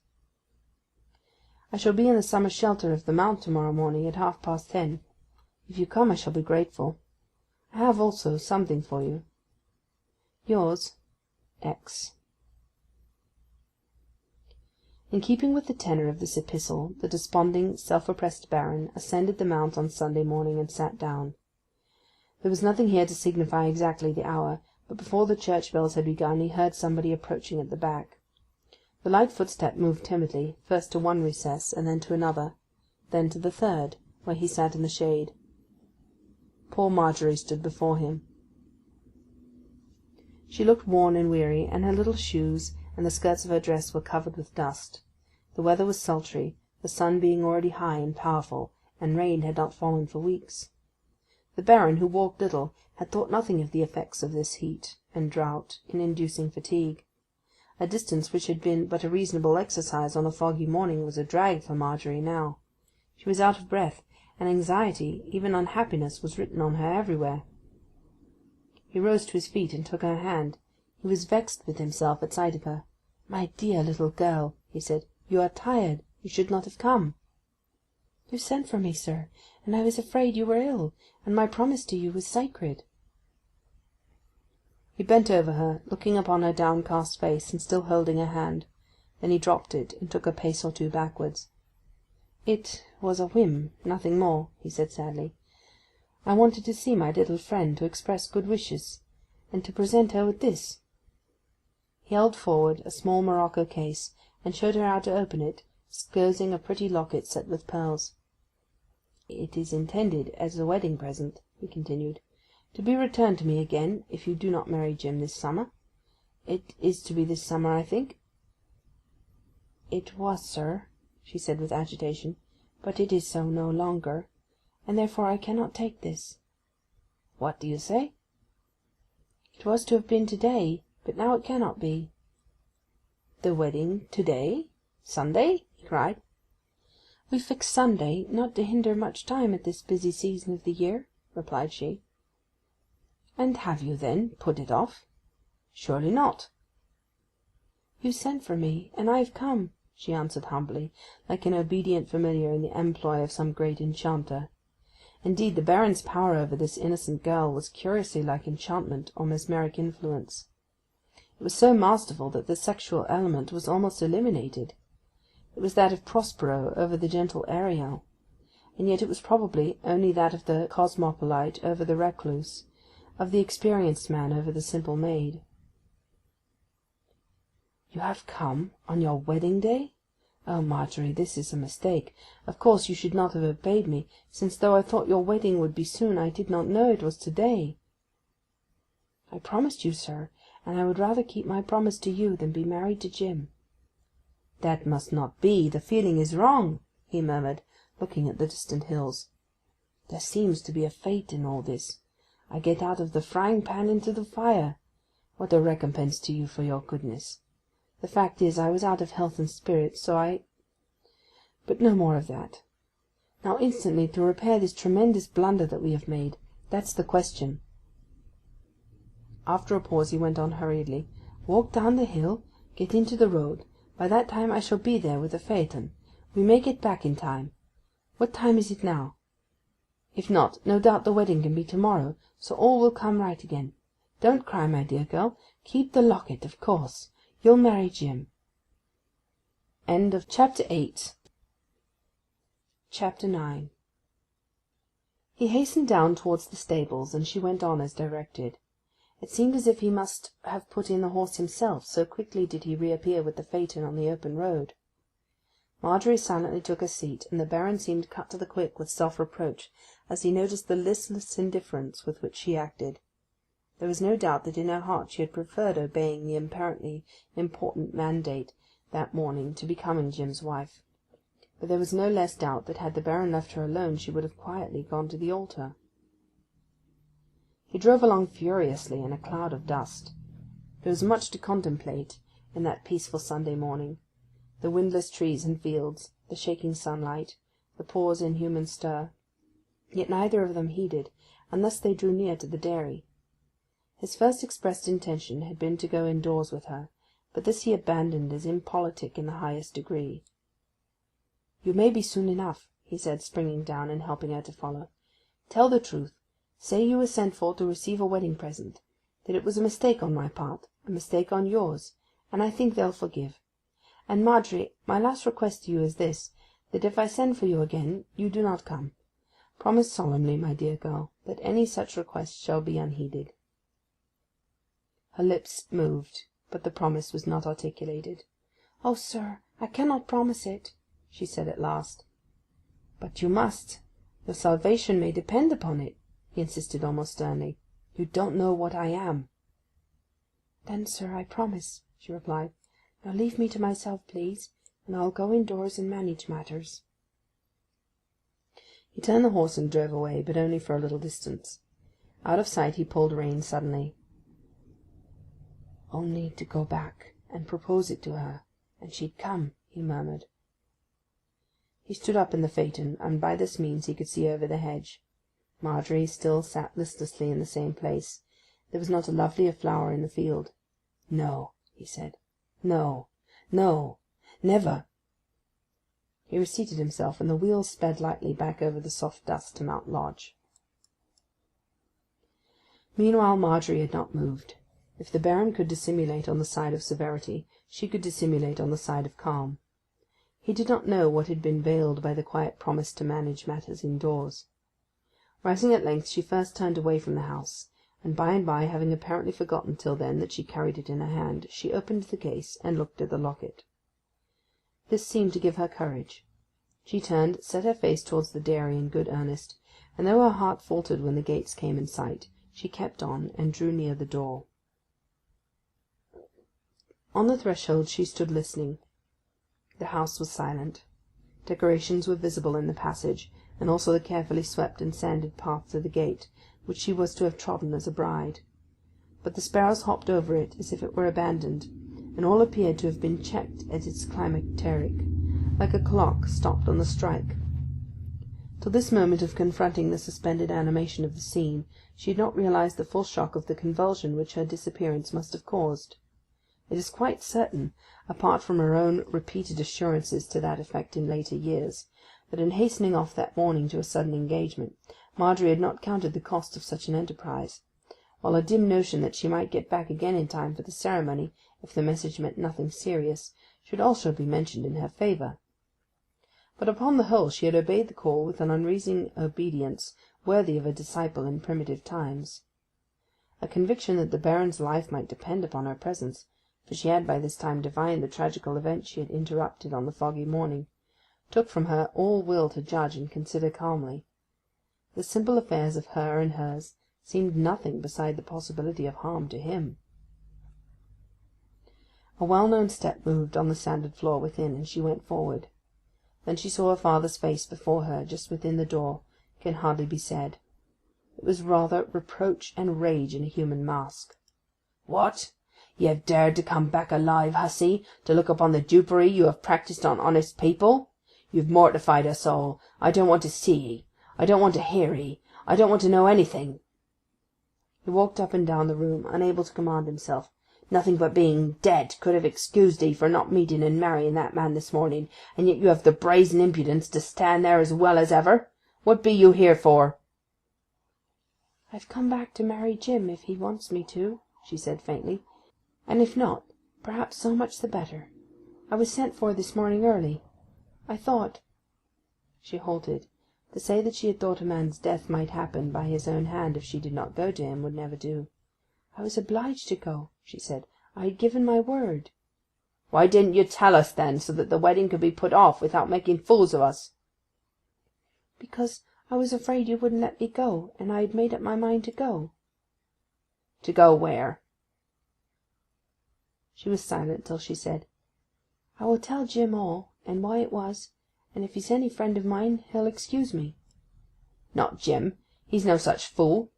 I shall be in the summer shelter of the Mount to-morrow morning at 10:30. If you come I shall be grateful. I have also something for you. Yours, X." In keeping with the tenor of this epistle, the desponding, self-oppressed Baron ascended the Mount on Sunday morning and sat down. There was nothing here to signify exactly the hour, but before the church bells had begun he heard somebody approaching at the back. The light footstep moved timidly, first to one recess, and then to another, then to the third, where he sat in the shade. Poor Marjorie stood before him. She looked worn and weary, and her little shoes and the skirts of her dress were covered with dust. The weather was sultry, the sun being already high and powerful, and rain had not fallen for weeks. The Baron, who walked little, had thought nothing of the effects of this heat and drought in inducing fatigue. A distance which had been but a reasonable exercise on a foggy morning was a drag for Marjorie now. She was out of breath, and anxiety, even unhappiness, was written on her everywhere. He rose to his feet and took her hand. He was vexed with himself at sight of her. "My dear little girl," he said, "you are tired. You should not have come." "You sent for me, sir, and I was afraid you were ill, and my promise to you was sacred." He bent over her, looking upon her downcast face, and still holding her hand. Then he dropped it, and took a pace or two backwards. "It was a whim, nothing more," he said sadly. "I wanted to see my little friend, to express good wishes, and to present her with this." He held forward a small morocco case, and showed her how to open it, disclosing a pretty locket set with pearls. "It is intended as a wedding present," he continued. To be returned to me again, if you do not marry Jim this summer. It is to be this summer, I think?' 'It was, sir,' she said with agitation, 'but it is so no longer, and therefore I cannot take this.' 'What do you say?' 'It was to have been to-day, but now it cannot be.' 'The wedding to-day? Sunday?' he cried. 'We fixed Sunday, not to hinder much time at this busy season of the year,' replied she. 'And have you, then, put it off?' 'Surely not.' 'You sent for me, and I have come,' she answered humbly, like an obedient familiar in the employ of some great enchanter. Indeed, the Baron's power over this innocent girl was curiously like enchantment or mesmeric influence. It was so masterful that the sexual element was almost eliminated. It was that of Prospero over the gentle Ariel, and yet it was probably only that of the cosmopolite over the recluse, of the experienced man over the simple maid. 'You have come on your wedding day? Oh, Marjorie, this is a mistake. Of course you should not have obeyed me, since though I thought your wedding would be soon, I did not know it was to-day.' 'I promised you, sir, and I would rather keep my promise to you than be married to Jim.' 'That must not be. The feeling is wrong,' he murmured, looking at the distant hills. 'There seems to be a fate in all this. I get out of the frying pan into the fire. What a recompense to you for your goodness! The fact is, I was out of health and spirits, so But no more of that. Now instantly to repair this tremendous blunder that we have made. That's the question.' After a pause he went on hurriedly. 'Walk down the hill, get into the road. By that time I shall be there with the phaeton. We may get back in time. What time is it now? If not, no doubt the wedding can be to-morrow, so all will come right again. Don't cry, my dear girl. Keep the locket, of course. You'll marry Jim.' Chapter 8. Chapter 9. He hastened down towards the stables, and she went on as directed. It seemed as if he must have put in the horse himself, so quickly did he reappear with the phaeton on the open road. Marjorie silently took her seat, and the Baron seemed cut to the quick with self-reproach as he noticed the listless indifference with which she acted. There was no doubt that in her heart she had preferred obeying the apparently important mandate that morning to becoming Jim's wife. But there was no less doubt that had the Baron left her alone she would have quietly gone to the altar. He drove along furiously in a cloud of dust. There was much to contemplate in that peaceful Sunday morning: the windless trees and fields, the shaking sunlight, the pause in human stir. Yet neither of them heeded, and thus they drew near to the dairy. His first expressed intention had been to go indoors with her, but this he abandoned as impolitic in the highest degree. 'You may be soon enough,' he said, springing down and helping her to follow. 'Tell the truth. Say you were sent for to receive a wedding present, that it was a mistake on my part, a mistake on yours, and I think they'll forgive. And, Marjorie, my last request to you is this, that if I send for you again, you do not come. Promise solemnly, my dear girl, that any such request shall be unheeded.' Her lips moved, but the promise was not articulated. 'O, sir, I cannot promise it,' she said at last. 'But you must. Your salvation may depend upon it,' he insisted almost sternly. 'You don't know what I am.' 'Then, sir, I promise,' she replied. 'Now leave me to myself, please, and I'll go indoors and manage matters.' He turned the horse and drove away, but only for a little distance. Out of sight he pulled rein suddenly. 'Only to go back and propose it to her, and she'd come,' he murmured. He stood up in the phaeton, and by this means he could see over the hedge. Marjorie still sat listlessly in the same place. There was not a lovelier flower in the field. 'No,' he said. 'No, no, never!' He reseated himself, and the wheels sped lightly back over the soft dust to Mount Lodge. Meanwhile Marjorie had not moved. If the Baron could dissimulate on the side of severity, she could dissimulate on the side of calm. He did not know what had been veiled by the quiet promise to manage matters indoors. Rising at length, she first turned away from the house, and by, having apparently forgotten till then that she carried it in her hand, she opened the case and looked at the locket. This seemed to give her courage. She turned, set her face towards the dairy in good earnest, and though her heart faltered when the gates came in sight, She kept on, and drew near the door. On the threshold she stood listening. The house was silent. Decorations were visible in the passage, and also the carefully swept and sanded path to the gate, which she was to have trodden as a bride. But the sparrows hopped over it as if it were abandoned, and all appeared to have been checked at its climacteric, like a clock stopped on the strike. Till this moment of confronting the suspended animation of the scene, she had not realized the full shock of the convulsion which her disappearance must have caused. It is quite certain, apart from her own repeated assurances to that effect in later years, that in hastening off that morning to a sudden engagement, Marjorie had not counted the cost of such an enterprise, while a dim notion that she might get back again in time for the ceremony, if the message meant nothing serious, should also be mentioned in her favour. But upon the whole she had obeyed the call with an unreasoning obedience worthy of a disciple in primitive times. A conviction that the Baron's life might depend upon her presence, for she had by this time divined the tragical event she had interrupted on the foggy morning, took from her all will to judge and consider calmly. The simple affairs of her and hers seemed nothing beside the possibility of harm to him. A well-known step moved on the sanded floor within, and she went forward. Then she saw her father's face before her, just within the door, can hardly be said. It was rather reproach and rage in a human mask. "What? Ye have dared to come back alive, hussy, to look upon the dupery you have practised on honest people? You've mortified us all. I don't want to see ye. I don't want to hear ye. I don't want to know anything." He walked up and down the room, unable to command himself. "Nothing but being dead could have excused thee for not meeting and marrying that man this morning, and yet you have the brazen impudence to stand there as well as ever. What be you here for?" "I've come back to marry Jim, if he wants me to," she said faintly. "And if not, perhaps so much the better. I was sent for this morning early. I thought—" She halted. To say that she had thought a man's death might happen by his own hand if she did not go to him would never do. "I was obliged to go," she said. "I had given my word." "Why didn't you tell us then, so that the wedding could be put off without making fools of us?" "Because I was afraid you wouldn't let me go, and I had made up my mind to go." "To go where?" She was silent till she said, "I will tell Jim all, and why it was, and if he's any friend of mine he'll excuse me." "Not Jim. He's no such fool.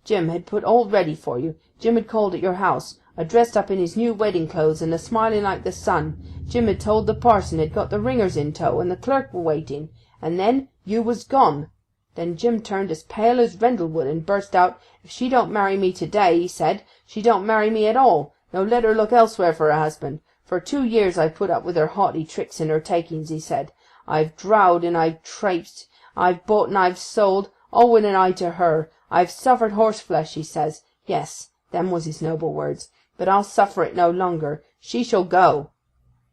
Jim had put all ready for you. Jim had called at your house, dressed up in his new wedding clothes and smiling like the sun. Jim had told the parson had got the ringers in tow, and the clerk were waiting, and then you was gone. Then Jim turned as pale as Rendlewood, and burst out, 'If she don't marry me to-day,' he said, 'she don't marry me at all. No, let her look elsewhere for a husband. For 2 years I've put up with her haughty tricks and her takings,' he said. 'I've drowed and I've traipsed, I've bought and I've sold, all with an eye to her. I've suffered horseflesh,' he says. Yes, them was his noble words. 'But I'll suffer it no longer. She shall go.'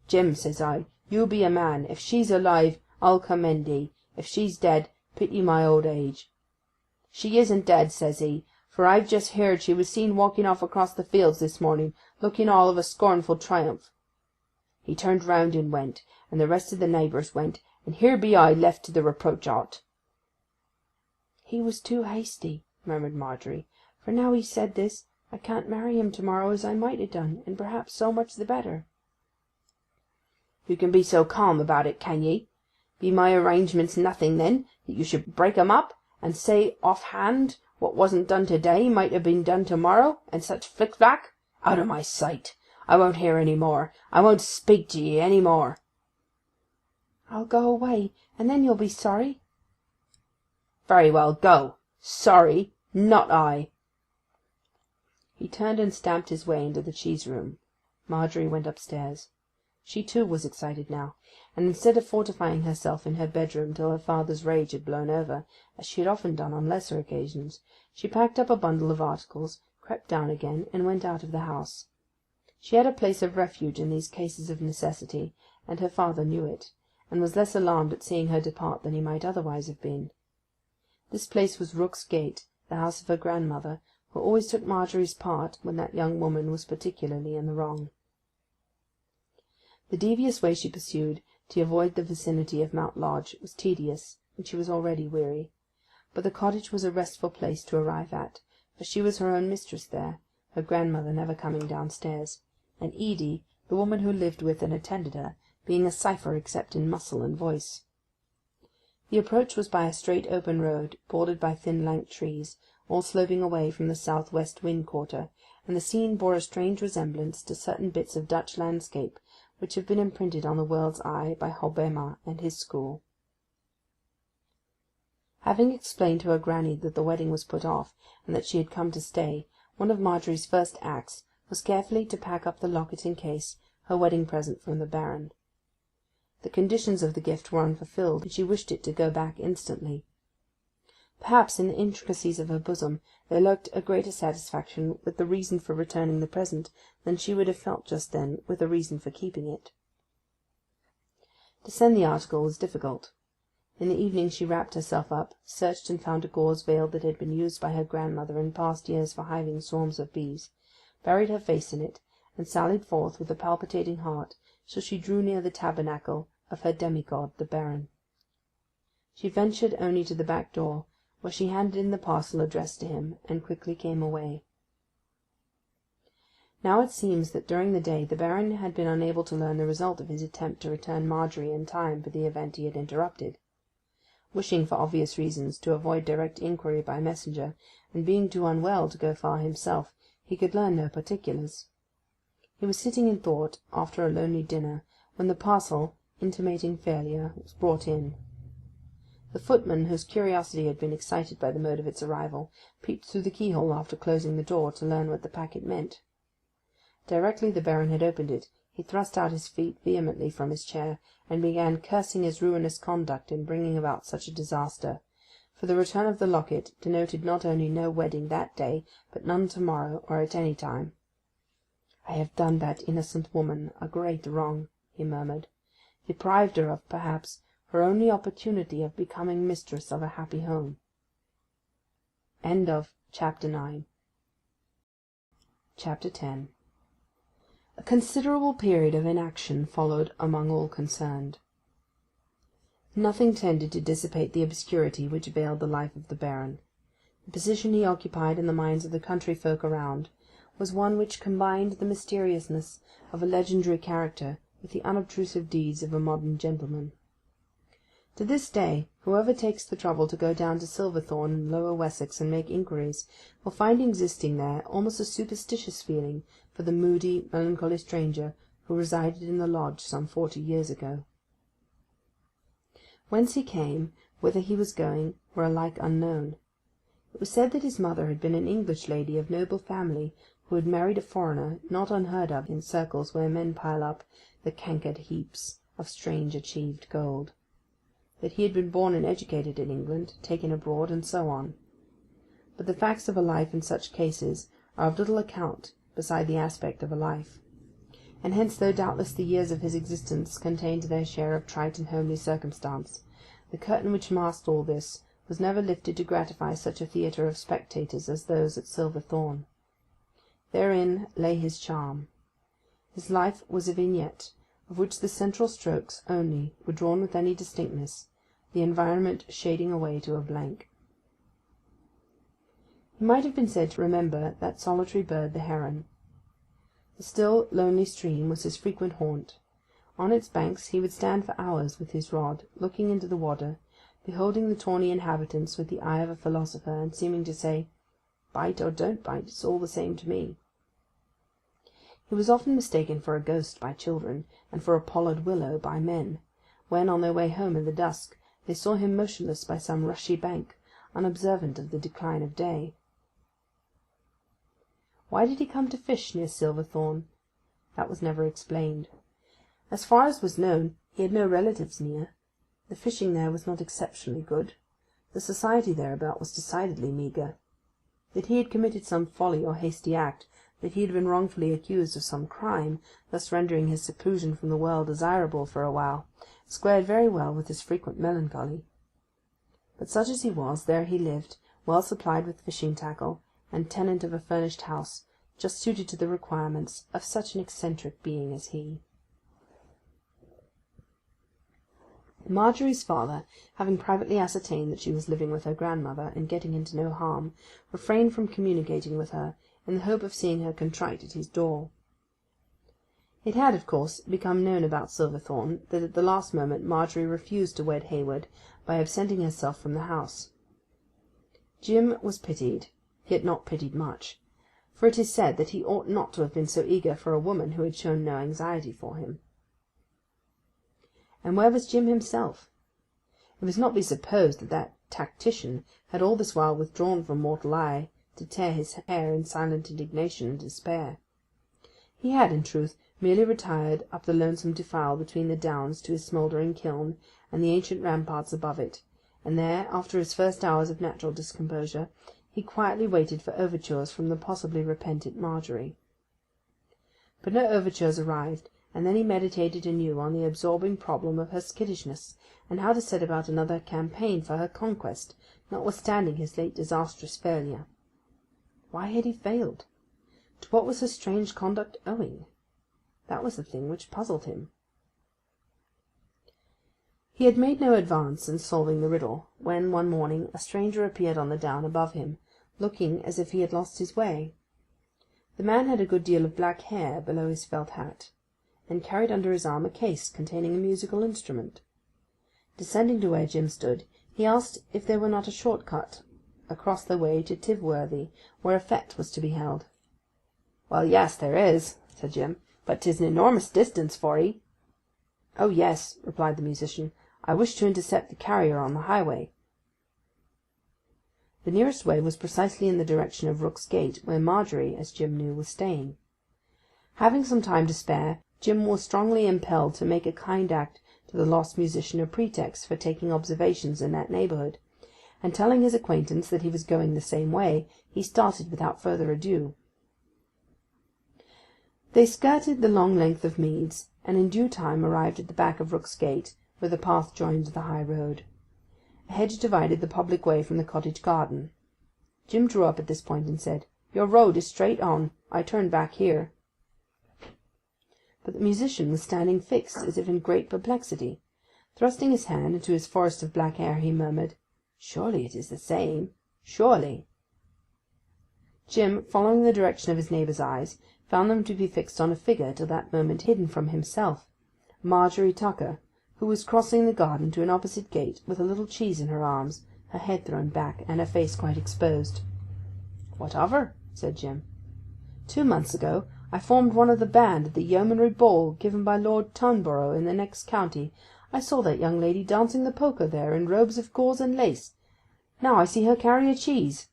'Jim,' says I, 'you be a man. If she's alive, I'll commend ye. If she's dead, pity my old age.' 'She isn't dead,' says he, 'for I've just heard she was seen walking off across the fields this morning, looking all of a scornful triumph.' He turned round and went, and the rest of the neighbours went, and here be I left to the reproach o't." "He was too hasty," murmured Marjorie. "For now he's said this, I can't marry him to-morrow as I might have done, and perhaps so much the better." "You can be so calm about it, can ye? Be my arrangements nothing, then, that you should break 'em up, and say off-hand what wasn't done to-day might have been done to-morrow, and such flick-flack? Out of my sight! I won't hear any more. I won't speak to ye any more." "I'll go away, and then you'll be sorry." "Very well, go. Sorry? Not I." He turned and stamped his way into the cheese-room. Marjorie went upstairs. She too was excited now, and instead of fortifying herself in her bedroom till her father's rage had blown over, as she had often done on lesser occasions, she packed up a bundle of articles, crept down again, and went out of the house. She had a place of refuge in these cases of necessity, and her father knew it, and was less alarmed at seeing her depart than he might otherwise have been. This place was Rook's Gate, the house of her grandmother, who always took Marjorie's part when that young woman was particularly in the wrong. The devious way she pursued, to avoid the vicinity of Mount Lodge, was tedious, and she was already weary. But the cottage was a restful place to arrive at, for she was her own mistress there, her grandmother never coming downstairs, and Edie, the woman who lived with and attended her, being a cipher except in muscle and voice. The approach was by a straight open road, bordered by thin lank trees, all sloping away from the south-west wind quarter, and the scene bore a strange resemblance to certain bits of Dutch landscape which have been imprinted on the world's eye by Hobbema and his school. Having explained to her granny that the wedding was put off, and that she had come to stay, one of Marjorie's first acts was carefully to pack up the locket and case, her wedding present from the Baron. The conditions of the gift were unfulfilled, and she wished it to go back instantly. Perhaps in the intricacies of her bosom there lurked a greater satisfaction with the reason for returning the present than she would have felt just then with a reason for keeping it. To send the article was difficult. In the evening she wrapped herself up, searched and found a gauze veil that had been used by her grandmother in past years for hiding swarms of bees, buried her face in it, and sallied forth with a palpitating heart till she drew near the tabernacle of her demigod the Baron. She ventured only to the back door, where she handed in the parcel addressed to him, and quickly came away. Now it seems that during the day the Baron had been unable to learn the result of his attempt to return Marjorie in time for the event he had interrupted. Wishing, for obvious reasons, to avoid direct inquiry by messenger, and being too unwell to go far himself, he could learn no particulars. He was sitting in thought, after a lonely dinner, when the parcel, intimating failure, was brought in. The footman, whose curiosity had been excited by the mode of its arrival, peeped through the keyhole after closing the door to learn what the packet meant. Directly the Baron had opened it, he thrust out his feet vehemently from his chair, and began cursing his ruinous conduct in bringing about such a disaster, for the return of the locket denoted not only no wedding that day, but none to-morrow or at any time. "I have done that innocent woman a great wrong," he murmured, "deprived her of, perhaps, her only opportunity of becoming mistress of a happy home." Chapter 9. Chapter 10. A considerable period of inaction followed among all concerned. Nothing tended to dissipate the obscurity which veiled the life of the Baron. The position he occupied in the minds of the country folk around was one which combined the mysteriousness of a legendary character with the unobtrusive deeds of a modern gentleman. To this day, whoever takes the trouble to go down to Silverthorn in Lower Wessex and make inquiries, will find existing there almost a superstitious feeling for the moody, melancholy stranger who resided in the lodge some 40 years ago. Whence he came, whither he was going, were alike unknown. It was said that his mother had been an English lady of noble family, who had married a foreigner, not unheard of in circles where men pile up the cankered heaps of strange achieved gold; that he had been born and educated in England, taken abroad, and so on. But the facts of a life in such cases are of little account beside the aspect of a life; and hence, though doubtless the years of his existence contained their share of trite and homely circumstance, the curtain which masked all this was never lifted to gratify such a theatre of spectators as those at Silverthorn. Therein lay his charm. His life was a vignette, of which the central strokes only were drawn with any distinctness, the environment shading away to a blank. He might have been said to remember that solitary bird the heron. The still, lonely stream was his frequent haunt. On its banks he would stand for hours with his rod, looking into the water, beholding the tawny inhabitants with the eye of a philosopher, and seeming to say, "Bite or don't bite, it's all the same to me." He was often mistaken for a ghost by children, and for a pollard willow by men, when, on their way home in the dusk, they saw him motionless by some rushy bank, unobservant of the decline of day. Why did he come to fish near Silverthorn? That was never explained. As far as was known, he had no relatives near. The fishing there was not exceptionally good. The society thereabout was decidedly meagre. That he had committed some folly or hasty act, that he had been wrongfully accused of some crime, thus rendering his seclusion from the world desirable for a while, squared very well with his frequent melancholy. But such as he was, there he lived, well supplied with fishing tackle, and tenant of a furnished house, just suited to the requirements of such an eccentric being as he. Marjorie's father, having privately ascertained that she was living with her grandmother, and getting into no harm, refrained from communicating with her, in the hope of seeing her contrite at his door. It had, of course, become known about Silverthorn that at the last moment Marjorie refused to wed Hayward by absenting herself from the house. Jim was pitied, yet not pitied much, for it is said that he ought not to have been so eager for a woman who had shown no anxiety for him. And where was Jim himself? It must not be supposed that that tactician had all this while withdrawn from mortal eye to tear his hair in silent indignation and despair. He had, in truth, merely retired up the lonesome defile between the downs to his smouldering kiln and the ancient ramparts above it, and there, after his first hours of natural discomposure, he quietly waited for overtures from the possibly repentant Marjorie. But no overtures arrived, and then he meditated anew on the absorbing problem of her skittishness, and how to set about another campaign for her conquest, notwithstanding his late disastrous failure. Why had he failed? To what was her strange conduct owing? That was the thing which puzzled him. He had made no advance in solving the riddle, when one morning a stranger appeared on the down above him, looking as if he had lost his way. The man had a good deal of black hair below his felt hat, and carried under his arm a case containing a musical instrument. Descending to where Jim stood, he asked if there were not a short cut across the way to Tivworthy, where a fete was to be held. "Well, yes, there is," said Jim, "but 'tis an enormous distance for 'ee." "Oh, yes," replied the musician. "I wish to intercept the carrier on the highway." The nearest way was precisely in the direction of Rook's Gate, where Marjorie, as Jim knew, was staying. Having some time to spare, Jim was strongly impelled to make a kind act to the lost musician a pretext for taking observations in that neighbourhood, and telling his acquaintance that he was going the same way, he started without further ado. They skirted the long length of meads, and in due time arrived at the back of Rook's Gate, where the path joined the high road. A hedge divided the public way from the cottage garden. Jim drew up at this point and said, "Your road is straight on. I turn back here." But the musician was standing fixed, as if in great perplexity. Thrusting his hand into his forest of black hair, he murmured, "Surely it is the same. Surely." Jim, following the direction of his neighbour's eyes, found them to be fixed on a figure till that moment hidden from himself, Marjorie Tucker, who was crossing the garden to an opposite gate, with a little cheese in her arms, her head thrown back, and her face quite exposed. "What of her?" said Jim. "2 months ago I formed one of the band at the yeomanry ball given by Lord Tonborough in the next county. I saw that young lady dancing the polka there in robes of gauze and lace. Now I see her carry a cheese."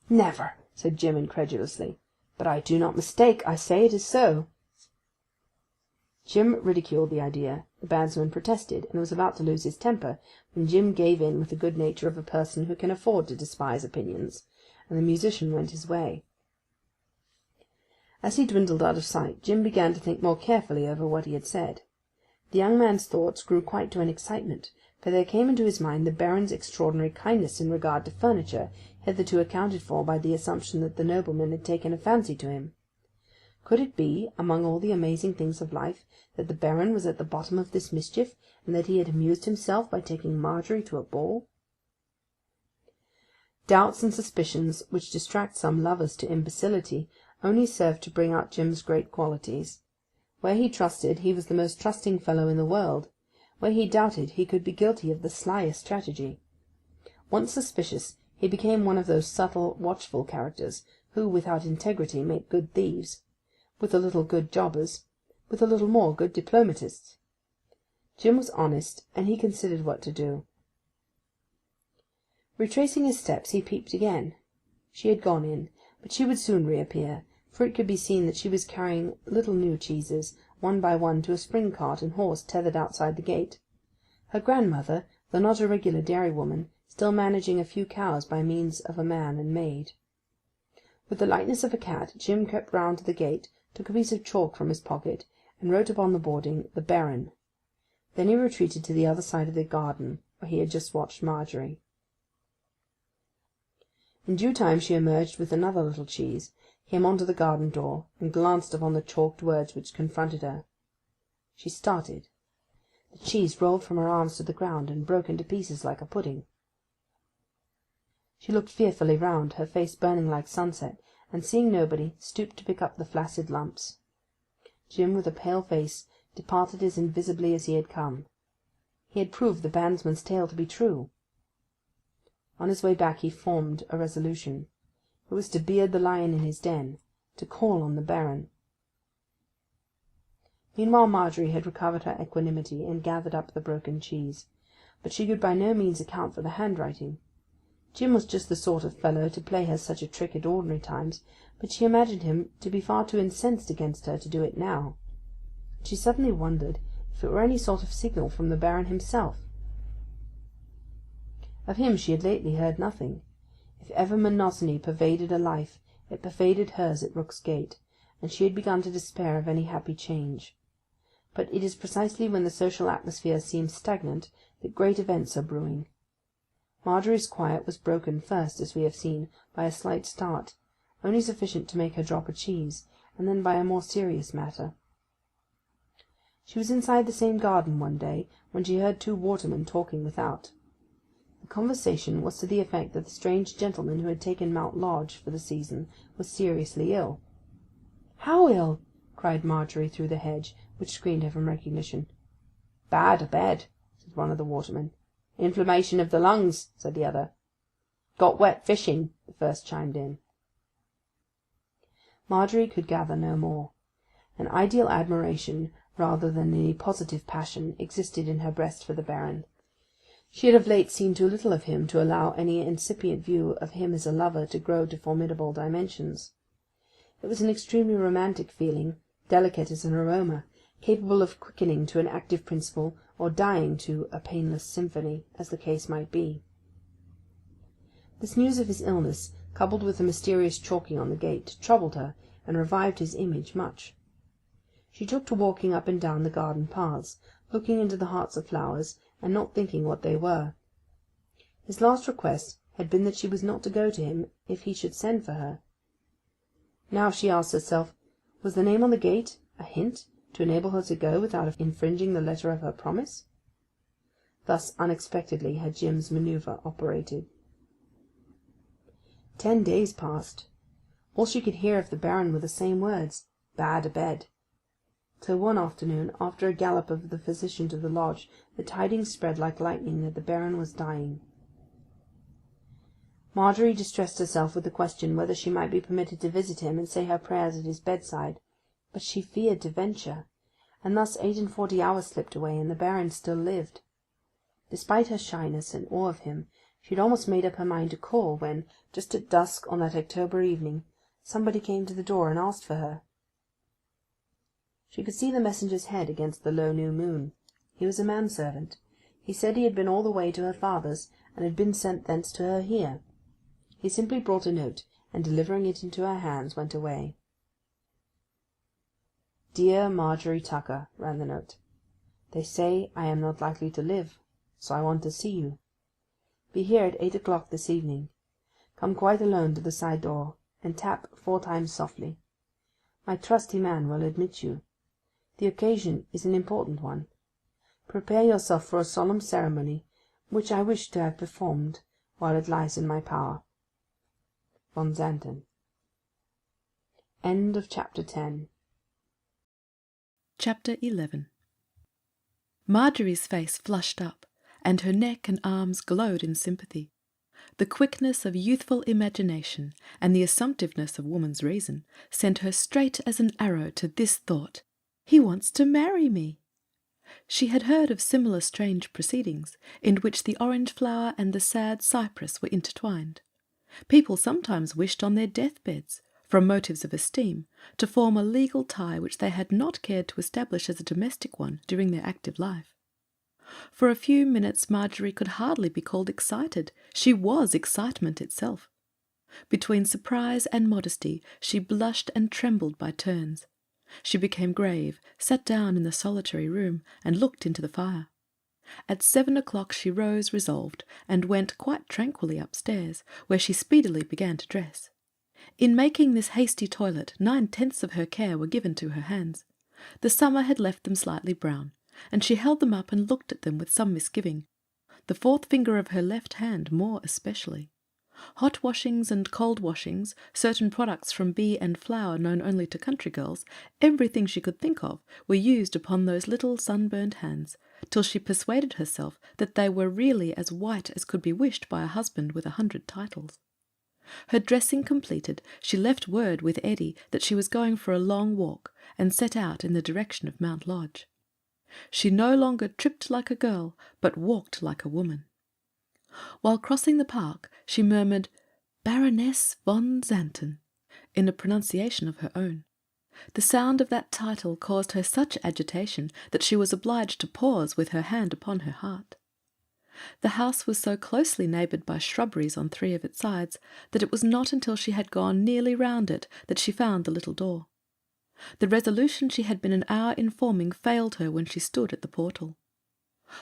"Never!" said Jim incredulously. "But I do not mistake. I say it is so." Jim ridiculed the idea, the bandsman protested, and was about to lose his temper, when Jim gave in with the good nature of a person who can afford to despise opinions, and the musician went his way. As he dwindled out of sight, Jim began to think more carefully over what he had said. The young man's thoughts grew quite to an excitement, for there came into his mind the Baron's extraordinary kindness in regard to furniture, hitherto accounted for by the assumption that the nobleman had taken a fancy to him. Could it be, among all the amazing things of life, that the Baron was at the bottom of this mischief, and that he had amused himself by taking Marjorie to a ball? Doubts and suspicions, which distract some lovers to imbecility, only served to bring out Jim's great qualities. Where he trusted, he was the most trusting fellow in the world. Where he doubted, he could be guilty of the slyest strategy. Once suspicious, he became one of those subtle, watchful characters who, without integrity, make good thieves; with a little, good jobbers; with a little more, good diplomatists. Jim was honest, and he considered what to do. Retracing his steps, he peeped again. She had gone in, but she would soon reappear, for it could be seen that she was carrying little new cheeses, one by one, to a spring cart and horse tethered outside the gate. Her grandmother, though not a regular dairywoman, still managing a few cows by means of a man and maid. With the lightness of a cat, Jim crept round to the gate, took a piece of chalk from his pocket, and wrote upon the boarding, "The Baron." Then he retreated to the other side of the garden, where he had just watched Marjorie. In due time she emerged with another little cheese, came on to the garden door, and glanced upon the chalked words which confronted her. She started. The cheese rolled from her arms to the ground and broke into pieces like a pudding. She looked fearfully round, her face burning like sunset, and seeing nobody, stooped to pick up the flaccid lumps. Jim, with a pale face, departed as invisibly as he had come. He had proved the bandsman's tale to be true. On his way back he formed a resolution. It was to beard the lion in his den, to call on the Baron. Meanwhile Marjorie had recovered her equanimity and gathered up the broken cheese, but she could by no means account for the handwriting. Jim was just the sort of fellow to play her such a trick at ordinary times, but she imagined him to be far too incensed against her to do it now. She suddenly wondered if it were any sort of signal from the Baron himself. Of him she had lately heard nothing. If ever monotony pervaded a life, it pervaded hers at Rook's Gate, and she had begun to despair of any happy change. But it is precisely when the social atmosphere seems stagnant that great events are brewing. Marjorie's quiet was broken first, as we have seen, by a slight start, only sufficient to make her drop a cheese, and then by a more serious matter. She was inside the same garden one day when she heard two watermen talking without. The conversation was to the effect that the strange gentleman who had taken Mount Lodge for the season was seriously ill. "How ill?" cried Marjorie through the hedge, which screened her from recognition. "Bad abed," said one of the watermen. "Inflammation of the lungs," said the other. "Got wet fishing," the first chimed in. Marjorie could gather no more. An ideal admiration, rather than any positive passion, existed in her breast for the Baron. She had of late seen too little of him to allow any incipient view of him as a lover to grow to formidable dimensions. It was an extremely romantic feeling, delicate as an aroma, capable of quickening to an active principle, or dying to a painless symphony, as the case might be. This news of his illness, coupled with the mysterious chalking on the gate, troubled her, and revived his image much. She took to walking up and down the garden paths, looking into the hearts of flowers, and not thinking what they were. His last request had been that she was not to go to him if he should send for her. Now, she asked herself, was the name on the gate a hint to enable her to go without infringing the letter of her promise? Thus unexpectedly had Jim's manoeuvre operated. 10 days passed. All she could hear of the Baron were the same words, "bad abed," till one afternoon, after a gallop of the physician to the lodge, the tidings spread like lightning that the Baron was dying. Marjorie distressed herself with the question whether she might be permitted to visit him and say her prayers at his bedside, but she feared to venture, and thus 48 hours slipped away, and the Baron still lived. Despite her shyness and awe of him, she had almost made up her mind to call when, just at dusk on that October evening, somebody came to the door and asked for her. She could see the messenger's head against the low new moon. He was a manservant. He said he had been all the way to her father's, and had been sent thence to her here. He simply brought a note, and delivering it into her hands, went away. "Dear Marjorie Tucker," ran the note, "they say I am not likely to live, so I want to see you. Be here at 8 o'clock this evening. Come quite alone to the side door, and tap 4 times softly. My trusty man will admit you. The occasion is an important one. Prepare yourself for a solemn ceremony, which I wish to have performed while it lies in my power. Von Xanten." End of Chapter 10. Chapter 11. Marjorie's face flushed up, and her neck and arms glowed in sympathy. The quickness of youthful imagination and the assumptiveness of woman's reason sent her straight as an arrow to this thought: "He wants to marry me." She had heard of similar strange proceedings, in which the orange flower and the sad cypress were intertwined. People sometimes wished on their deathbeds, from motives of esteem, to form a legal tie which they had not cared to establish as a domestic one during their active life. For a few minutes Marjorie could hardly be called excited. She was excitement itself. Between surprise and modesty she blushed and trembled by turns. She became grave, sat down in the solitary room, and looked into the fire. At 7 o'clock she rose resolved, and went quite tranquilly upstairs, where she speedily began to dress. In making this hasty toilet 9/10 of her care were given to her hands. The summer had left them slightly brown, and she held them up and looked at them with some misgiving, the fourth finger of her left hand more especially. Hot washings and cold washings, certain products from bee and flower known only to country girls, everything she could think of, were used upon those little sunburned hands, till she persuaded herself that they were really as white as could be wished by a husband with 100 titles. Her dressing completed, she left word with Eddie that she was going for a long walk, and set out in the direction of Mount Lodge. She no longer tripped like a girl, but walked like a woman. While crossing the park, she murmured Baroness von Xanten in a pronunciation of her own. The sound of that title caused her such agitation that she was obliged to pause with her hand upon her heart. The house was so closely neighboured by shrubberies on 3 of its sides that it was not until she had gone nearly round it that she found the little door. The resolution she had been an hour in forming failed her when she stood at the portal.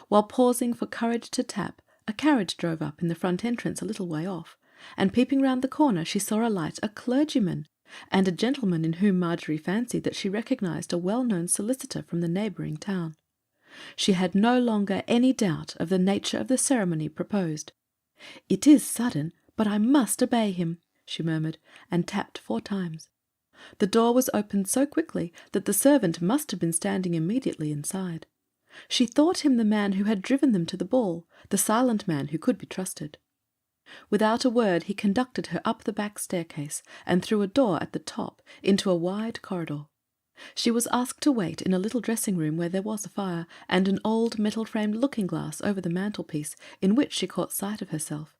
While pausing for courage to tap, a carriage drove up in the front entrance a little way off, and peeping round the corner she saw alight a clergyman, and a gentleman in whom Marjorie fancied that she recognised a well-known solicitor from the neighbouring town. She had no longer any doubt of the nature of the ceremony proposed. "It is sudden, but I must obey him," she murmured, and tapped 4 times. The door was opened so quickly that the servant must have been standing immediately inside. She thought him the man who had driven them to the ball, the silent man who could be trusted. Without a word he conducted her up the back staircase, and through a door at the top into a wide corridor. She was asked to wait in a little dressing-room where there was a fire, and an old metal-framed looking-glass over the mantelpiece, in which she caught sight of herself.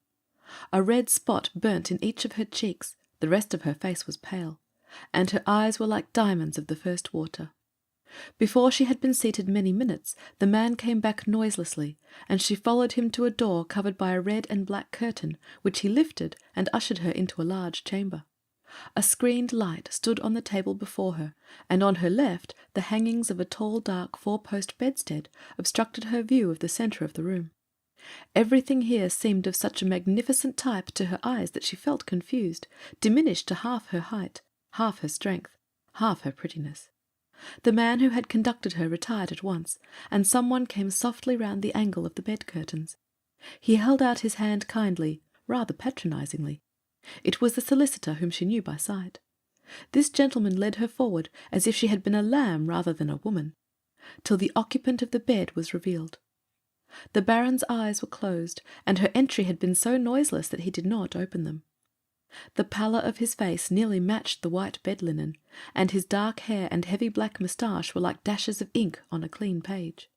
A red spot burnt in each of her cheeks, the rest of her face was pale, and her eyes were like diamonds of the first water. Before she had been seated many minutes, the man came back noiselessly, and she followed him to a door covered by a red and black curtain, which he lifted and ushered her into a large chamber. A screened light stood on the table before her, and on her left the hangings of a tall dark 4-post bedstead obstructed her view of the centre of the room. Everything here seemed of such a magnificent type to her eyes that she felt confused, diminished to half her height, half her strength, half her prettiness. The man who had conducted her retired at once, and someone came softly round the angle of the bed-curtains. He held out his hand kindly, rather patronizingly. It was the solicitor whom she knew by sight. This gentleman led her forward as if she had been a lamb rather than a woman, till the occupant of the bed was revealed. The Baron's eyes were closed, and her entry had been so noiseless that he did not open them. The pallor of his face nearly matched the white bed linen, and his dark hair and heavy black moustache were like dashes of ink on a clean page.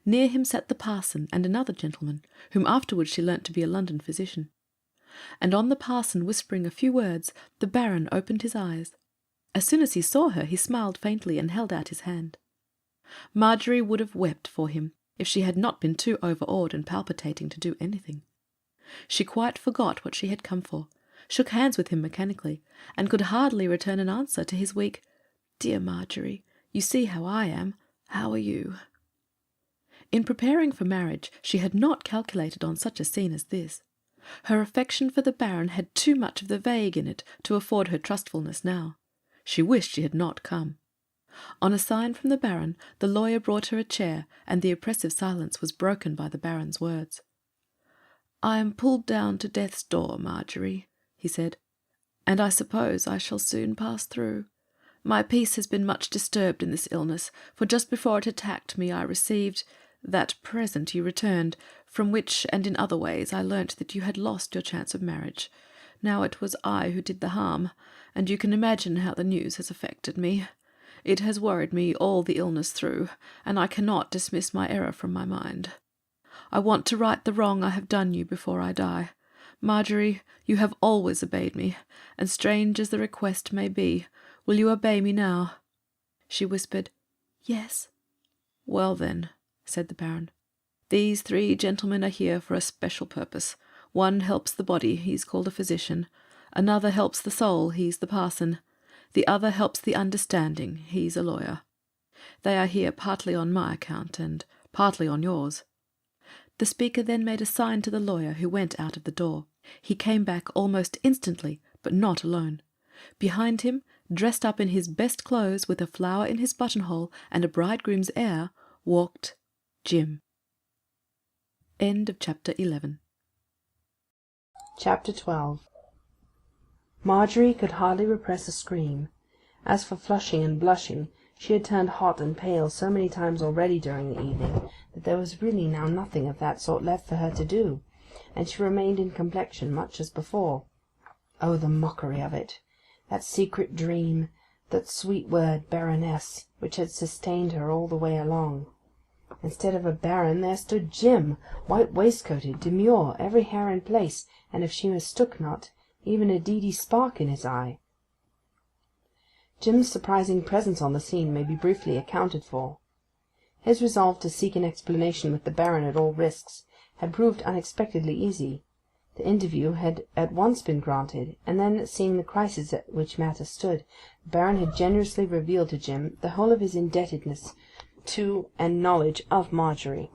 Near him sat the parson and another gentleman, whom afterwards she learnt to be a London physician. And on the parson whispering a few words, the Baron opened his eyes. As soon as he saw her, he smiled faintly and held out his hand. Marjorie would have wept for him, if she had not been too overawed and palpitating to do anything. She quite forgot what she had come for, shook hands with him mechanically, and could hardly return an answer to his weak, "Dear Marjorie, you see how I am. How are you?" In preparing for marriage, she had not calculated on such a scene as this. Her affection for the Baron had too much of the vague in it to afford her trustfulness now. She wished she had not come. On a sign from the Baron, the lawyer brought her a chair, and the oppressive silence was broken by the Baron's words. "I am pulled down to death's door, Marjorie," he said, "and I suppose I shall soon pass through. My peace has been much disturbed in this illness, for just before it attacked me I received that present you returned, from which and in other ways I learnt that you had lost your chance of marriage. Now it was I who did the harm, and you can imagine how the news has affected me. It has worried me all the illness through, and I cannot dismiss my error from my mind. I want to right the wrong I have done you before I die. Marjorie, you have always obeyed me, and strange as the request may be, will you obey me now?" She whispered, "Yes." "Well then," said the Baron, "these 3 gentlemen are here for a special purpose. One helps the body, he's called a physician. Another helps the soul, he's the parson. The other helps the understanding, he's a lawyer. They are here partly on my account, and partly on yours." The speaker then made a sign to the lawyer, who went out of the door. He came back almost instantly, but not alone. Behind him, dressed up in his best clothes, with a flower in his buttonhole and a bridegroom's air, walked Jim. End of chapter 11. Chapter 12. Marjorie could hardly repress a scream. As for flushing and blushing, she had turned hot and pale so many times already during the evening that there was really now nothing of that sort left for her to do, and she remained in complexion much as before. Oh, the mockery of it! That secret dream, that sweet word Baroness, which had sustained her all the way along. Instead of a baron there stood Jim, white waistcoated, demure, every hair in place, and if she mistook not, even a deedy spark in his eye. Jim's surprising presence on the scene may be briefly accounted for. His resolve to seek an explanation with the baron at all risks had proved unexpectedly easy. The interview had at once been granted, and then, seeing the crisis at which matters stood, the baron had generously revealed to Jim the whole of his indebtedness to and knowledge of Marjorie.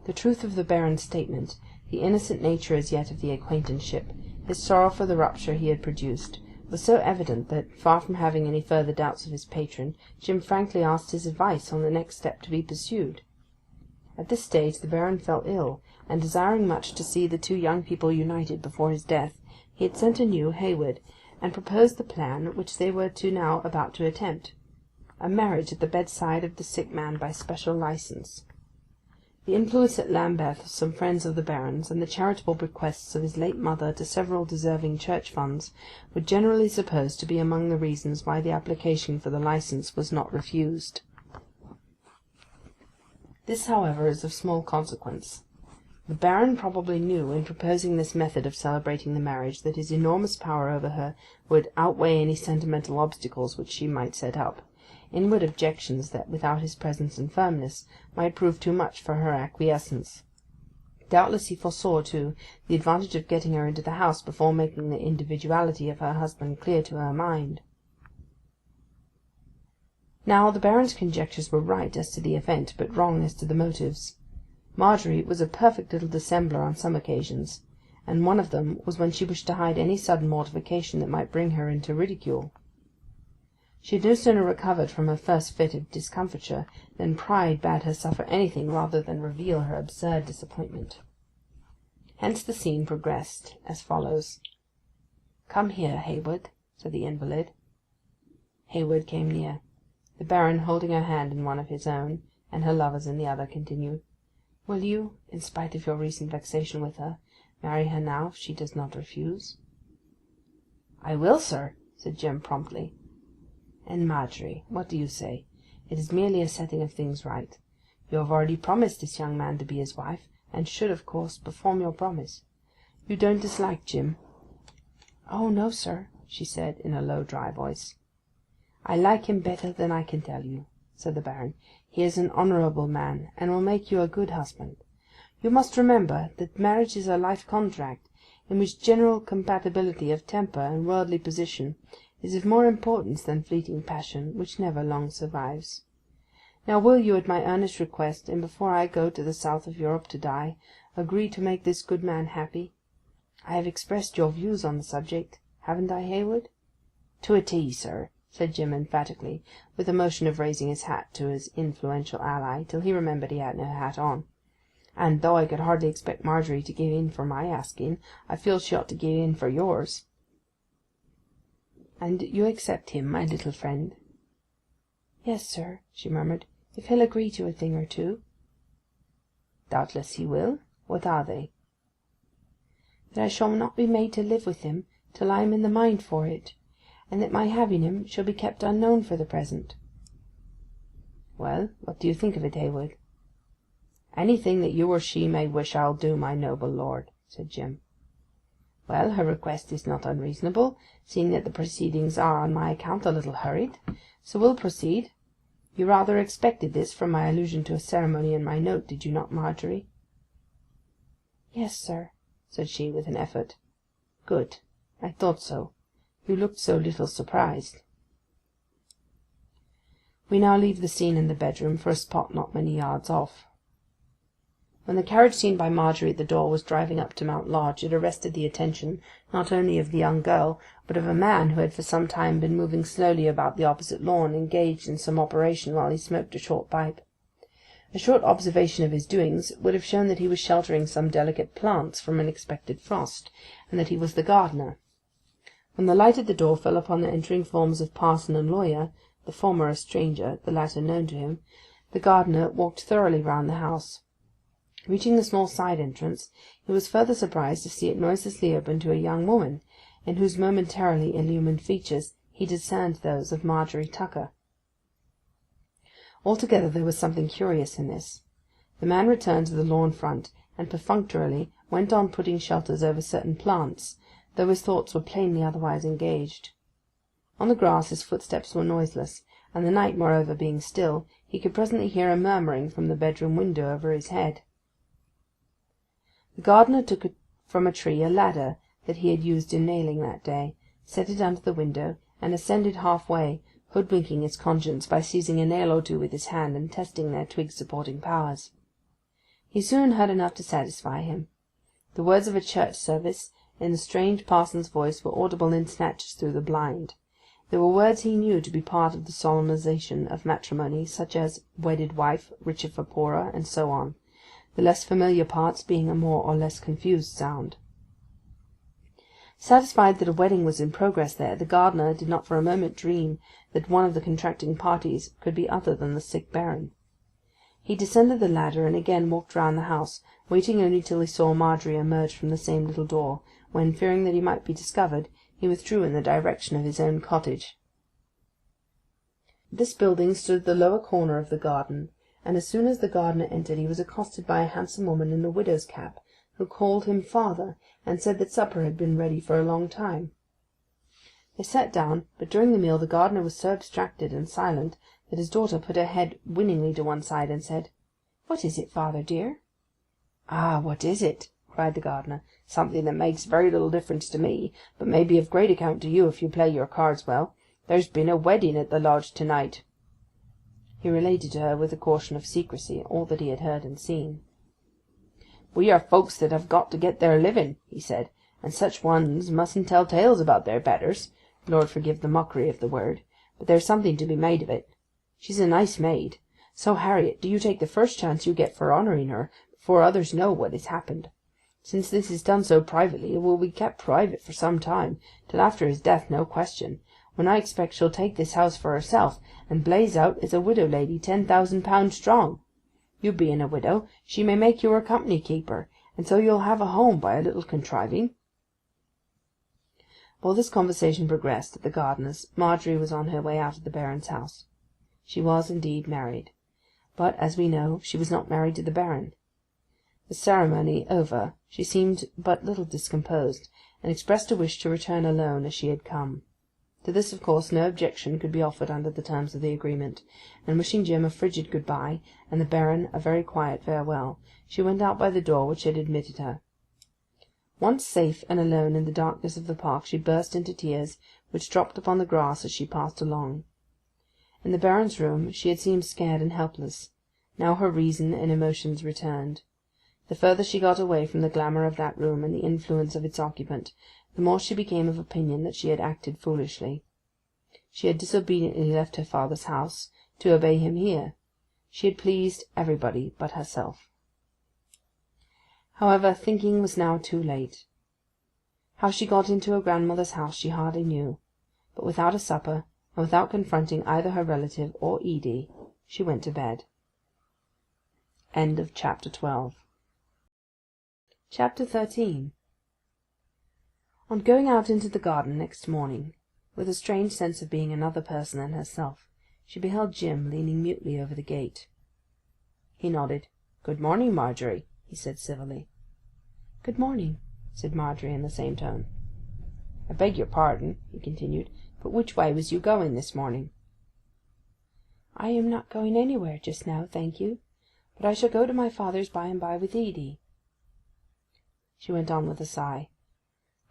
The truth of the baron's statement, the innocent nature as yet of the acquaintanceship, his sorrow for the rupture he had produced, was so evident that, far from having any further doubts of his patron, Jim frankly asked his advice on the next step to be pursued. At this stage the baron fell ill, and desiring much to see the two young people united before his death, he had sent anew Hayward, and proposed the plan which they were now about to attempt, a marriage at the bedside of the sick man by special licence. The influence at Lambeth of some friends of the baron's, and the charitable bequests of his late mother to several deserving church funds, were generally supposed to be among the reasons why the application for the licence was not refused. This, however, is of small consequence. The baron probably knew, in proposing this method of celebrating the marriage, that his enormous power over her would outweigh any sentimental obstacles which she might set up, inward objections that, without his presence and firmness, might prove too much for her acquiescence. Doubtless he foresaw, too, the advantage of getting her into the house before making the individuality of her husband clear to her mind. Now the baron's conjectures were right as to the event, but wrong as to the motives. Marjorie was a perfect little dissembler on some occasions, and one of them was when she wished to hide any sudden mortification that might bring her into ridicule. She had no sooner recovered from her first fit of discomfiture than pride bade her suffer anything rather than reveal her absurd disappointment. Hence the scene progressed as follows. "Come here, Hayward," said the invalid. Hayward came near. The baron, holding her hand in one of his own, and her lover's in the other, continued, "Will you, in spite of your recent vexation with her, marry her now if she does not refuse?" "I will, sir," said Jim promptly. "And Marjorie, what do you say? It is merely a setting of things right. You have already promised this young man to be his wife, and should, of course, perform your promise. You don't dislike Jim?" "Oh, no, sir," she said, in a low, dry voice. "I like him better than I can tell you," said the baron. "He is an honourable man, and will make you a good husband. You must remember that marriage is a life contract, in which general compatibility of temper and worldly position is of more importance than fleeting passion, which never long survives. Now will you, at my earnest request, and before I go to the south of Europe to die, agree to make this good man happy? I have expressed your views on the subject, haven't I, Hayward?" "To a T, sir," said Jim emphatically, with a motion of raising his hat to his influential ally, till he remembered he had no hat on. "And though I could hardly expect Marjorie to give in for my asking, I feel she ought to give in for yours." "And you accept him, my little friend?" "Yes, sir," she murmured, "if he'll agree to a thing or two." "Doubtless he will. What are they?" "That I shall not be made to live with him till I am in the mind for it, and that my having him shall be kept unknown for the present." "Well, what do you think of it, Hayward?" "Anything that you or she may wish I'll do, my noble lord," said Jim. "Well, her request is not unreasonable, seeing that the proceedings are on my account a little hurried. So we'll proceed. You rather expected this from my allusion to a ceremony in my note, did you not, Marjorie?" "Yes, sir," said she, with an effort. "Good. I thought so. You looked so little surprised." We now leave the scene in the bedroom for a spot not many yards off. When the carriage seen by Marjorie at the door was driving up to Mount Lodge, it arrested the attention not only of the young girl, but of a man who had for some time been moving slowly about the opposite lawn, engaged in some operation while he smoked a short pipe. A A short observation of his doings would have shown that he was sheltering some delicate plants from an expected frost, and that he was the gardener. When the light at the door fell upon the entering forms of parson and lawyer, the former a stranger, the latter known to him, the gardener walked thoroughly round the house. Reaching the small side entrance, he was further surprised to see it noiselessly open to a young woman, in whose momentarily illumined features he discerned those of Marjorie Tucker. Altogether there was something curious in this. The man returned to the lawn front, and perfunctorily went on putting shelters over certain plants, though his thoughts were plainly otherwise engaged. On the grass his footsteps were noiseless, and the night moreover being still, he could presently hear a murmuring from the bedroom window over his head. The gardener took from a tree a ladder that he had used in nailing that day, set it under the window, and ascended half-way, hoodwinking his conscience by seizing a nail or two with his hand and testing their twig-supporting powers. He soon heard enough to satisfy him. The words of a church service in the strange parson's voice were audible in snatches through the blind. They were words he knew to be part of the solemnization of matrimony, such as wedded wife, richer for poorer, and so on, the less familiar parts being a more or less confused sound. Satisfied that a wedding was in progress there, the gardener did not for a moment dream that one of the contracting parties could be other than the sick Baron. He descended the ladder and again walked round the house, waiting only till he saw Marjorie emerge from the same little door, when, fearing that he might be discovered, he withdrew in the direction of his own cottage. This building stood at the lower corner of the garden, and as soon as the gardener entered he was accosted by a handsome woman in a widow's cap, who called him father, and said that supper had been ready for a long time. They sat down, but during the meal the gardener was so abstracted and silent that his daughter put her head winningly to one side and said, "What is it, father dear?" "Ah, what is it?" cried the gardener. "Something that makes very little difference to me, but may be of great account to you if you play your cards well. There's been a wedding at the lodge to-night." He related to her, with a caution of secrecy, all that he had heard and seen. "We are folks that have got to get their living," he said, "and such ones mustn't tell tales about their betters, Lord forgive the mockery of the word, but there's something to be made of it. She's a nice maid. So, Harriet, do you take the first chance you get for honouring her, before others know what has happened. Since this is done so privately, it will be kept private for some time, till after his death, no question, when I expect she'll take this house for herself, and blaze out as a widow lady 10,000 strong. You being a widow, she may make you her company keeper, and so you'll have a home by a little contriving." While this conversation progressed at the gardener's, Marjorie was on her way out of the Baron's house. She was indeed married, but, as we know, she was not married to the Baron. The ceremony over, she seemed but little discomposed, and expressed a wish to return alone as she had come. To this, of course, no objection could be offered under the terms of the agreement, and wishing Jim a frigid good-bye, and the Baron a very quiet farewell, she went out by the door which had admitted her. Once safe and alone in the darkness of the park, she burst into tears, which dropped upon the grass as she passed along. In the Baron's room she had seemed scared and helpless. Now her reason and emotions returned. The further she got away from the glamour of that room and the influence of its occupant, the more she became of opinion that she had acted foolishly. She had disobediently left her father's house, to obey him here. She had pleased everybody but herself. However, thinking was now too late. How she got into her grandmother's house she hardly knew, but without a supper, and without confronting either her relative or Edie, she went to bed. End of Chapter 12. Chapter 13. On going out into the garden next morning, with a strange sense of being another person than herself, she beheld Jim leaning mutely over the gate. He nodded. "Good morning, Marjorie," he said civilly. "Good morning," said Marjorie in the same tone. "I beg your pardon," he continued, "but which way was you going this morning?" "I am not going anywhere just now, thank you, but I shall go to my father's by and by with Edie." She went on with a sigh.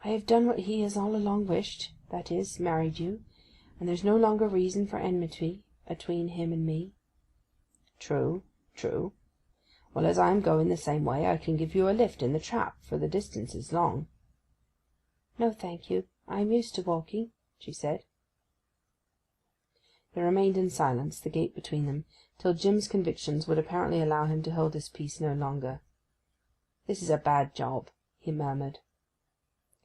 "I have done what he has all along wished, that is, married you, and there's no longer reason for enmity between him and me." "True, true. Well, as I am going the same way, I can give you a lift in the trap, for the distance is long." "No, thank you. I am used to walking," she said. They remained in silence, the gate between them, till Jim's convictions would apparently allow him to hold his peace no longer. "This is a bad job," he murmured.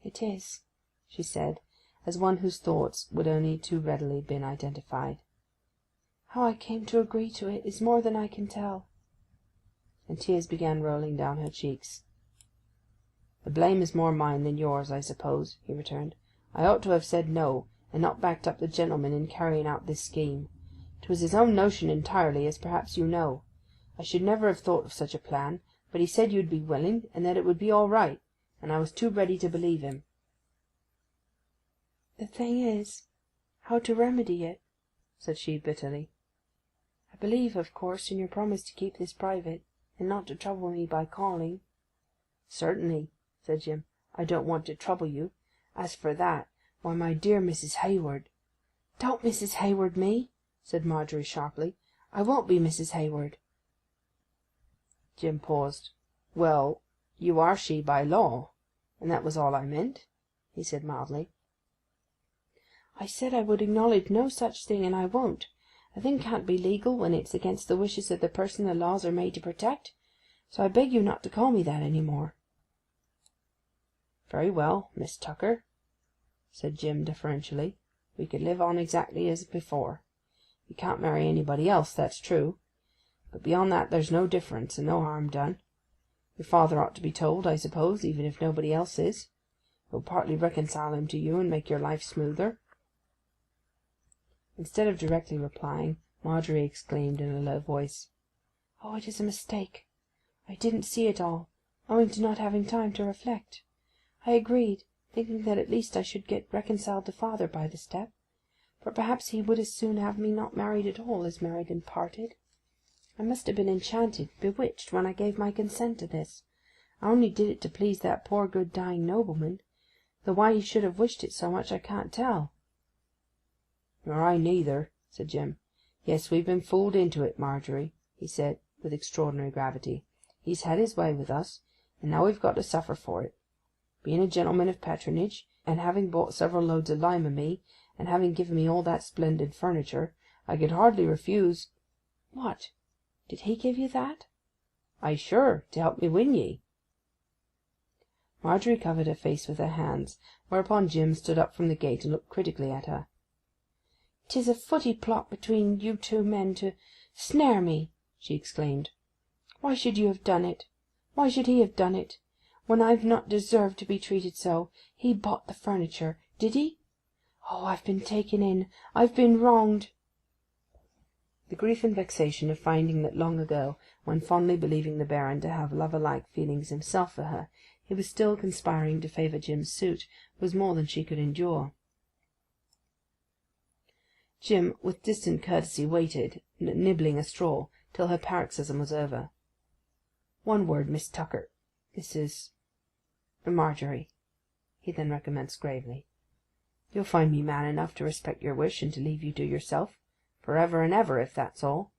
"It is," she said, as one whose thoughts would only too readily have been identified. "How I came to agree to it is more than I can tell." And tears began rolling down her cheeks. "The blame is more mine than yours, I suppose," he returned. "I ought to have said no, and not backed up the gentleman in carrying out this scheme. 'Twas his own notion entirely, as perhaps you know. I should never have thought of such a plan, but he said you'd be willing, and that it would be all right, and I was too ready to believe him." "The thing is, how to remedy it," said she bitterly. "I believe, of course, in your promise to keep this private, and not to trouble me by calling." "Certainly," said Jim. "I don't want to trouble you. As for that, why, my dear Mrs. Hayward—" "Don't Mrs. Hayward me," said Marjorie sharply. "I won't be Mrs. Hayward." Jim paused. "Well, you are she by law, and that was all I meant," he said mildly. "I said I would acknowledge no such thing, and I won't. A thing can't be legal when it's against the wishes of the person the laws are made to protect. So I beg you not to call me that any more." "Very well, Miss Tucker," said Jim deferentially. "We could live on exactly as before. You can't marry anybody else, that's true. But beyond that there's no difference, and no harm done. Your father ought to be told, I suppose, even if nobody else is. It will partly reconcile him to you and make your life smoother." Instead of directly replying, Marjorie exclaimed in a low voice, "Oh, it is a mistake! I didn't see it all, owing to not having time to reflect. I agreed, thinking that at least I should get reconciled to father by the step. But perhaps he would as soon have me not married at all as married and parted. I must have been enchanted, bewitched, when I gave my consent to this. I only did it to please that poor good dying nobleman, though why he should have wished it so much I can't tell." "Nor I neither," said Jim. "Yes, we've been fooled into it, Marjorie," he said, with extraordinary gravity. "He's had his way with us, and now we've got to suffer for it. Being a gentleman of patronage, and having bought several loads of lime of me, and having given me all that splendid furniture, I could hardly refuse—" "What? Did he give you that?" "Ay, sure, to help me win ye." Marjorie covered her face with her hands, whereupon Jim stood up from the gate and looked critically at her. "'Tis a footy plot between you two men to snare me!" she exclaimed. "Why should you have done it? Why should he have done it? When I've not deserved to be treated so. He bought the furniture, did he? Oh, I've been taken in, I've been wronged!" The grief and vexation of finding that long ago, when fondly believing the Baron to have lover-like feelings himself for her, he was still conspiring to favour Jim's suit, was more than she could endure. Jim, with distant courtesy, waited, nibbling a straw, till her paroxysm was over. "One word, Miss Tucker, Marjorie," he then recommenced gravely. "You'll find me man enough to respect your wish and to leave you to yourself, for ever and ever, if that's all.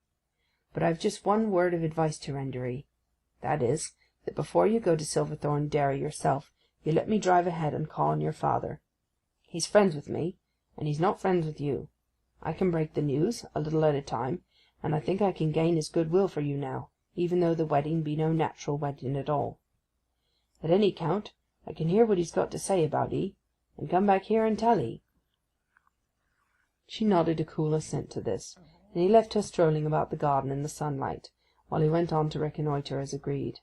But I've just one word of advice to render 'ee. That is, that before you go to Silverthorn Dairy yourself, you let me drive ahead and call on your father. He's friends with me, and he's not friends with you. I can break the news, a little at a time, and I think I can gain his goodwill for you now, even though the wedding be no natural wedding at all. At any count, I can hear what he's got to say about 'ee, and come back here and tell 'ee." She nodded a cool assent to this, and he left her strolling about the garden in the sunlight, while he went on to reconnoitre as agreed.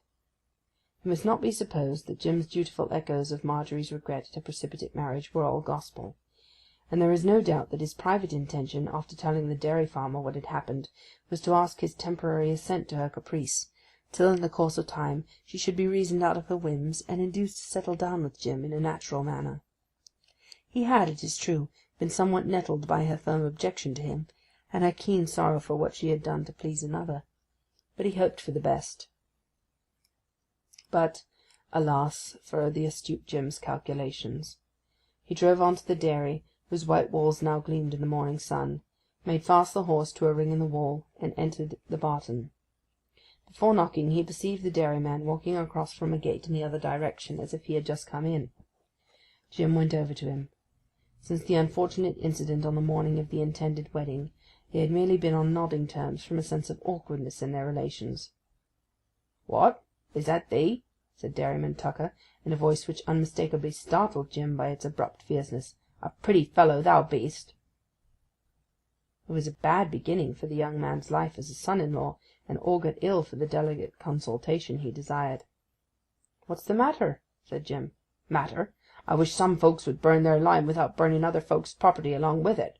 It must not be supposed that Jim's dutiful echoes of Marjorie's regret at a precipitate marriage were all gospel, and there is no doubt that his private intention, after telling the dairy farmer what had happened, was to ask his temporary assent to her caprice, till in the course of time she should be reasoned out of her whims and induced to settle down with Jim in a natural manner. He had, it is true, been somewhat nettled by her firm objection to him, and her keen sorrow for what she had done to please another, but he hoped for the best. But, alas for the astute Jim's calculations! He drove on to the dairy, whose white walls now gleamed in the morning sun, made fast the horse to a ring in the wall, and entered the barton. Before knocking he perceived the dairyman walking across from a gate in the other direction, as if he had just come in. Jim went over to him. Since the unfortunate incident on the morning of the intended wedding, They had merely been on nodding terms from a sense of awkwardness in their relations. "What? Is that thee?" said Dairyman Tucker, in a voice which unmistakably startled Jim by its abrupt fierceness. "A pretty fellow thou be'st!" It was a bad beginning for the young man's life as a son-in-law, and augured ill for the delicate consultation he desired. "What's the matter?" said Jim. "Matter? I wish some folks would burn their lime without burning other folks' property along with it.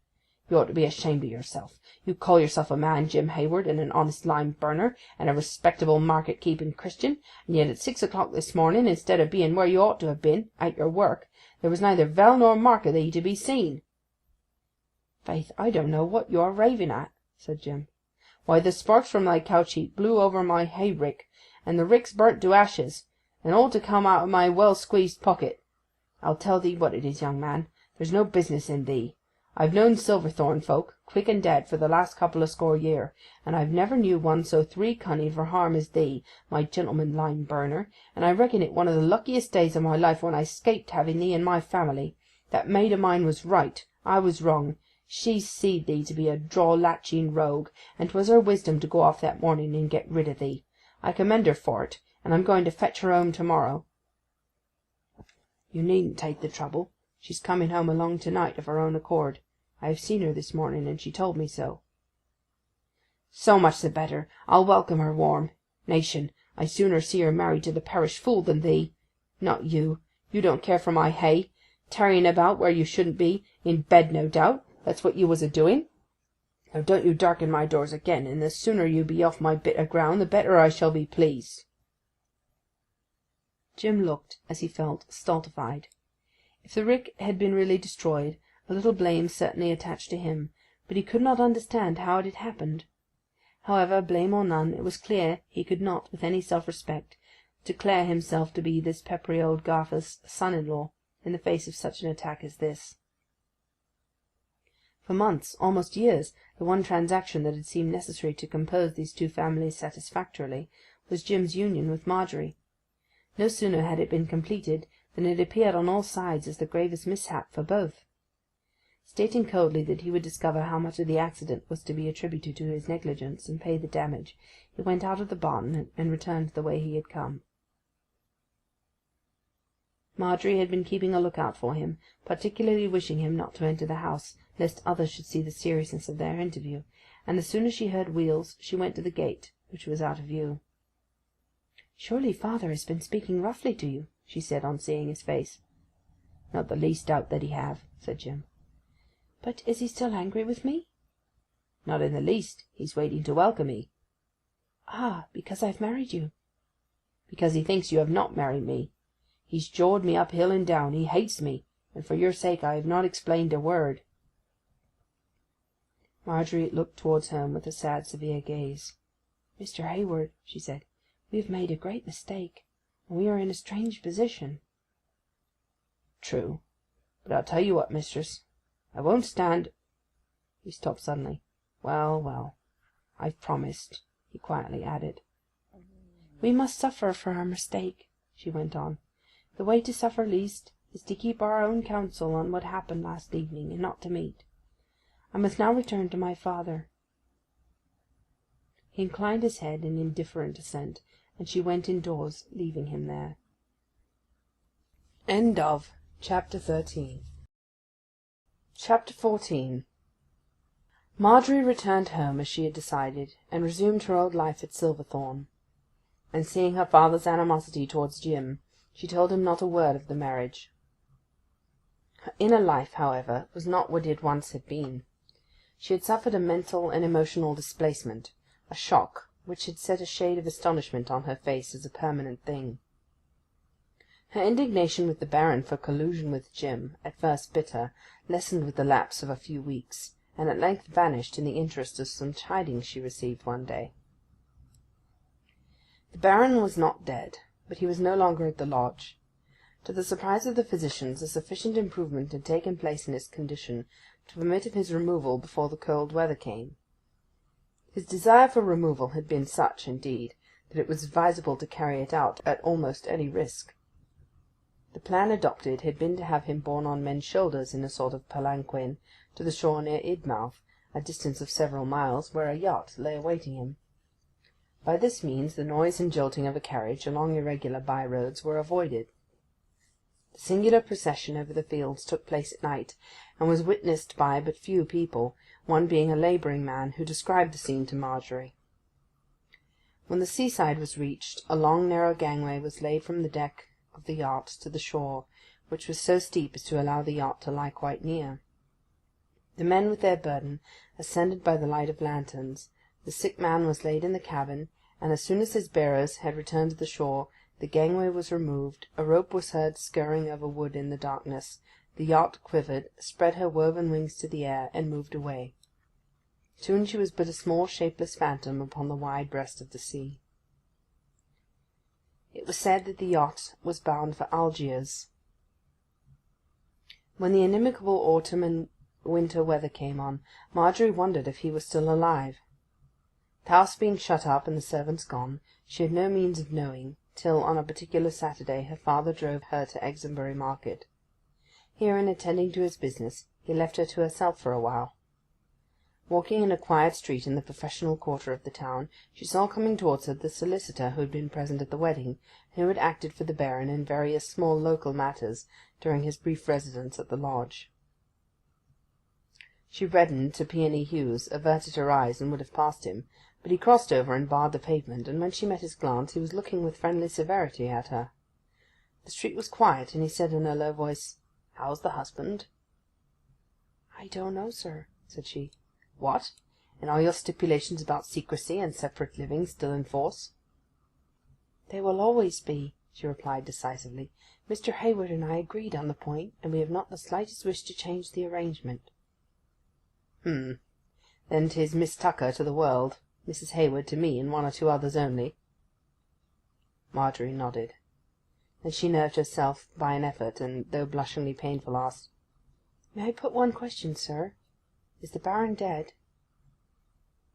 You ought to be ashamed of yourself. You call yourself a man, Jim Hayward, and an honest lime burner, and a respectable market-keeping Christian, and yet at 6 o'clock this morning, instead of being where you ought to have been, at your work, there was neither vell nor mark of thee to be seen." "Faith, I don't know what you are raving at," said Jim. "Why, the sparks from thy couch heap blew over my hay-rick, and the rick's burnt to ashes, and all to come out of my well-squeezed pocket. I'll tell thee what it is, young man, there's no business in thee. I've known Silverthorn folk, quick and dead, for the last couple of score year, and I've never knew one so three cunning for harm as thee, my gentleman lime burner, and I reckon it one of the luckiest days of my life when I 'scaped having thee in my family. That maid of mine was right, I was wrong. She seed thee to be a draw-latching rogue, and 'twas her wisdom to go off that morning and get rid of thee. I commend her for it, and I'm going to fetch her home to-morrow." "You needn't take the trouble. She's coming home along to-night of her own accord. I have seen her this morning, and she told me so." "So much the better. I'll welcome her warm. Nation, I'd sooner see her married to the parish fool than thee. Not you. You don't care for my hay. Tarrying about where you shouldn't be, in bed no doubt. That's what you was a-doing. Now don't you darken my doors again, and the sooner you be off my bit of ground the better I shall be pleased." Jim looked, as he felt, stultified. If the rick had been really destroyed, a little blame certainly attached to him, but he could not understand how it had happened. However, blame or none, it was clear he could not, with any self-respect, declare himself to be this peppery old Gaffer's son-in-law in the face of such an attack as this. For months, almost years, the one transaction that had seemed necessary to compose these two families satisfactorily was Jim's union with Marjorie. No sooner had it been completed than it appeared on all sides as the gravest mishap for both. Stating coldly that he would discover how much of the accident was to be attributed to his negligence, and pay the damage, he went out of the barn and returned the way he had come. Marjorie had been keeping a look-out for him, particularly wishing him not to enter the house, lest others should see the seriousness of their interview, and as soon as she heard wheels she went to the gate, which was out of view. "Surely father has been speaking roughly to you," she said, on seeing his face. "Not the least doubt that he have," said Jim. "But is he still angry with me?" "Not in the least. He's waiting to welcome me." "Ah, because I've married you." "Because he thinks you have not married me. He's jawed me up hill and down. He hates me, and for your sake I have not explained a word." Marjorie looked towards home with a sad, severe gaze. "Mr. Hayward," she said, "we have made a great mistake, and we are in a strange position." "True. But I'll tell you what, mistress, I won't stand—" He stopped suddenly. "Well, well, I've promised," he quietly added. "We must suffer for our mistake," she went on. "The way to suffer least is to keep our own counsel on what happened last evening, and not to meet. I must now return to my father." He inclined his head in indifferent assent, and she went indoors, leaving him there. End of Chapter 13. Chapter 14. Marjorie returned home as she had decided, and resumed her old life at Silverthorn. And seeing her father's animosity towards Jim, she told him not a word of the marriage. Her inner life, however, was not what it once had been. She had suffered a mental and emotional displacement, a shock, which had set a shade of astonishment on her face as a permanent thing. Her indignation with the Baron for collusion with Jim, at first bitter, lessened with the lapse of a few weeks, and at length vanished in the interest of some tidings she received one day. The Baron was not dead, but he was no longer at the lodge. To the surprise of the physicians, a sufficient improvement had taken place in his condition to permit of his removal before the cold weather came. His desire for removal had been such, indeed, that it was advisable to carry it out at almost any risk. The plan adopted had been to have him borne on men's shoulders in a sort of palanquin to the shore near Idmouth, a distance of several miles, where a yacht lay awaiting him. By this means the noise and jolting of a carriage along irregular by-roads were avoided. The singular procession over the fields took place at night, and was witnessed by but few people, one being a labouring man, who described the scene to Marjorie. When the seaside was reached, a long narrow gangway was laid from the deck of the yacht to the shore, which was so steep as to allow the yacht to lie quite near. The men with their burden ascended by the light of lanterns. The sick man was laid in the cabin, and as soon as his bearers had returned to the shore, the gangway was removed, a rope was heard scurrying over wood in the darkness, the yacht quivered, spread her woven wings to the air, and moved away. Soon she was but a small shapeless phantom upon the wide breast of the sea. It was said that the yacht was bound for Algiers. When the inimical autumn and winter weather came on, Marjorie wondered if he was still alive. The house being shut up and the servants gone, she had no means of knowing, till on a particular Saturday her father drove her to Exonbury market. Here, in attending to his business, he left her to herself for a while. Walking in a quiet street in the professional quarter of the town, she saw coming towards her the solicitor who had been present at the wedding, and who had acted for the Baron in various small local matters during his brief residence at the lodge. She reddened to peony hues, averted her eyes, and would have passed him, but he crossed over and barred the pavement, and when she met his glance he was looking with friendly severity at her. The street was quiet, and he said in a low voice, "How's the husband?" "I don't know, sir," said she. "What? And are your stipulations about secrecy and separate living still in force?" "They will always be," she replied decisively. "Mr. Hayward and I agreed on the point, and we have not the slightest wish to change the arrangement." "Then 'tis Miss Tucker to the world, Mrs. Hayward to me, and one or two others only?" Marjorie nodded. Then she nerved herself by an effort, and, though blushingly painful, asked, "May I put one question, sir? Is the Baron dead?"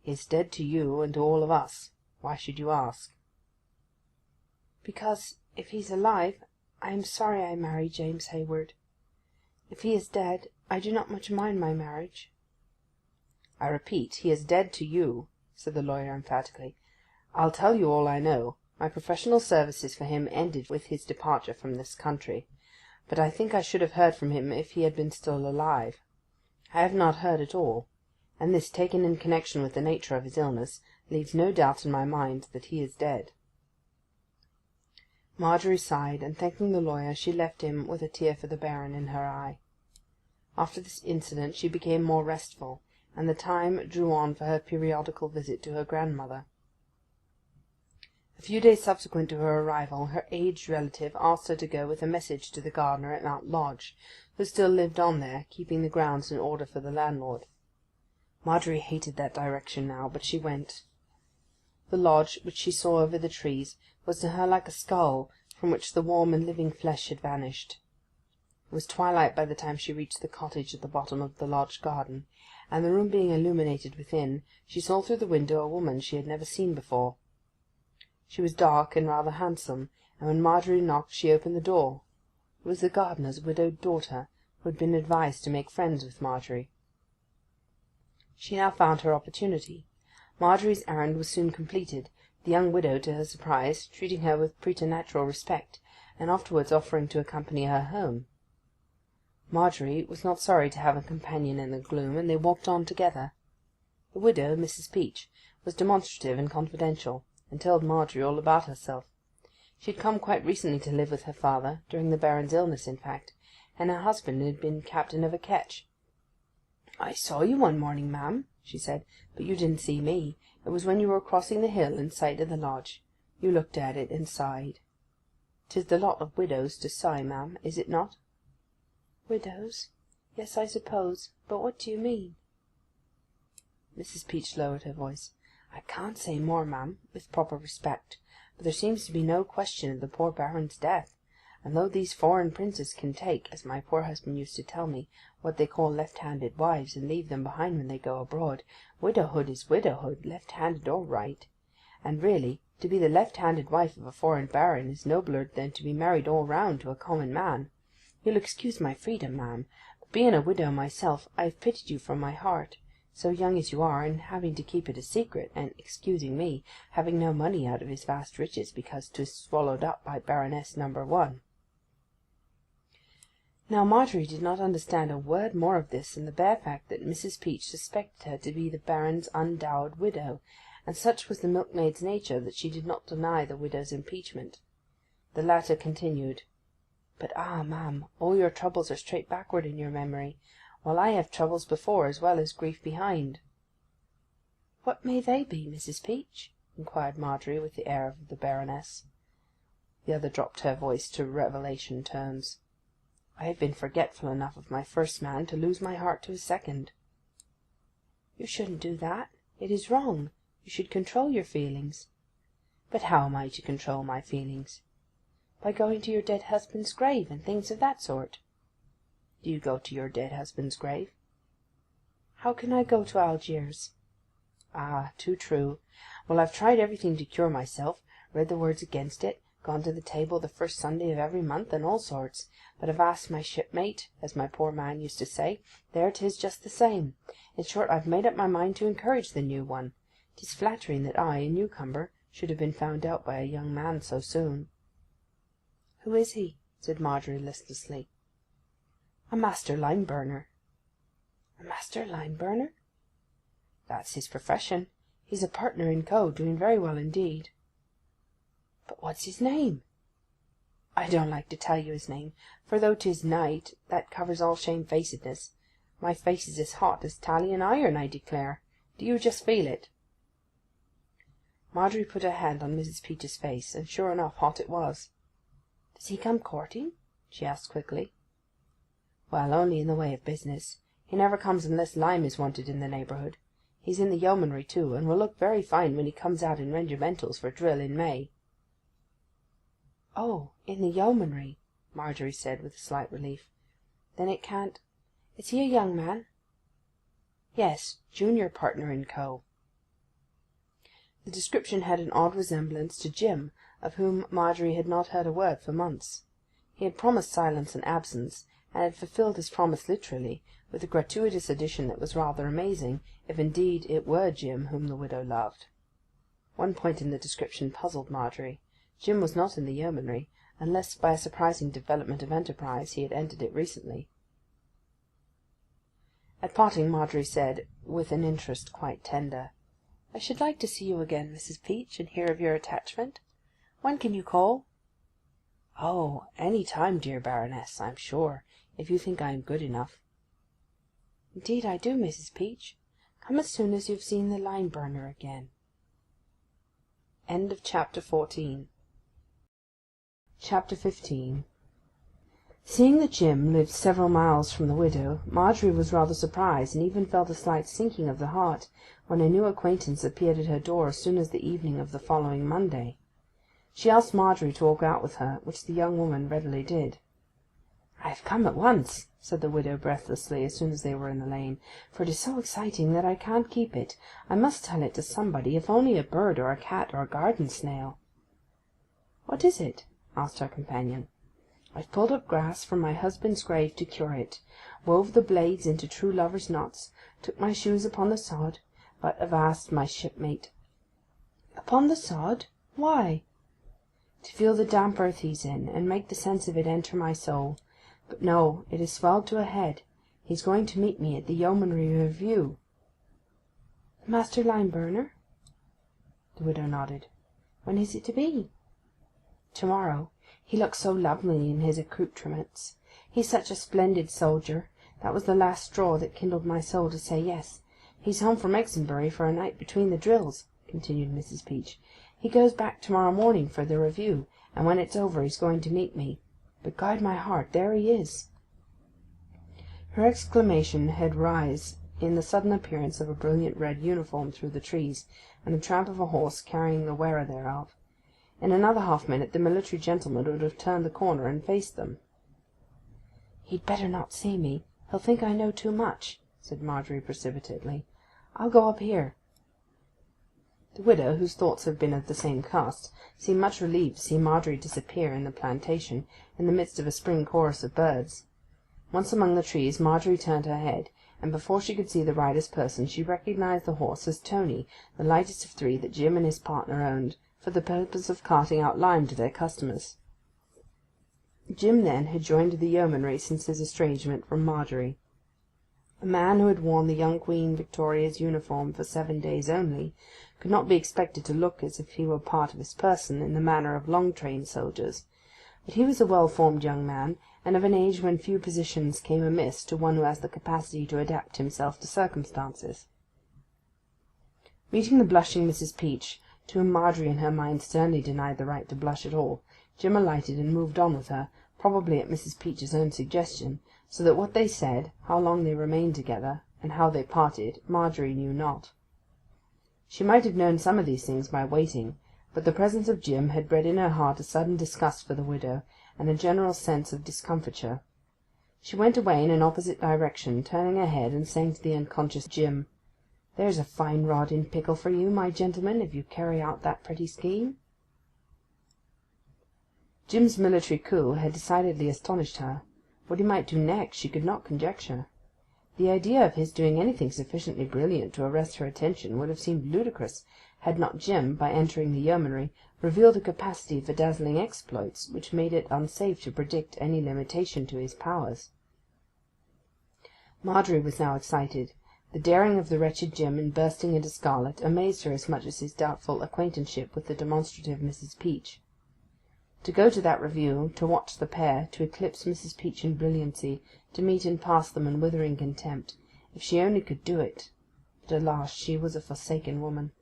"He is dead to you and to all of us. Why should you ask?" "Because, if he's alive, I am sorry I married James Hayward. If he is dead, I do not much mind my marriage." "I repeat, he is dead to you," said the lawyer emphatically. "I'll tell you all I know. My professional services for him ended with his departure from this country, but I think I should have heard from him if he had been still alive. I have not heard at all, and this, taken in connection with the nature of his illness, leaves no doubt in my mind that he is dead." Marjorie sighed, and thanking the lawyer she left him with a tear for the Baron in her eye. After this incident she became more restful, and the time drew on for her periodical visit to her grandmother. A few days subsequent to her arrival, her aged relative asked her to go with a message to the gardener at Mount Lodge, who still lived on there, keeping the grounds in order for the landlord. Marjorie hated that direction now, but she went. The lodge, which she saw over the trees, was to her like a skull from which the warm and living flesh had vanished. It was twilight by the time she reached the cottage at the bottom of the lodge garden, and the room being illuminated within, she saw through the window a woman she had never seen before. She was dark and rather handsome, and when Marjorie knocked she opened the door. It was the gardener's widowed daughter, who had been advised to make friends with Marjorie. She now found her opportunity. Marjorie's errand was soon completed, the young widow, to her surprise, treating her with preternatural respect, and afterwards offering to accompany her home. Marjorie was not sorry to have a companion in the gloom, and they walked on together. The widow, Mrs. Peach, was demonstrative and confidential, and told Marjorie all about herself. She had come quite recently to live with her father, during the Baron's illness, in fact, and her husband had been captain of a ketch. "I saw you one morning, ma'am," she said, "but you didn't see me. It was when you were crossing the hill in sight of the lodge. You looked at it and sighed. 'Tis the lot of widows to sigh, ma'am, is it not?" "Widows? Yes, I suppose. But what do you mean?" Mrs. Peach lowered her voice. "I can't say more, ma'am, with proper respect, but there seems to be no question of the poor Baron's death, and though these foreign princes can take, as my poor husband used to tell me, what they call left-handed wives, and leave them behind when they go abroad, widowhood is widowhood, left-handed or right. And really, to be the left-handed wife of a foreign baron is nobler than to be married all round to a common man. You'll excuse my freedom, ma'am, but being a widow myself, I have pitied you from my heart. so young as you are, and having to keep it a secret, and, excusing me, having no money out of his vast riches because 'twas swallowed up by Baroness number 1. Now Marjorie did not understand a word more of this than the bare fact that Mrs. Peach suspected her to be the Baron's undowered widow, and such was the milkmaid's nature that she did not deny the widow's impeachment. The latter continued, "But ma'am, all your troubles are straight backward in your memory, while I have troubles before as well as grief behind." "What may they be, Mrs. Peach?" inquired Marjorie with the air of the Baroness. The other dropped her voice to revelation tones. "I have been forgetful enough of my first man to lose my heart to a second." "You shouldn't do that. It is wrong. You should control your feelings." "But how am I to control my feelings?" "By going to your dead husband's grave, and things of that sort." "Do you go to your dead husband's grave?" "How can I go to Algiers?" "Ah, too true. Well, I've tried everything to cure myself, read the words against it, gone to the table the first Sunday of every month, and all sorts. But I've asked my shipmate, as my poor man used to say, there 'tis just the same. In short, I've made up my mind to encourage the new one. 'Tis flattering that I, a newcomer, should have been found out by a young man so soon." "Who is he?" said Marjorie listlessly. "A master lime-burner." "A master lime-burner?" "That's his profession. He's a partner in Co., doing very well indeed." "But what's his name?" "I don't like to tell you his name, for though 'tis night, that covers all shamefacedness. My face is as hot as Italian iron, I declare. Do you just feel it?" Marjorie put her hand on Mrs. Peach's face, and sure enough hot it was. "Does he come courting?" she asked quickly. "Well, only in the way of business. He never comes unless lime is wanted in the neighbourhood. He's in the yeomanry too, and will look very fine when he comes out in regimentals for drill in May." "Oh, in the yeomanry," Marjorie said with a slight relief. "Then it can't— Is he a young man?" "Yes, junior partner in Co." The description had an odd resemblance to Jim, of whom Marjorie had not heard a word for months. He had promised silence and absence, and had fulfilled his promise literally, with a gratuitous addition that was rather amazing, if indeed it were Jim whom the widow loved. One point in the description puzzled Marjorie. Jim was not in the yeomanry, unless by a surprising development of enterprise he had entered it recently. At parting Marjorie said, with an interest quite tender, "I should like to see you again, Mrs. Peach, and hear of your attachment. When can you call?" "Oh, any time, dear Baroness, I'm sure, if you think I am good enough." "Indeed I do, Mrs. Peach. Come as soon as you've seen the lime-burner again." Chapter 15. Seeing that Jim lived several miles from the widow, Marjorie was rather surprised, and even felt a slight sinking of the heart, when a new acquaintance appeared at her door as soon as the evening of the following Monday. She asked Marjorie to walk out with her, which the young woman readily did. "I have come at once," said the widow breathlessly, as soon as they were in the lane, "for it is so exciting that I can't keep it. I must tell it to somebody, if only a bird or a cat or a garden snail." "What is it?" asked her companion. "I've pulled up grass from my husband's grave to cure it, wove the blades into true lovers' knots, took my shoes upon the sod, but have asked my shipmate." "Upon the sod? Why?" "To feel the damp earth he's in, and make the sense of it enter my soul. But no, it has swelled to a head. He's going to meet me at the yeomanry review." "The master lime-burner?" The widow nodded. "When is it to be?" "To-morrow. He looks so lovely in his accoutrements. He's such a splendid soldier. That was the last straw that kindled my soul to say yes. He's home from Exonbury for a night between the drills," continued Mrs. Peach. "He goes back to-morrow morning for the review, and when it's over he's going to meet me. But guide my heart, there he is." Her exclamation had rise in the sudden appearance of a brilliant red uniform through the trees, and the tramp of a horse carrying the wearer thereof. In another half-minute the military gentleman would have turned the corner and faced them. "He'd better not see me. He'll think I know too much," said Marjorie precipitately. "I'll go up here." The widow, whose thoughts had been of the same cast, seemed much relieved to see Marjorie disappear in the plantation, in the midst of a spring chorus of birds. Once among the trees Marjorie turned her head, and before she could see the rider's person she recognized the horse as Tony, the lightest of three that Jim and his partner owned, for the purpose of carting out lime to their customers. Jim, then, had joined the yeomanry since his estrangement from Marjorie. A man who had worn the young Queen Victoria's uniform for 7 days only could not be expected to look as if he were part of his person in the manner of long-trained soldiers, but he was a well-formed young man, and of an age when few positions came amiss to one who has the capacity to adapt himself to circumstances. Meeting the blushing Mrs. Peach, to whom Marjorie in her mind sternly denied the right to blush at all, Jim alighted and moved on with her, probably at Mrs. Peach's own suggestion, so that what they said, how long they remained together, and how they parted, Marjorie knew not. She might have known some of these things by waiting, but the presence of Jim had bred in her heart a sudden disgust for the widow, and a general sense of discomfiture. She went away in an opposite direction, turning her head and saying to the unconscious Jim, "There's a fine rod in pickle for you, my gentleman, if you carry out that pretty scheme." Jim's military coup had decidedly astonished her. What he might do next she could not conjecture. The idea of his doing anything sufficiently brilliant to arrest her attention would have seemed ludicrous, had not Jim, by entering the yeomanry, revealed a capacity for dazzling exploits which made it unsafe to predict any limitation to his powers. Marjorie was now excited. The daring of the wretched Jim in bursting into scarlet amazed her as much as his doubtful acquaintanceship with the demonstrative Mrs. Peach. To go to that review, to watch the pair, to eclipse Mrs. Peach in brilliancy, to meet and pass them in withering contempt, if she only could do it. But alas, she was a forsaken woman.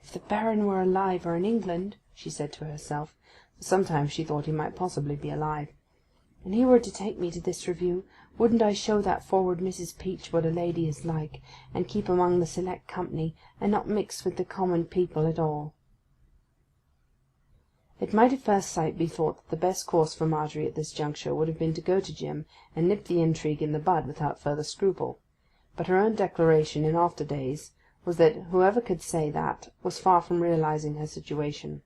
"If the Baron were alive or in England," she said to herself, for sometimes she thought he might possibly be alive, "and he were to take me to this review, wouldn't I show that forward Mrs. Peach what a lady is like, and keep among the select company, and not mix with the common people at all?" It might at first sight be thought that the best course for Marjorie at this juncture would have been to go to Jim and nip the intrigue in the bud without further scruple; but her own declaration in after days was that whoever could say that was far from realizing her situation.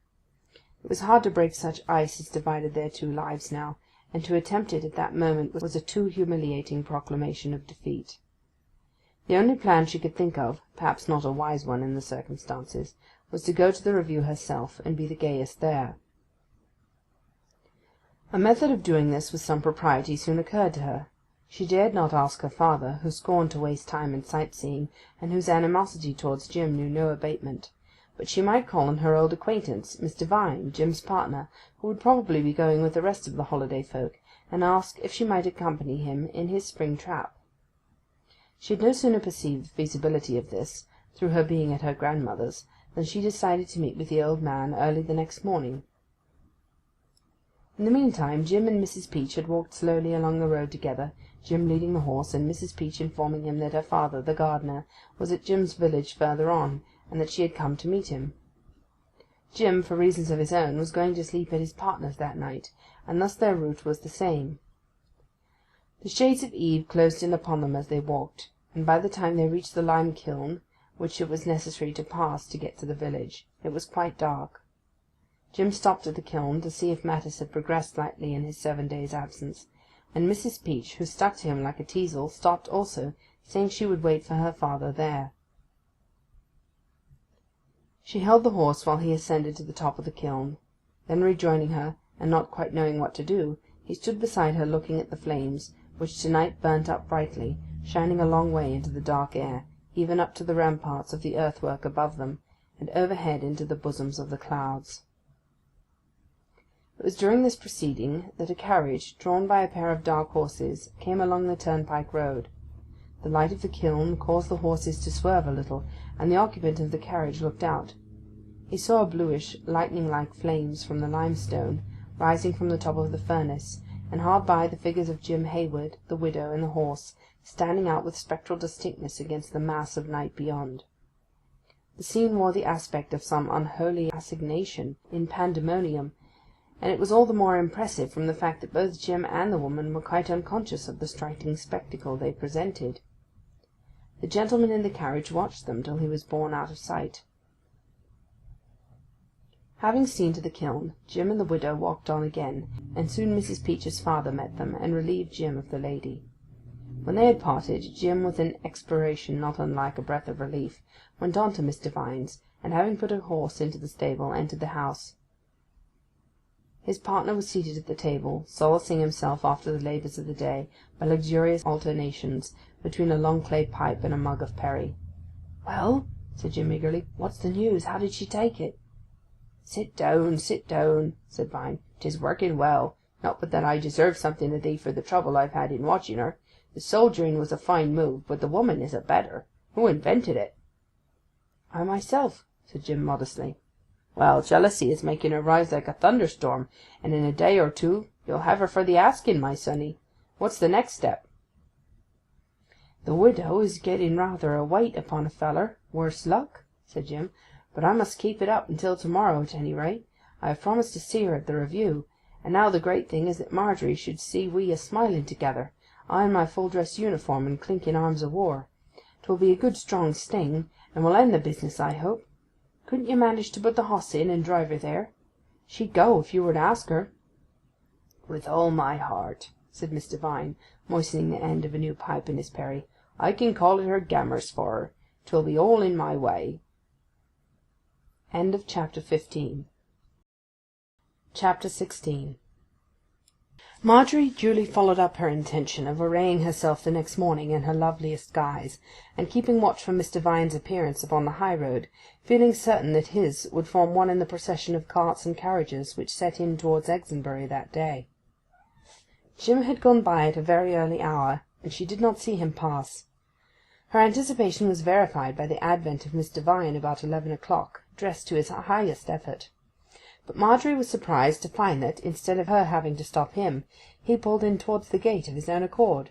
It was hard to break such ice as divided their two lives now, and to attempt it at that moment was a too humiliating proclamation of defeat. The only plan she could think of, perhaps not a wise one in the circumstances, was to go to the review herself, and be the gayest there. A method of doing this with some propriety soon occurred to her. She dared not ask her father, who scorned to waste time in sight-seeing, and whose animosity towards Jim knew no abatement, but she might call on her old acquaintance, Mr. Vine, Jim's partner, who would probably be going with the rest of the holiday folk, and ask if she might accompany him in his spring trap. She had no sooner perceived the feasibility of this, through her being at her grandmother's, than she decided to meet with the old man early the next morning. In the meantime Jim and Mrs. Peach had walked slowly along the road together, Jim leading the horse, and Mrs. Peach informing him that her father, the gardener, was at Jim's village further on, and that she had come to meet him. Jim, for reasons of his own, was going to sleep at his partner's that night, and thus their route was the same. The shades of eve closed in upon them as they walked, and by the time they reached the lime kiln, which it was necessary to pass to get to the village, it was quite dark. Jim stopped at the kiln to see if matters had progressed slightly in his 7 days' absence, and Mrs. Peach, who stuck to him like a teasel, stopped also, saying she would wait for her father there. She held the horse while he ascended to the top of the kiln. Then rejoining her, and not quite knowing what to do, he stood beside her looking at the flames, which to-night burnt up brightly, shining a long way into the dark air, even up to the ramparts of the earthwork above them, and overhead into the bosoms of the clouds. It was during this proceeding that a carriage, drawn by a pair of dark horses, came along the turnpike road. The light of the kiln caused the horses to swerve a little, and the occupant of the carriage looked out. He saw a bluish, lightning-like flames from the limestone, rising from the top of the furnace, and hard by the figures of Jim Hayward, the widow, and the horse, standing out with spectral distinctness against the mass of night beyond. The scene wore the aspect of some unholy assignation in pandemonium, and it was all the more impressive from the fact that both Jim and the woman were quite unconscious of the striking spectacle they presented. The gentleman in the carriage watched them till he was borne out of sight. Having seen to the kiln, Jim and the widow walked on again, and soon Mrs. Peach's father met them, and relieved Jim of the lady. When they had parted, Jim, with an expiration not unlike a breath of relief, went on to Miss Devine's, and having put a horse into the stable, entered the house. His partner was seated at the table, solacing himself after the labours of the day by luxurious alternations between a long clay pipe and a mug of perry. "Well," said Jim eagerly, "what's the news? How did she take it?" Sit down," said Vine. "'Tis working well. Not but that I deserve something of thee for the trouble I've had in watching her. The soldiering was a fine move, but the woman is a better. Who invented it?" "I myself," said Jim modestly. "Well, jealousy is making her rise like a thunderstorm, and in a day or two you'll have her for the asking, my sonny. What's the next step?" "The widow is getting rather a weight upon a feller, worse luck," said Jim. "But I must keep it up until to-morrow at any rate. I have promised to see her at the review, and now the great thing is that Marjorie should see we a-smiling together, I in my full-dress uniform and clinking arms of war. 'Twill be a good strong sting, and will end the business, I hope. Couldn't you manage to put the hoss in and drive her there? She'd go if you were to ask her." "With all my heart," said Mr. Vine, moistening the end of a new pipe in his perry. "I can call at her gammers for her. 'Twill be all in my way." Chapter 16. Marjorie duly followed up her intention of arraying herself the next morning in her loveliest guise, and keeping watch for Mr. Vine's appearance upon the high road, feeling certain that his would form one in the procession of carts and carriages which set in towards Exonbury that day. Jim had gone by at a very early hour, and she did not see him pass. Her anticipation was verified by the advent of Mr. Vine about 11 o'clock, dressed to his highest effort. But Marjorie was surprised to find that, instead of her having to stop him, he pulled in towards the gate of his own accord.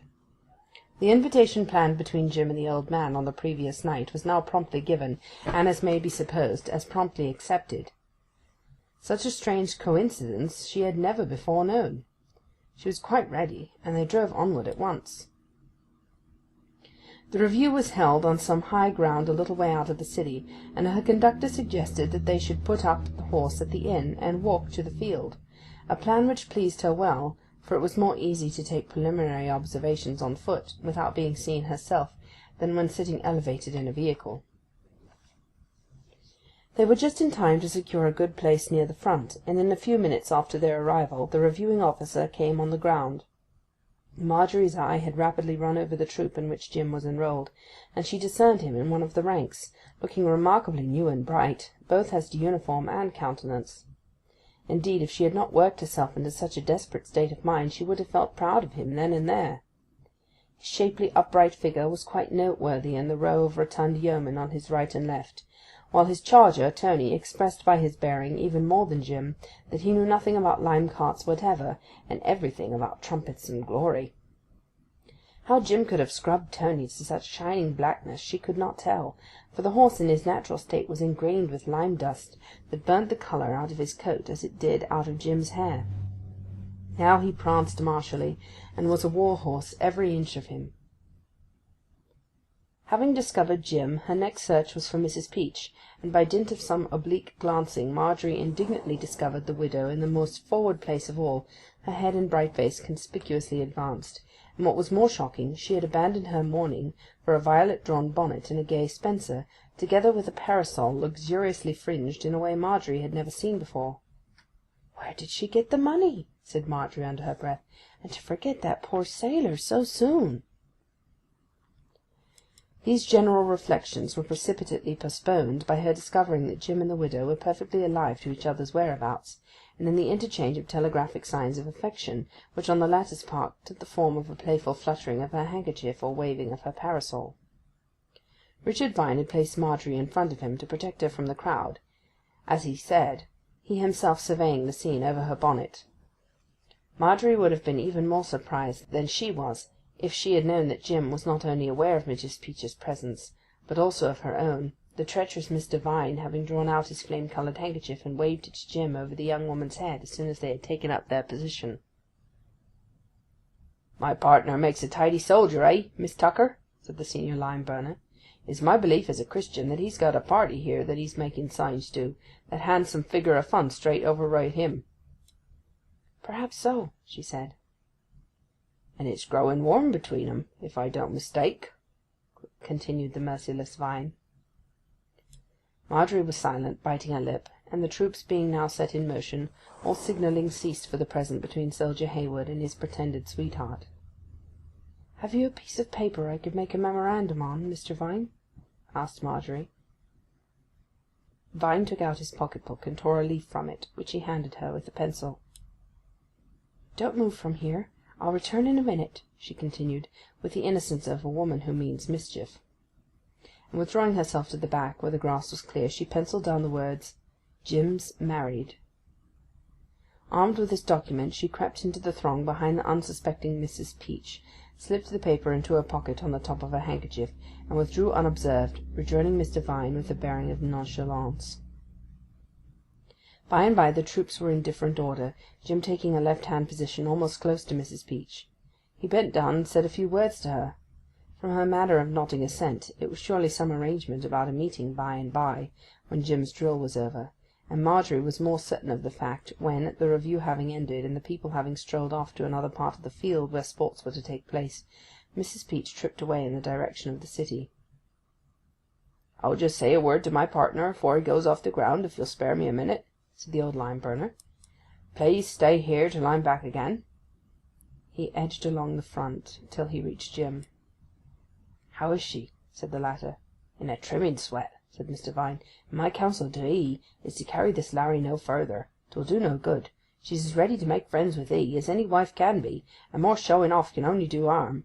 The invitation planned between Jim and the old man on the previous night was now promptly given, and, as may be supposed, as promptly accepted. Such a strange coincidence she had never before known. She was quite ready, and they drove onward at once. The review was held on some high ground a little way out of the city, and her conductor suggested that they should put up the horse at the inn and walk to the field, a plan which pleased her well, for it was more easy to take preliminary observations on foot, without being seen herself, than when sitting elevated in a vehicle. They were just in time to secure a good place near the front, and in a few minutes after their arrival the reviewing officer came on the ground. Marjorie's eye had rapidly run over the troop in which Jim was enrolled, and she discerned him in one of the ranks, looking remarkably new and bright, both as to uniform and countenance. Indeed, if she had not worked herself into such a desperate state of mind, she would have felt proud of him then and there. His shapely upright figure was quite noteworthy in the row of rotund yeomen on his right and left, while his charger, Tony, expressed by his bearing, even more than Jim, that he knew nothing about lime-carts whatever, and everything about trumpets and glory. How Jim could have scrubbed Tony to such shining blackness she could not tell, for the horse in his natural state was ingrained with lime dust that burnt the colour out of his coat as it did out of Jim's hair. Now he pranced martially, and was a war-horse every inch of him. Having discovered Jim, her next search was for Mrs. Peach, and by dint of some oblique glancing Marjorie indignantly discovered the widow in the most forward place of all, her head and bright face conspicuously advanced, and what was more shocking, she had abandoned her mourning for a violet-drawn bonnet and a gay spencer, together with a parasol luxuriously fringed in a way Marjorie had never seen before. "Where did she get the money?" said Marjorie under her breath. "And to forget that poor sailor so soon!" These general reflections were precipitately postponed by her discovering that Jim and the widow were perfectly alive to each other's whereabouts, and in the interchange of telegraphic signs of affection, which on the latter's part took the form of a playful fluttering of her handkerchief or waving of her parasol. Richard Vine had placed Marjorie in front of him to protect her from the crowd, as he said, he himself surveying the scene over her bonnet. Marjorie would have been even more surprised than she was if she had known that Jim was not only aware of Mrs. Peach's presence, but also of her own, the treacherous Mr. Vine having drawn out his flame-coloured handkerchief and waved it to Jim over the young woman's head as soon as they had taken up their position. "My partner makes a tidy soldier, eh, Miss Tucker?" said the senior lime-burner. "It's my belief as a Christian that he's got a party here that he's making signs to, that handsome figure of fun straight override him." "Perhaps so," she said. "And it's growing warm between 'em, if I don't mistake," continued the merciless Vine. Marjorie was silent, biting her lip, and the troops being now set in motion, all signalling ceased for the present between Soldier Hayward and his pretended sweetheart. "Have you a piece of paper I could make a memorandum on, Mr. Vine?" asked Marjorie. Vine took out his pocket-book and tore a leaf from it, which he handed her with a pencil. "Don't move from here. I'll return in a minute," she continued, with the innocence of a woman who means mischief. And withdrawing herself to the back, where the grass was clear, she pencilled down the words, "Jim's married." Armed with this document, she crept into the throng behind the unsuspecting Mrs. Peach, slipped the paper into her pocket on the top of her handkerchief, and withdrew unobserved, rejoining Mr. Vine with a bearing of nonchalance. By and by the troops were in different order, Jim taking a left-hand position almost close to Mrs. Peach. He bent down and said a few words to her. From her manner of nodding assent, it was surely some arrangement about a meeting by and by, when Jim's drill was over, and Marjorie was more certain of the fact when, the review having ended, and the people having strolled off to another part of the field where sports were to take place, Mrs. Peach tripped away in the direction of the city. "I'll just say a word to my partner afore he goes off the ground, if you'll spare me a minute," said the old lime-burner. "Please stay here till I'm back again." He edged along the front till he reached Jim. "How is she?" said the latter. "In a trimming sweat," said Mr. Vine. "And my counsel to 'ee is to carry this Larry no further. 'Twill do no good. She's as ready to make friends with 'ee as any wife can be, and more showing off can only do harm."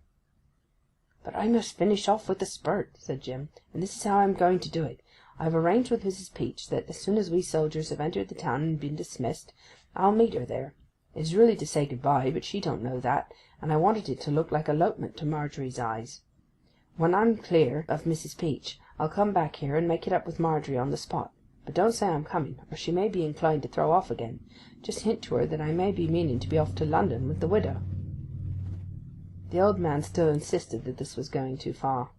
"But I must finish off with the spurt," said Jim, "and this is how I am going to do it. I have arranged with Mrs. Peach that, as soon as we soldiers have entered the town and been dismissed, I'll meet her there. It is really to say good-bye, but she don't know that, and I wanted it to look like elopement to Marjorie's eyes. When I'm clear of Mrs. Peach, I'll come back here and make it up with Marjorie on the spot. But don't say I'm coming, or she may be inclined to throw off again. Just hint to her that I may be meaning to be off to London with the widow." The old man still insisted that this was going too far.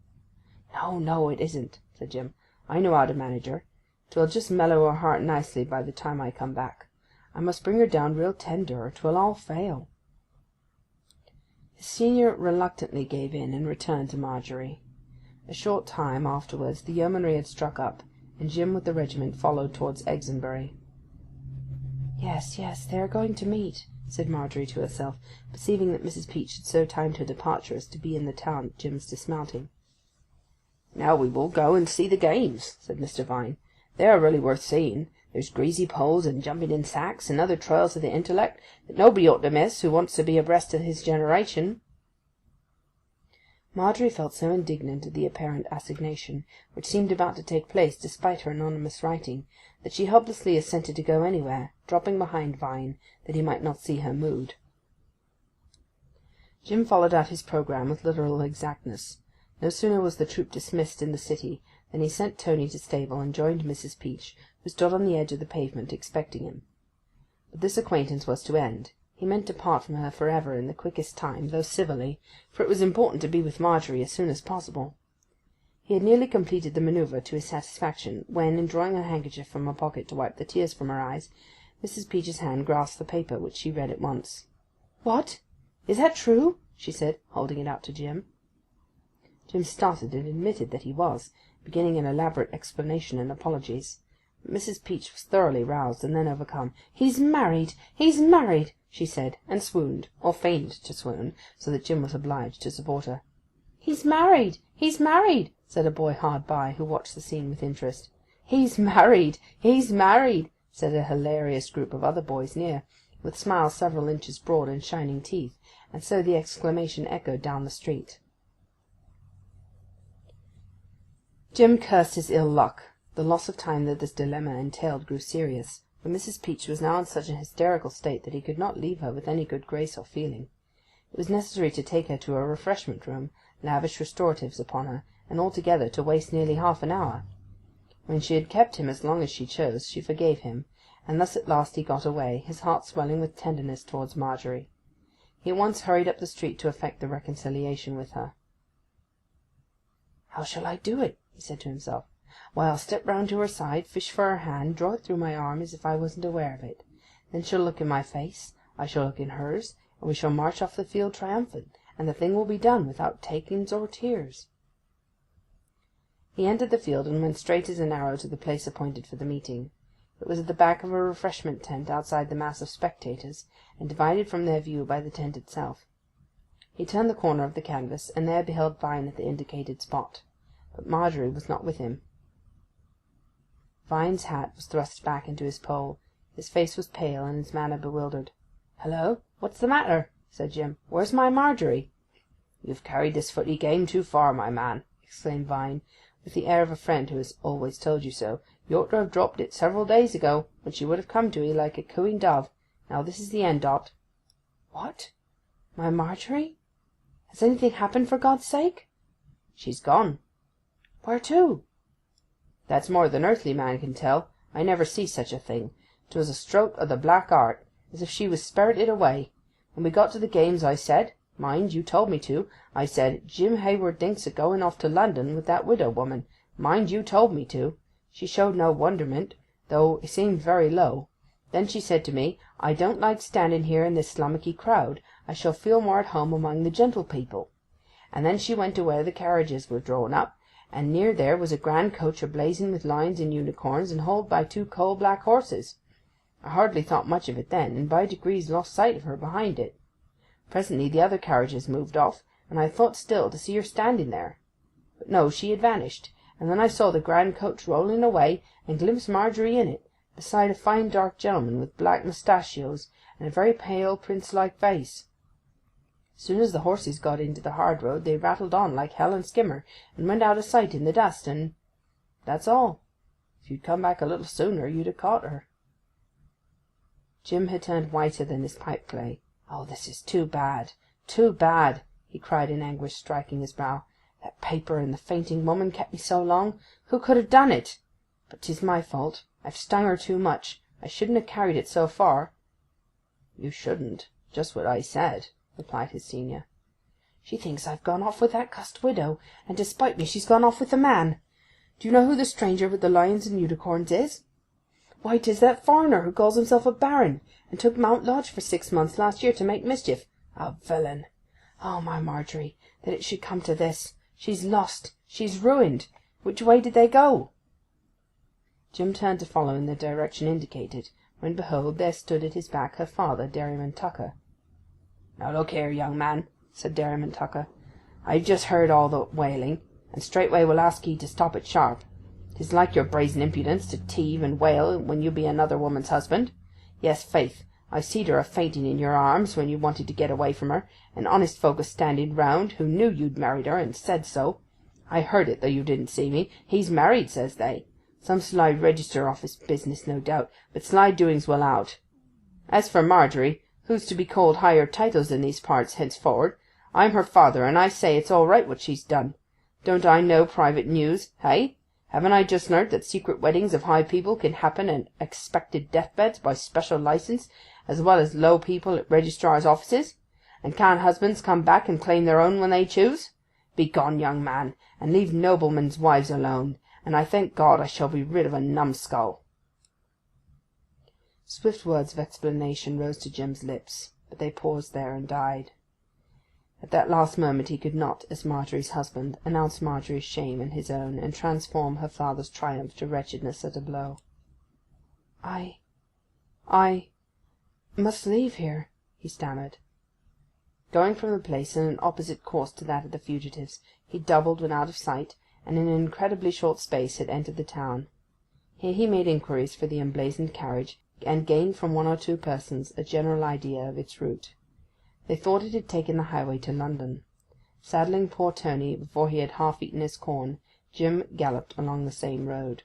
"No, no, it isn't," said Jim. "I know how to manage her. 'Twill just mellow her heart nicely by the time I come back. I must bring her down real tender, or 'twill all fail." His senior reluctantly gave in, and returned to Marjorie. A short time afterwards the yeomanry had struck up, and Jim with the regiment followed towards Exonbury. "Yes, yes, they are going to meet," said Marjorie to herself, perceiving that Mrs. Peach had so timed her departure as to be in the town at Jim's dismounting. "Now we will go and see the games," said Mr. Vine. "They are really worth seeing. There's greasy poles and jumping in sacks, and other trials of the intellect that nobody ought to miss who wants to be abreast of his generation." Marjorie felt so indignant at the apparent assignation, which seemed about to take place despite her anonymous writing, that she helplessly assented to go anywhere, dropping behind Vine, that he might not see her mood. Jim followed out his programme with literal exactness. No sooner was the troop dismissed in the city than he sent Tony to stable and joined Mrs. Peach, who stood on the edge of the pavement expecting him. But this acquaintance was to end. He meant to part from her for ever in the quickest time, though civilly, for it was important to be with Marjorie as soon as possible. He had nearly completed the manoeuvre to his satisfaction, when, in drawing her handkerchief from her pocket to wipe the tears from her eyes, Mrs. Peach's hand grasped the paper, which she read at once. "What? Is that true?" she said, holding it out to Jim. Jim started and admitted that he was, beginning an elaborate explanation and apologies. But Mrs. Peach was thoroughly roused and then overcome. "He's married! He's married!" she said, and swooned, or feigned to swoon, so that Jim was obliged to support her. "He's married! He's married!" said a boy hard by, who watched the scene with interest. "He's married! He's married!" said a hilarious group of other boys near, with smiles several inches broad and shining teeth, and so the exclamation echoed down the street. Jim cursed his ill luck. The loss of time that this dilemma entailed grew serious, for Mrs. Peach was now in such an hysterical state that he could not leave her with any good grace or feeling. It was necessary to take her to a refreshment room, lavish restoratives upon her, and altogether to waste nearly half an hour. When she had kept him as long as she chose, she forgave him, and thus at last he got away, his heart swelling with tenderness towards Marjorie. He at once hurried up the street to effect the reconciliation with her. "How shall I do it?" he said to himself. "Why, I'll step round to her side, fish for her hand, draw it through my arm as if I wasn't aware of it. Then she'll look in my face, I shall look in hers, and we shall march off the field triumphant, and the thing will be done without takings or tears." He entered the field and went straight as an arrow to the place appointed for the meeting. It was at the back of a refreshment tent outside the mass of spectators, and divided from their view by the tent itself. He turned the corner of the canvas, and there beheld Vine at the indicated spot. But Marjorie was not with him. Vine's hat was thrust back into his poll. His face was pale, and his manner bewildered. "Hello, what's the matter?" said Jim. "Where's my Marjorie?" "You've carried this footy game too far, my man," exclaimed Vine, with the air of a friend who has always told you so. "You ought to have dropped it several days ago, when she would have come to 'ee like a cooing dove. Now this is the end o't." "What? My Marjorie? Has anything happened, for God's sake?" "She's gone." "Where to?" "That's more than earthly man can tell. I never see such a thing. 'Twas a stroke o' the black art, as if she was spirited away. When we got to the games I said—mind, you told me to—I said, 'Jim Hayward thinks o' going off to London with that widow woman.' Mind, you told me to. She showed no wonderment, though it seemed very low. Then she said to me, 'I don't like standing here in this slummocky crowd. I shall feel more at home among the gentle people.' And then she went to where the carriages were drawn up, and near there was a grand coach a-blazing with lions and unicorns, and hauled by 2 coal-black horses. I hardly thought much of it then, and by degrees lost sight of her behind it. Presently the other carriages moved off, and I thought still to see her standing there. But no, she had vanished, and then I saw the grand coach rolling away, and glimpsed Marjorie in it, beside a fine dark gentleman with black mustachios and a very pale prince-like face. As soon as the horses got into the hard road they rattled on like Hell and Skimmer, and went out of sight in the dust, and that's all. If you'd come back a little sooner you'd have caught her." Jim had turned whiter than his pipe-clay. "Oh, this is too bad, too bad!" he cried in anguish, striking his brow. "That paper and the fainting woman kept me so long. Who could have done it? But 'tis my fault. I've stung her too much. I shouldn't have carried it so far." "You shouldn't. Just what I said," replied his senior. "She thinks I've gone off with that cussed widow, and to spite me she's gone off with the man. Do you know who the stranger with the lions and unicorns is? Why, 'tis that foreigner who calls himself a baron, and took Mount Lodge for 6 months last year to make mischief. A villain! Oh, my Marjorie, that it should come to this! She's lost, she's ruined. Which way did they go?" Jim turned to follow in the direction indicated, when behold, there stood at his back her father, Dairyman Tucker. "Now look here, young man," said Dairyman Tucker. "I've just heard all the wailing, and straightway will ask ye to stop it sharp. 'Tis like your brazen impudence to teave and wail when you be another woman's husband. Yes, faith, I seed her a-fainting in your arms when you wanted to get away from her, and honest folk a-standing round who knew you'd married her, and said so. I heard it, though you didn't see me. 'He's married,' says they. Some sly register office business, no doubt, but sly doings will out. As for Marjorie, who's to be called higher titles in these parts henceforward, I'm her father, and I say it's all right what she's done. Don't I know private news, hey? Haven't I just learnt that secret weddings of high people can happen and expected deathbeds by special licence, as well as low people at registrars' offices? And can't husbands come back and claim their own when they choose? Begone, young man, and leave noblemen's wives alone, and I thank God I shall be rid of a numbskull." Swift words of explanation rose to Jim's lips, but they paused there and died. At that last moment he could not, as Marjorie's husband, announce Marjorie's shame and his own, and transform her father's triumph to wretchedness at a blow. I must leave here," he stammered. Going from the place in an opposite course to that of the fugitives, he doubled when out of sight, and in an incredibly short space had entered the town. Here he made inquiries for the emblazoned carriage, and gained from 1 or 2 persons a general idea of its route. They thought it had taken the highway to London. Saddling poor Tony before he had half eaten his corn, Jim galloped along the same road.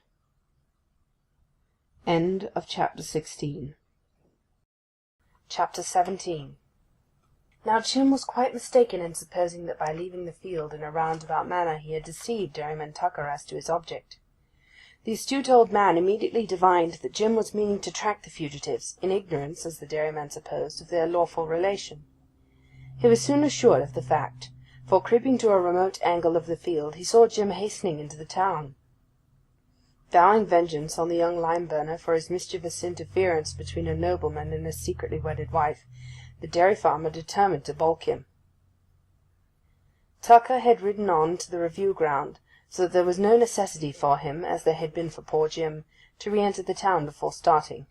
End of Chapter 16. Chapter 17. Now Jim was quite mistaken in supposing that by leaving the field in a roundabout manner he had deceived Dairyman Tucker as to his object. The astute old man immediately divined that Jim was meaning to track the fugitives, in ignorance, as the dairyman supposed, of their lawful relation. He was soon assured of the fact, for creeping to a remote angle of the field he saw Jim hastening into the town. Vowing vengeance on the young lime-burner for his mischievous interference between a nobleman and his secretly wedded wife, the dairy farmer determined to baulk him. Tucker had ridden on to the review ground, so that there was no necessity for him, as there had been for poor Jim, to re-enter the town before starting.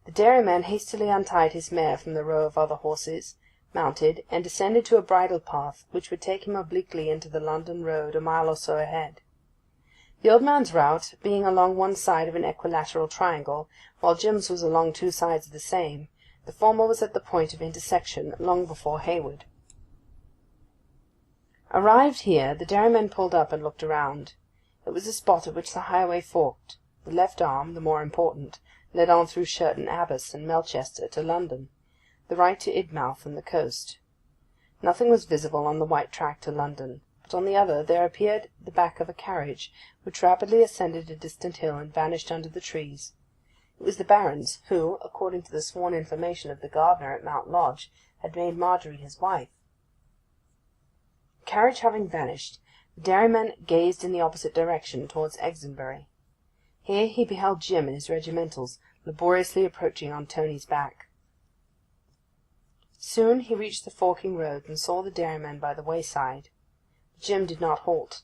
The dairyman hastily untied his mare from the row of other horses, mounted, and descended to a bridle path which would take him obliquely into the London road a mile or so ahead. The old man's route being along one side of an equilateral triangle, while Jim's was along two sides of the same, the former was at the point of intersection long before Hayward. Arrived here, the dairyman pulled up and looked around. It was a spot at which the highway forked. The left arm, the more important, led on through Sherton Abbas and Melchester to London, the right to Idmouth and the coast. Nothing was visible on the white track to London, but on the other there appeared the back of a carriage, which rapidly ascended a distant hill and vanished under the trees. It was the Baron's, who, according to the sworn information of the gardener at Mount Lodge, had made Marjorie his wife. The carriage having vanished, the dairyman gazed in the opposite direction towards Exonbury. Here he beheld Jim in his regimentals laboriously approaching on Tony's back. Soon he reached the forking road and saw the dairyman by the wayside. But Jim did not halt.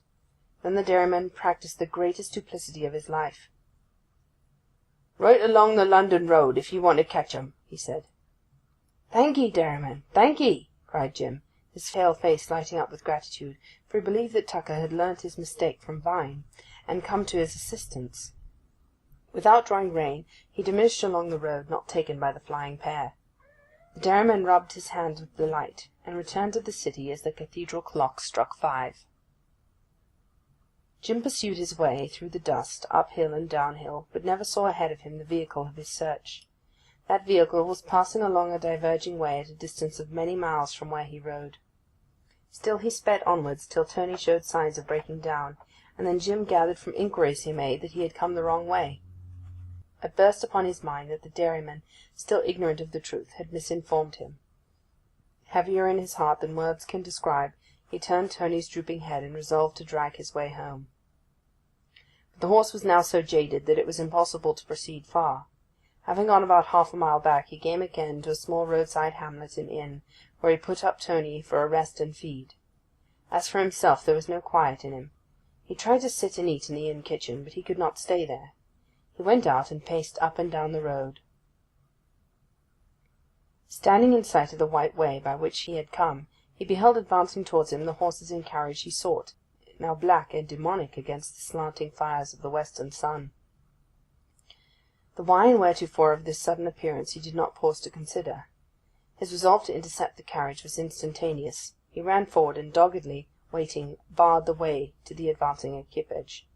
Then the dairyman practised the greatest duplicity of his life. "Right along the London road, if you want to catch 'em," he said. "Thank ye, dairyman, thank ye," cried Jim, his pale face lighting up with gratitude, for he believed that Tucker had learnt his mistake from Vine, and come to his assistance. Without drawing rein, he diminished along the road not taken by the flying pair. The dairyman rubbed his hands with delight, and returned to the city as the cathedral clock struck 5. Jim pursued his way through the dust, up hill and down hill, but never saw ahead of him the vehicle of his search. That vehicle was passing along a diverging way at a distance of many miles from where he rode. Still he sped onwards till Tony showed signs of breaking down, and then Jim gathered from inquiries he made that he had come the wrong way. It burst upon his mind that the dairyman, still ignorant of the truth, had misinformed him. Heavier in his heart than words can describe, he turned Tony's drooping head and resolved to drag his way home. But the horse was now so jaded that it was impossible to proceed far. Having gone about half a mile back, he came again to a small roadside hamlet and inn, where he put up Tony for a rest and feed. As for himself, there was no quiet in him. He tried to sit and eat in the inn kitchen, but he could not stay there. He went out and paced up and down the road. Standing in sight of the white way by which he had come, he beheld advancing towards him the horses and carriage he sought, now black and demonic against the slanting fires of the western sun. The why and wherefore of this sudden appearance he did not pause to consider. His resolve to intercept the carriage was instantaneous. He ran forward and, doggedly waiting, barred the way to the advancing equipage.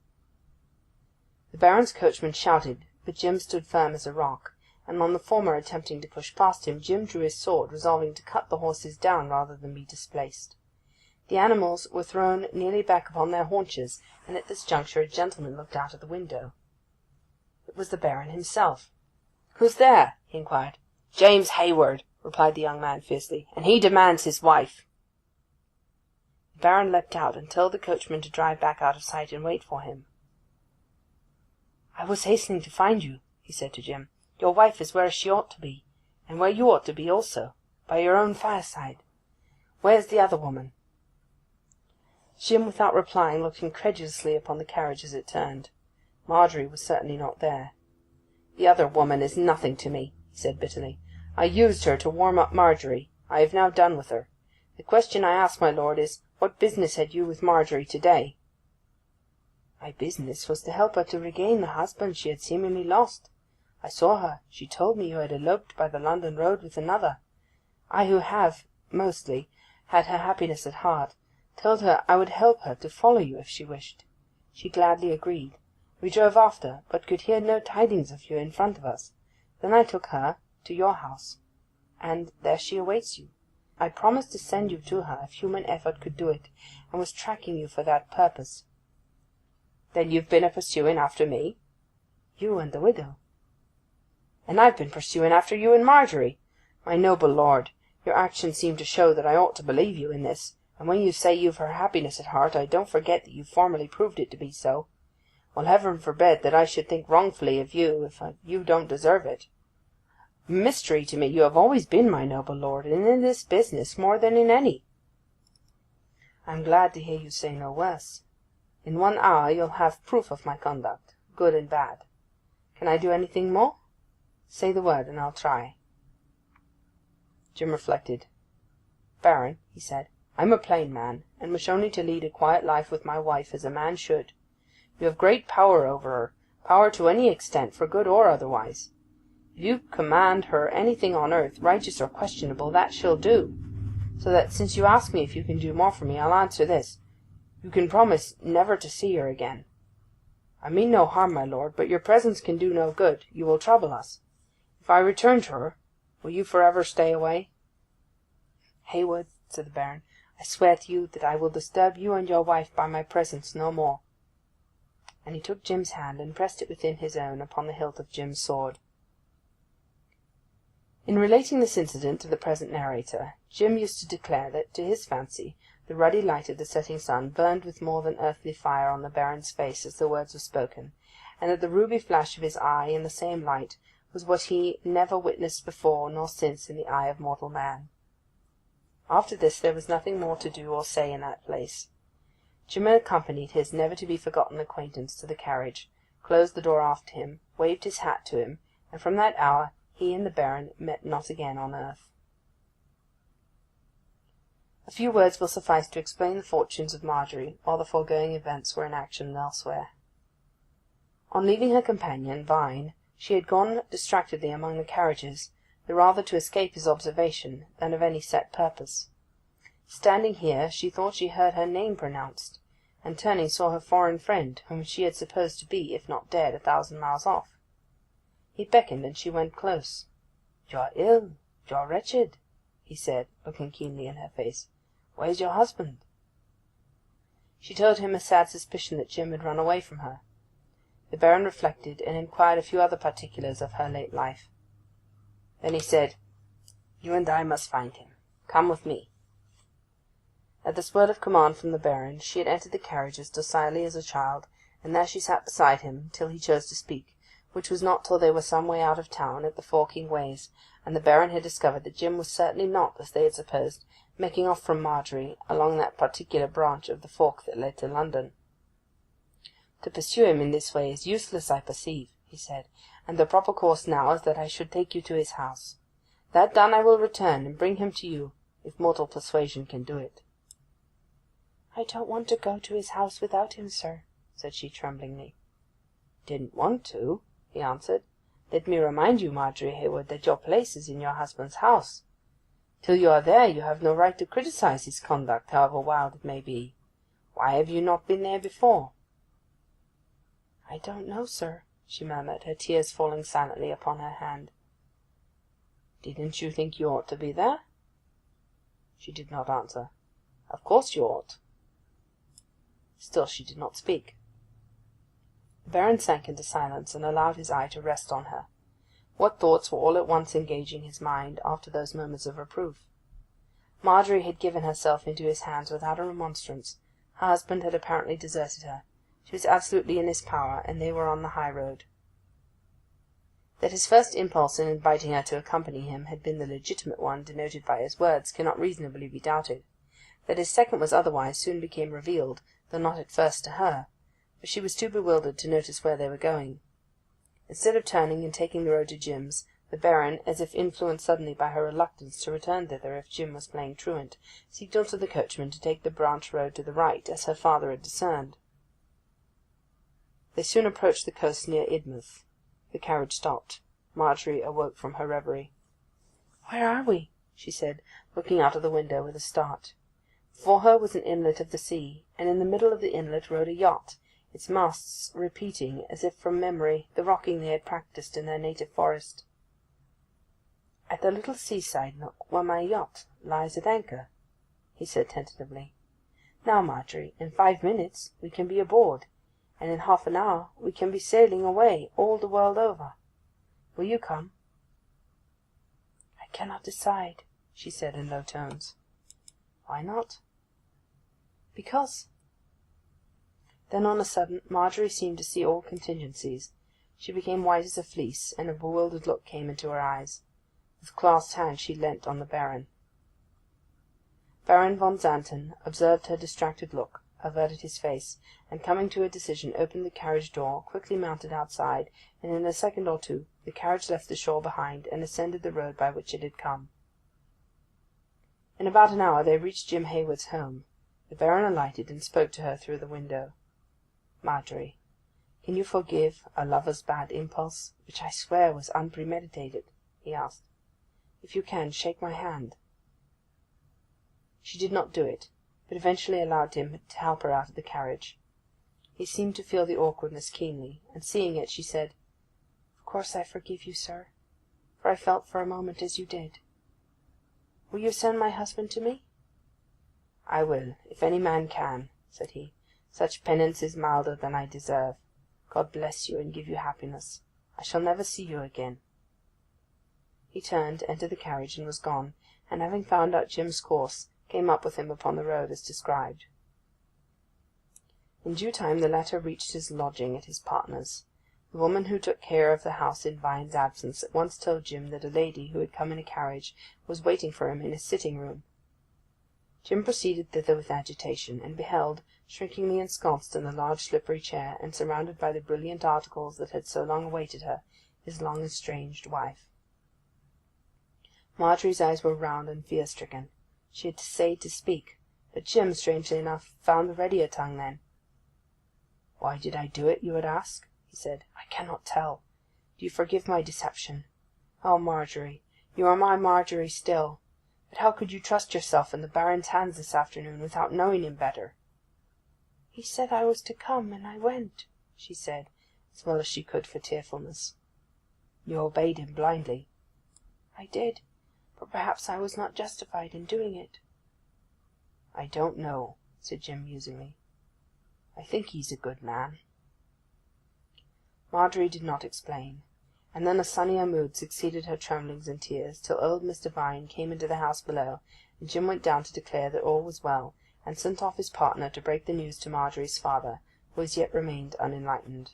The Baron's coachman shouted, but Jim stood firm as a rock, and on the former attempting to push past him, Jim drew his sword, resolving to cut the horses down rather than be displaced. The animals were thrown nearly back upon their haunches, and at this juncture a gentleman looked out of the window. It was the Baron himself. "Who's there?" he inquired. "James Hayward," replied the young man fiercely, "and he demands his wife." The Baron leapt out and told the coachman to drive back out of sight and wait for him. "I was hastening to find you," he said to Jim. "Your wife is where she ought to be, and where you ought to be also, by your own fireside. Where's the other woman?" Jim, without replying, looked incredulously upon the carriage as it turned. Marjorie was certainly not there. "The other woman is nothing to me," he said bitterly. "I used her to warm up Marjorie. I have now done with her. The question I ask, my lord, is, what business had you with Marjorie to-day?" "My business was to help her to regain the husband she had seemingly lost. I saw her. She told me you had eloped by the London road with another. I, who have, mostly, had her happiness at heart, told her I would help her to follow you if she wished. She gladly agreed. We drove after, but could hear no tidings of you in front of us. Then I took her to your house, and there she awaits you. I promised to send you to her if human effort could do it, and was tracking you for that purpose." "Then you've been a-pursuing after me?" "You and the widow." "And I've been pursuing after you and Marjorie? My noble lord, your actions seem to show that I ought to believe you in this, and when you say you've her happiness at heart, I don't forget that you formerly proved it to be so. Well, heaven forbid that I should think wrongfully of you if you don't deserve it. A mystery to me you have always been, my noble lord, and in this business more than in any." I am glad to hear you say no worse. In 1 hour you'll have proof of my conduct, good and bad. Can I do anything more? Say the word, and I'll try. Jim reflected. Baron, he said, I'm a plain man, and wish only to lead a quiet life with my wife as a man should. You have great power over her, power to any extent, for good or otherwise. If you command her anything on earth, righteous or questionable, that she'll do. So that, since you ask me if you can do more for me, I'll answer this. You can promise never to see her again. I mean no harm, my lord, but your presence can do no good. You will trouble us. If I return to her, will you forever stay away? Heywood, said the Baron, I swear to you that I will disturb you and your wife by my presence no more. And he took Jim's hand and pressed it within his own upon the hilt of Jim's sword. In relating this incident to the present narrator, Jim used to declare that, to his fancy, the ruddy light of the setting sun burned with more than earthly fire on the Baron's face as the words were spoken, and that the ruby flash of his eye in the same light was what he never witnessed before nor since in the eye of mortal man. After this there was nothing more to do or say in that place. Jim accompanied his never-to-be-forgotten acquaintance to the carriage, closed the door after him, waved his hat to him, and from that hour he and the Baron met not again on earth. A few words will suffice to explain the fortunes of Marjorie while the foregoing events were in action elsewhere. On leaving her companion, Vine, she had gone distractedly among the carriages, the rather to escape his observation than of any set purpose. Standing here, she thought she heard her name pronounced, and turning saw her foreign friend, whom she had supposed to be, if not dead, 1,000 miles off. He beckoned, and she went close. "You're ill, you're wretched," he said, looking keenly in her face. "Where's your husband?" She told him a sad suspicion that Jim had run away from her. The Baron reflected, and inquired a few other particulars of her late life. Then he said, "You and I must find him. Come with me." At this word of command from the Baron, she had entered the carriage as docilely as a child, and there she sat beside him till he chose to speak, which was not till they were some way out of town at the forking ways, and the Baron had discovered that Jim was certainly not, as they had supposed, making off from Marjorie along that particular branch of the fork that led to London. "To pursue him in this way is useless, I perceive," he said, "and the proper course now is that I should take you to his house. That done, I will return and bring him to you, if mortal persuasion can do it." "I don't want to go to his house without him, sir," said she tremblingly. "Didn't want to?" he answered. "Let me remind you, Marjorie Hayward, that your place is in your husband's house. Till you are there you have no right to criticize his conduct, however wild it may be. Why have you not been there before?" "I don't know, sir," she murmured, her tears falling silently upon her hand. "Didn't you think you ought to be there?" She did not answer. "Of course you ought." Still she did not speak. The Baron sank into silence, and allowed his eye to rest on her. What thoughts were all at once engaging his mind after those moments of reproof? Marjorie had given herself into his hands without a remonstrance. Her husband had apparently deserted her. She was absolutely in his power, and they were on the high road. That his first impulse in inviting her to accompany him had been the legitimate one denoted by his words cannot reasonably be doubted. That his second was otherwise soon became revealed, though not at first to her, for she was too bewildered to notice where they were going. Instead of turning and taking the road to Jim's, the Baron, as if influenced suddenly by her reluctance to return thither if Jim was playing truant, signalled to the coachman to take the branch road to the right, as her father had discerned. They soon approached the coast near Idmouth. The carriage stopped. Marjorie awoke from her reverie. "Where are we?" she said, looking out of the window with a start. Before her was an inlet of the sea, and in the middle of the inlet rode a yacht, its masts repeating, as if from memory, the rocking they had practised in their native forest. "At the little seaside nook where my yacht lies at anchor," he said tentatively. "Now, Marjorie, in 5 minutes we can be aboard, and in half an hour we can be sailing away all the world over. Will you come?" "I cannot decide," she said in low tones. "Why not?" "Because—" Then on a sudden Marjorie seemed to see all contingencies. She became white as a fleece, and a bewildered look came into her eyes. With clasped hand she leant on the Baron. Baron von Xanten observed her distracted look, averted his face, and coming to a decision opened the carriage door, quickly mounted outside, and in a second or two the carriage left the shore behind and ascended the road by which it had come. In about an hour they reached Jim Hayward's home. The Baron alighted and spoke to her through the window. "Marjorie, can you forgive a lover's bad impulse, which I swear was unpremeditated?" he asked. "If you can, shake my hand." She did not do it, but eventually allowed him to help her out of the carriage. He seemed to feel the awkwardness keenly, and seeing it, she said, "Of course I forgive you, sir, for I felt for a moment as you did. Will you send my husband to me?" "I will, if any man can," said he. "Such penance is milder than I deserve. God bless you and give you happiness. I shall never see you again." He turned, entered the carriage, and was gone, and having found out Jim's course, came up with him upon the road as described. In due time the latter reached his lodging at his partner's. The woman who took care of the house in Vine's absence at once told Jim that a lady who had come in a carriage was waiting for him in his sitting-room. Jim proceeded thither with agitation, and beheld, shrinkingly ensconced in the large slippery chair, and surrounded by the brilliant articles that had so long awaited her, his long-estranged wife. Marjorie's eyes were round and fear-stricken. She had essayed to speak, but Jim, strangely enough, found the readier tongue then. "Why did I do it, you would ask?" he said. "I cannot tell. Do you forgive my deception? Oh, Marjorie, you are my Marjorie still. But how could you trust yourself in the Baron's hands this afternoon without knowing him better?" "He said I was to come, and I went," she said, as well as she could for tearfulness. "You obeyed him blindly." "I did, but perhaps I was not justified in doing it." "I don't know," said Jim musingly. "I think he's a good man." Marjorie did not explain, and then a sunnier mood succeeded her tremblings and tears, till old Mr. Vine came into the house below, and Jim went down to declare that all was well, and sent off his partner to break the news to Marjorie's father, who as yet remained unenlightened.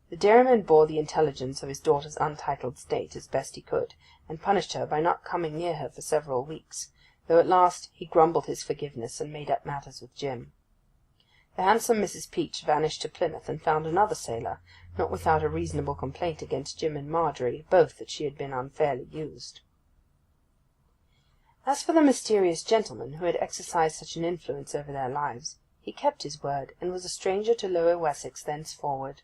The dairyman bore the intelligence of his daughter's untitled state as best he could, and punished her by not coming near her for several weeks, though at last he grumbled his forgiveness and made up matters with Jim. The handsome Mrs. Peach vanished to Plymouth and found another sailor, not without a reasonable complaint against Jim and Marjorie, both that she had been unfairly used. As for the mysterious gentleman who had exercised such an influence over their lives, he kept his word, and was a stranger to Lower Wessex thenceforward.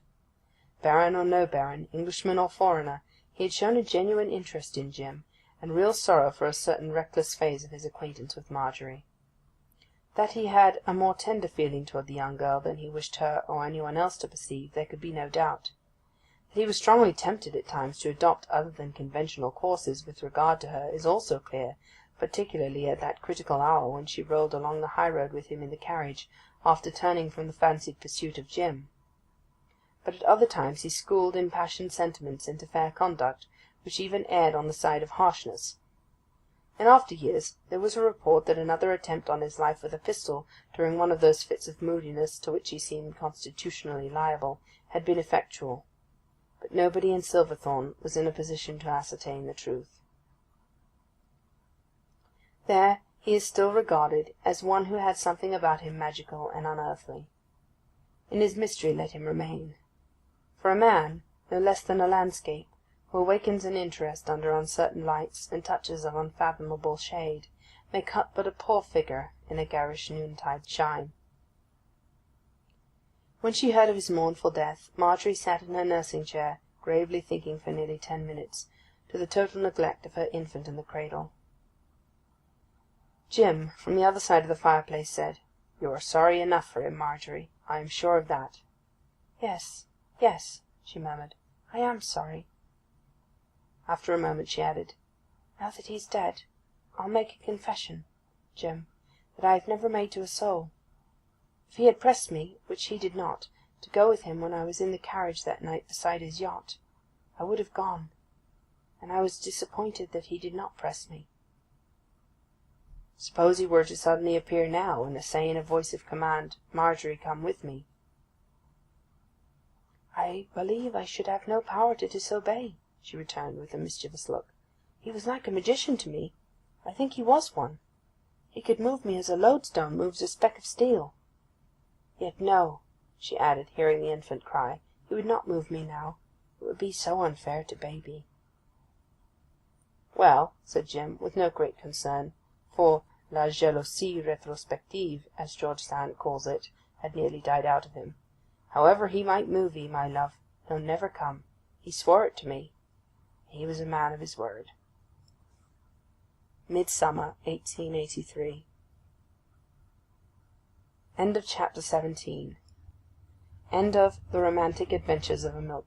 Baron or no baron, Englishman or foreigner, he had shown a genuine interest in Jim, and real sorrow for a certain reckless phase of his acquaintance with Marjorie. That he had a more tender feeling toward the young girl than he wished her or anyone else to perceive there could be no doubt. That he was strongly tempted at times to adopt other than conventional courses with regard to her is also clear, particularly at that critical hour when she rolled along the high road with him in the carriage, after turning from the fancied pursuit of Jim. But at other times he schooled impassioned sentiments into fair conduct, which even erred on the side of harshness. In after years there was a report that another attempt on his life with a pistol, during one of those fits of moodiness to which he seemed constitutionally liable, had been effectual. But nobody in Silverthorn was in a position to ascertain the truth. There he is still regarded as one who had something about him magical and unearthly. In his mystery let him remain. For a man, no less than a landscape, who awakens an interest under uncertain lights and touches of unfathomable shade, may cut but a poor figure in a garish noontide shine. When she heard of his mournful death, Marjorie sat in her nursing chair, gravely thinking for nearly 10 minutes, to the total neglect of her infant in the cradle. Jim, from the other side of the fireplace, said, "You are sorry enough for him, Marjorie. I am sure of that." "Yes, yes," she murmured. "I am sorry." After a moment she added, "Now that he's dead, I'll make a confession, Jim, that I have never made to a soul. If he had pressed me, which he did not, to go with him when I was in the carriage that night beside his yacht, I would have gone, and I was disappointed that he did not press me." "Suppose he were to suddenly appear now, and say in a voice of command, 'Marjorie, come with me.'" "I believe I should have no power to disobey," she returned with a mischievous look. "He was like a magician to me. I think he was one. He could move me as a lodestone moves a speck of steel. Yet no," she added, hearing the infant cry, "he would not move me now. It would be so unfair to baby." "Well," said Jim, with no great concern, for la jalousie rétrospective, as George Sand calls it, had nearly died out of him, "however he might move 'ee, my love, he'll never come. He swore it to me. He was a man of his word." Midsummer, 1883. End of Chapter 17. End of The Romantic Adventures of a Milkmaid.